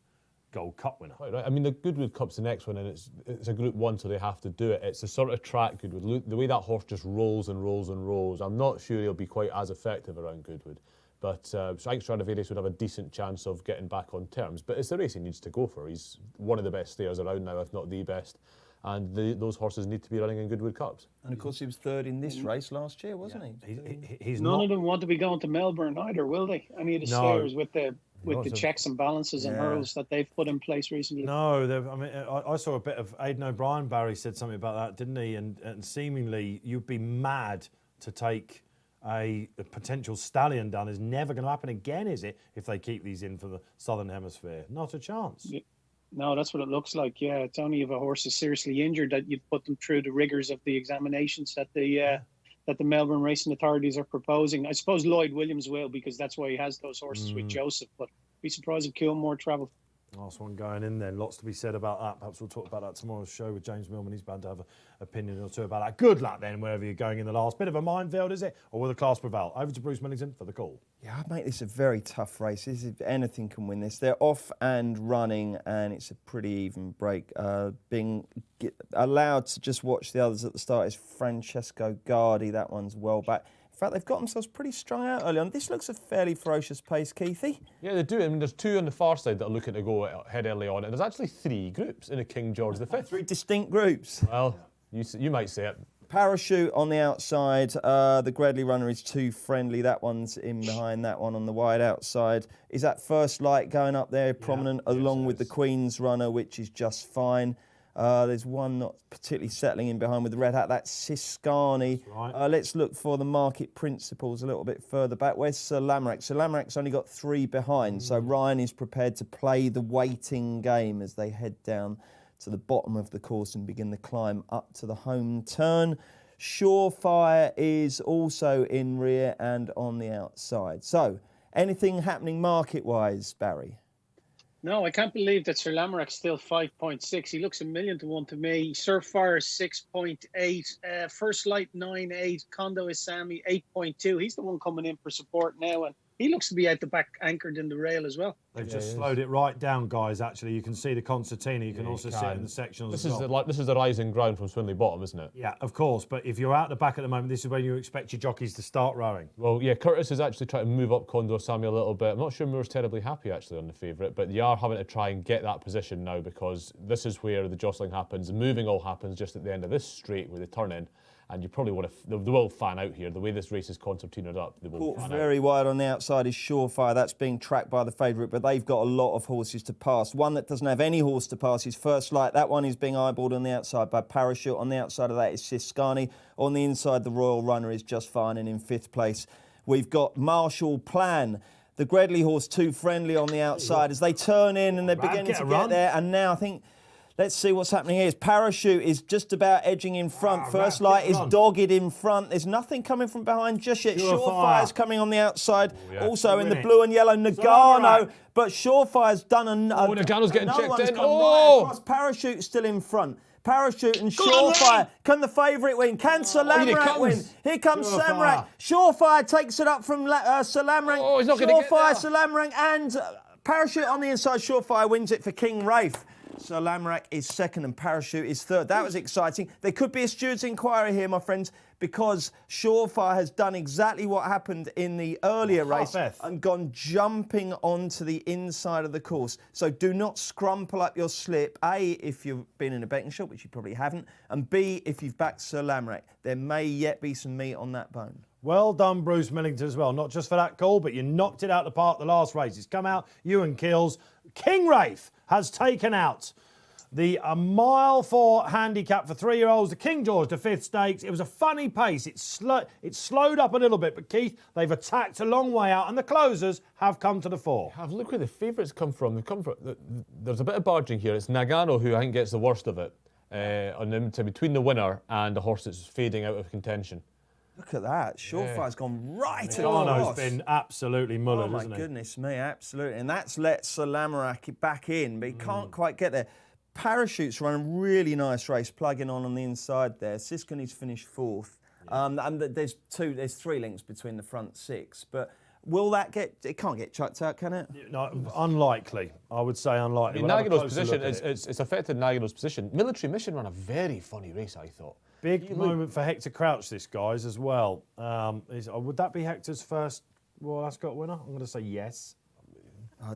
Gold Cup winner. Right. I mean, the Goodwood Cup's the next one, and it's a Group 1, so they have to do it. It's a sort of track, Goodwood. Look, the way that horse just rolls and rolls and rolls, I'm not sure he'll be quite as effective around Goodwood. But so I think Stradivarius would have a decent chance of getting back on terms. But it's the race he needs to go for. He's one of the best stayers around now, if not the best. And those horses need to be running in Goodwood Cups. And of course, he was third in this race last year, wasn't he? He's None not of them want to be going to Melbourne either, will they? Any of the stayers with the checks and balances and hurdles that they've put in place recently. No, I saw a bit of Aidan O'Brien. Barry said something about that, didn't he? And seemingly you'd be mad to take a potential stallion down. Is never going to happen again, is it? If they keep these in for the Southern Hemisphere, not a chance. Yeah. No, that's what it looks like. Yeah, it's only if a horse is seriously injured that you've put them through the rigors of the examinations that the Melbourne Racing Authorities are proposing. I suppose Lloyd Williams will, because that's why he has those horses with Joseph. But be surprised if Kilmore travelled. Last one going in then. Lots to be said about that. Perhaps we'll talk about that tomorrow's show with James Millman. He's bound to have an opinion or two about that. Good luck then, wherever you're going in the last. Bit of a minefield, is it? Or will the class prevail? Over to Bruce Millington for the call. Yeah, I'd make this a very tough race. Anything can win this. They're off and running, and it's a pretty even break. Being allowed to just watch the others at the start is Francesco Guardi. That one's well back. In fact, they've got themselves pretty strung out early on. This looks a fairly ferocious pace, Keithy. Yeah, they do. I mean, there's two on the far side that are looking to go ahead early on, and there's actually 3 groups in a King George V. 3 distinct groups. Well, you might say it. Parachute on the outside. The Gredley runner is too friendly. That one's in behind that one on the wide outside. Is that First Light going up there prominent along with the Queen's runner, which is just fine. There's one not particularly settling in behind with the red hat. That's Siscani. Right. Let's look for the market principles a little bit further back. Where's Sir Lamrack? Sir Lamrack's only got 3 behind, so Ryan is prepared to play the waiting game as they head down to the bottom of the course and begin the climb up to the home turn. Surefire is also in rear and on the outside. So, anything happening market-wise, Barry? No, I can't believe that Sir Lamrack's still 5.6. He looks $1,000,000 to me. Surefire 6.8. First Light 9.8. Kondo Isami 8.2. He's the one coming in for support now, and he looks to be out the back anchored in the rail as well. They've just slowed it right down, guys, actually. You can see the concertina. You can also see it in the sectionals This as is well. this is the rising ground from Swinley Bottom, isn't it? Yeah, of course. But if you're out the back at the moment, this is when you expect your jockeys to start rowing. Well, yeah, Curtis is actually trying to move up Kondo Isami a little bit. I'm not sure Moore's terribly happy, actually, on the favourite, but they are having to try and get that position now because this is where the jostling happens. The moving all happens just at the end of this straight where they turn in. And you probably want to, they will fan out here. The way this race is concertinaed up, they will fan out. Very wide on the outside is Surefire. That's being tracked by the favourite, but they've got a lot of horses to pass. One that doesn't have any horse to pass is First Light. That one is being eyeballed on the outside by Parachute. On the outside of that is Siscani. On the inside, the Royal Runner is just fine and in 5th place. We've got Marshall Plan. The Gredley horse, Too Friendly on the outside as they turn in and they're beginning to get there. And now I think... Let's see what's happening here. Parachute is just about edging in front. First Light is dogged in front. There's nothing coming from behind just yet. Surefire's coming on the outside. Also in the blue and yellow, Nagano. But Surefire's done Nagano's getting checked in. Right across. Parachute's still in front. Parachute and Surefire. Can the favourite win? Can Sir Lamrack win? Here comes Lamrack. Surefire takes it up from Sir Lamrack. Oh, he's not going to get there. Sir Lamrack and Parachute on the inside. Surefire wins it for King Rafe. So Lamrack is second and Parachute is third. That was exciting. There could be a steward's inquiry here, my friends, because Surefire has done exactly what happened in the earlier race and gone jumping onto the inside of the course. So do not scrumple up your slip, A, if you've been in a betting shop, which you probably haven't, and B, if you've backed Sir Lamrack. There may yet be some meat on that bone. Well done, Bruce Millington, as well. Not just for that call, but you knocked it out the park the last race. It's come out, you and Kills. King Rafe has taken out the mile 4 handicap for 3-year-olds, the King George, the 5th stakes. It was a funny pace. It slowed up a little bit, but Keith, they've attacked a long way out, and the closers have come to the fore. Look where the favourites come from. They've come from. There's a bit of barging here. It's Nagano who I think gets the worst of it between the winner and the horse that's fading out of contention. Look at that. Surefire's gone right across. Nagano's been absolutely mullered, hasn't he? Oh, my goodness me, absolutely. And that's let Sir Lamrack back in, but he can't quite get there. Parachute's run a really nice race, plugging on the inside there. Siscani's finished 4th. And there's 3 links between the front 6. But will that it can't get chucked out, can it? No, unlikely. I would say unlikely. Nagano's position, it's affected Nagano's position. Military Mission ran a very funny race, I thought. Big moment for Hector Crouch, this, guys, as well. Would that be Hector's first Royal Ascot winner? I'm going to say yes. I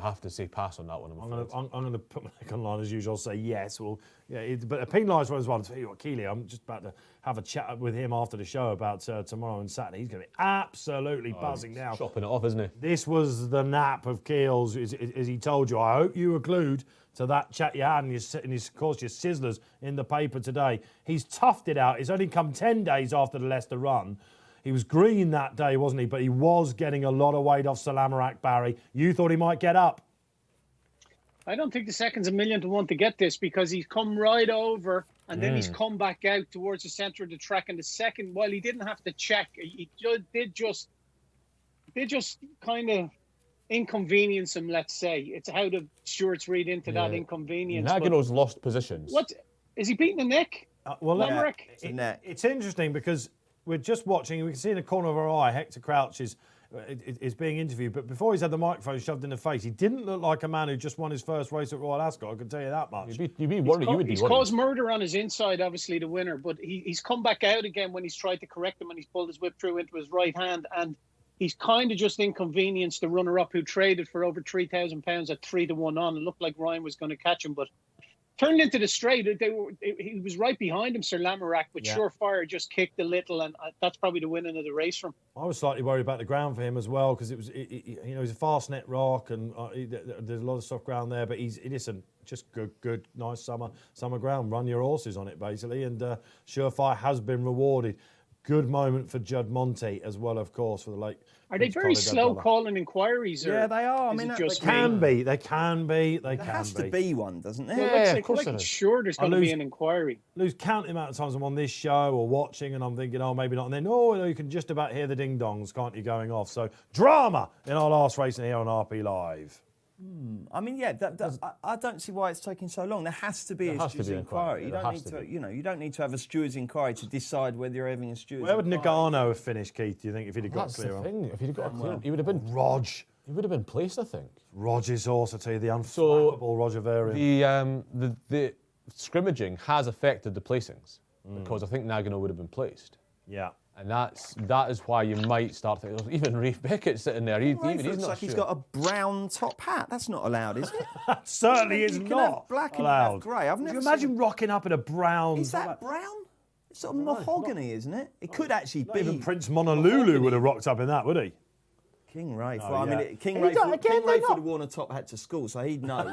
have to say pass on that one. I'm going to put my neck on line as usual. Say yes. Well, yeah, but a penalised one as well. I'll tell you what, Keeley, I'm just about to have a chat with him after the show about tomorrow and Saturday. He's going to be absolutely buzzing now. Chopping it off, isn't he? This was the nap of Keels, as he told you. I hope you were glued to that chat you had and of course, your sizzlers in the paper today. He's toughed it out. It's only come 10 days after the Leicester run. He was green that day, wasn't he? But he was getting a lot of weight off Sir Lamrack, Barry. You thought he might get up. I don't think the second's $1,000,000 to get this because he's come right over and then he's come back out towards the centre of the track. And the second, while he didn't have to check, he did just kind of inconvenience him, let's say. It's how the stewards read into that inconvenience. Nagano's lost positions. What? Is he beating the neck? Lamrack? It's interesting because we're just watching, we can see in the corner of our eye, Hector Crouch is being interviewed, but before he's had the microphone shoved in the face, he didn't look like a man who just won his first race at Royal Ascot, I can tell you that much. You'd be worried. You would be He's worried. caused murder on his inside, obviously, the winner, but he's come back out again when he's tried to correct him and he's pulled his whip through into his right hand, and he's kind of just inconvenienced the runner-up who traded for over £3,000 at 3-1 on. It looked like Ryan was going to catch him, but turned into the straight. He was right behind him, Sir Lamorak, but Surefire just kicked a little, and that's probably the winning of the race from. I was slightly worried about the ground for him as well, because he's a fast net rock, and there's a lot of soft ground there. But listen, just good, nice summer ground. Run your horses on it basically, and Surefire has been rewarded. Good moment for Judd Monty as well, of course, for the late. Are they very slow calling inquiries? Yeah, they are. I mean, They can be. There has to be one, doesn't there? Yeah, of course. Sure, there's going to be an inquiry. Lose count the amount of times I'm on this show or watching, and I'm thinking, oh, maybe not. And then, you can just about hear the ding dongs, can't you, going off? So drama in our last racing here on RP Live. I mean, I don't see why it's taking so long. There has to be a steward's inquiry. You don't need to have a steward's inquiry to decide whether you're having a steward's Where would inquiry. Nagano have finished, Keith, do you think, if he'd have got That's clear the on? thing. If he'd have got a clear, he would have been. Rog. He would have been placed, I think. Rog's horse, I tell you, the unflappable Roger Varian. The scrimmaging has affected the placings because I think Nagano would have been placed. Yeah. And that is why you might start thinking, even Rafe Beckett sitting there. He's Looks not like sure. he's got a brown top hat. That's not allowed, is it? That certainly is You can not have black and allowed. have grey. I've Could never you seen imagine rocking up in a brown? Is that brown? It's sort of mahogany, isn't it? It could actually Not be. even Prince Monolulu would have rocked up in that, would he? King Rafe. Oh, Well, I yeah. mean, King He Rafe don't- again, they're would not- have worn a top hat to school, so he'd know.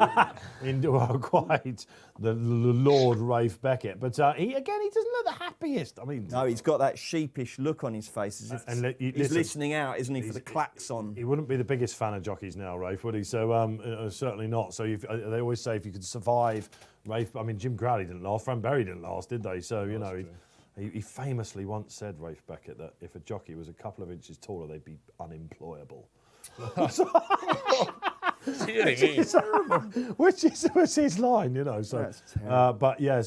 Quite the Lord Rafe Beckett, but he doesn't look the happiest. I mean, No, he's got that sheepish look on his face as if he's listen, listening out, isn't he, for the klaxon? he wouldn't be the biggest fan of jockeys now, Rafe, would he? So certainly not. So they always say if you could survive Rafe, I mean, Jim Crowley didn't last, Fran Berry didn't last, did they? So he famously once said, Rafe Beckett, that if a jockey was a couple of inches taller, they'd be unemployable. Which is his line, So, That's terrible. but yeah,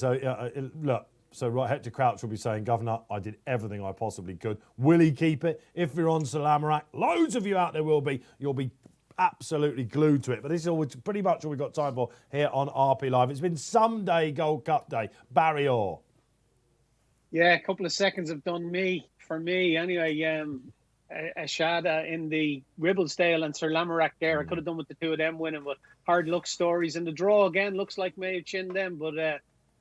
look. So right, Hector Crouch will be saying, Governor, I did everything I possibly could. Will he keep it? If you're on Salamarak, loads of you out there will be. You'll be absolutely glued to it. But this is pretty much all we've got time for here on RP Live. It's been someday Gold Cup day. Barry Orr. Yeah, a couple of seconds have done for me anyway. A Shada in the Ribblesdale and Sir Lamorak there. I could have done with the two of them winning, but hard luck stories. And the draw again looks like may have chinned them, but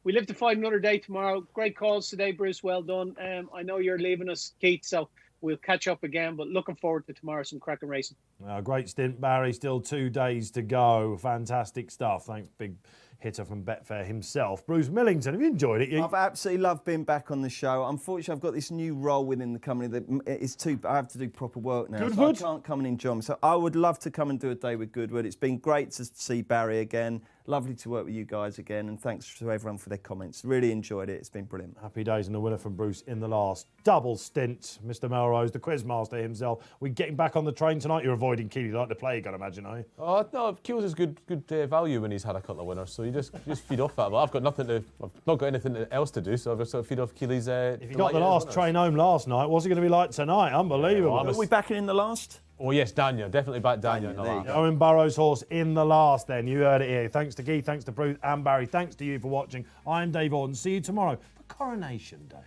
we live to fight another day tomorrow. Great calls today, Bruce. Well done. I know you're leaving us, Keith, so we'll catch up again, but looking forward to tomorrow, some cracking racing. Great stint, Barry. Still 2 days to go. Fantastic stuff. Thanks, big hitter from Betfair himself. Bruce Millington, have you enjoyed it? I've absolutely loved being back on the show. Unfortunately, I've got this new role within the company that I have to do proper work now. Goodwood? So I can't come and enjoy them. So I would love to come and do a day with Goodwood. It's been great to see Barry again. Lovely to work with you guys again. And thanks to everyone for their comments. Really enjoyed it. It's been brilliant. Happy days, and the winner from Bruce in the last double stint, Mr. Melrose, the quizmaster himself. We're getting back on the train tonight. You're avoiding Keely. You like to play, you can imagine, eh? Oh no, Keels is good value when he's had a couple of winners. So you just feed off that. But I've not got anything else to do, so I've just sort of feed off Keely's. If you got the last train home last night, what's it going to be like tonight? Unbelievable. Are we backing in the last? Oh yes, Daniel, definitely back Daniel. Daniel, there you go. Owen Burrows' horse in the last then. You heard it here. Thanks to Keith, thanks to Bruce and Barry. Thanks to you for watching. I'm Dave Orton. See you tomorrow for Coronation Day.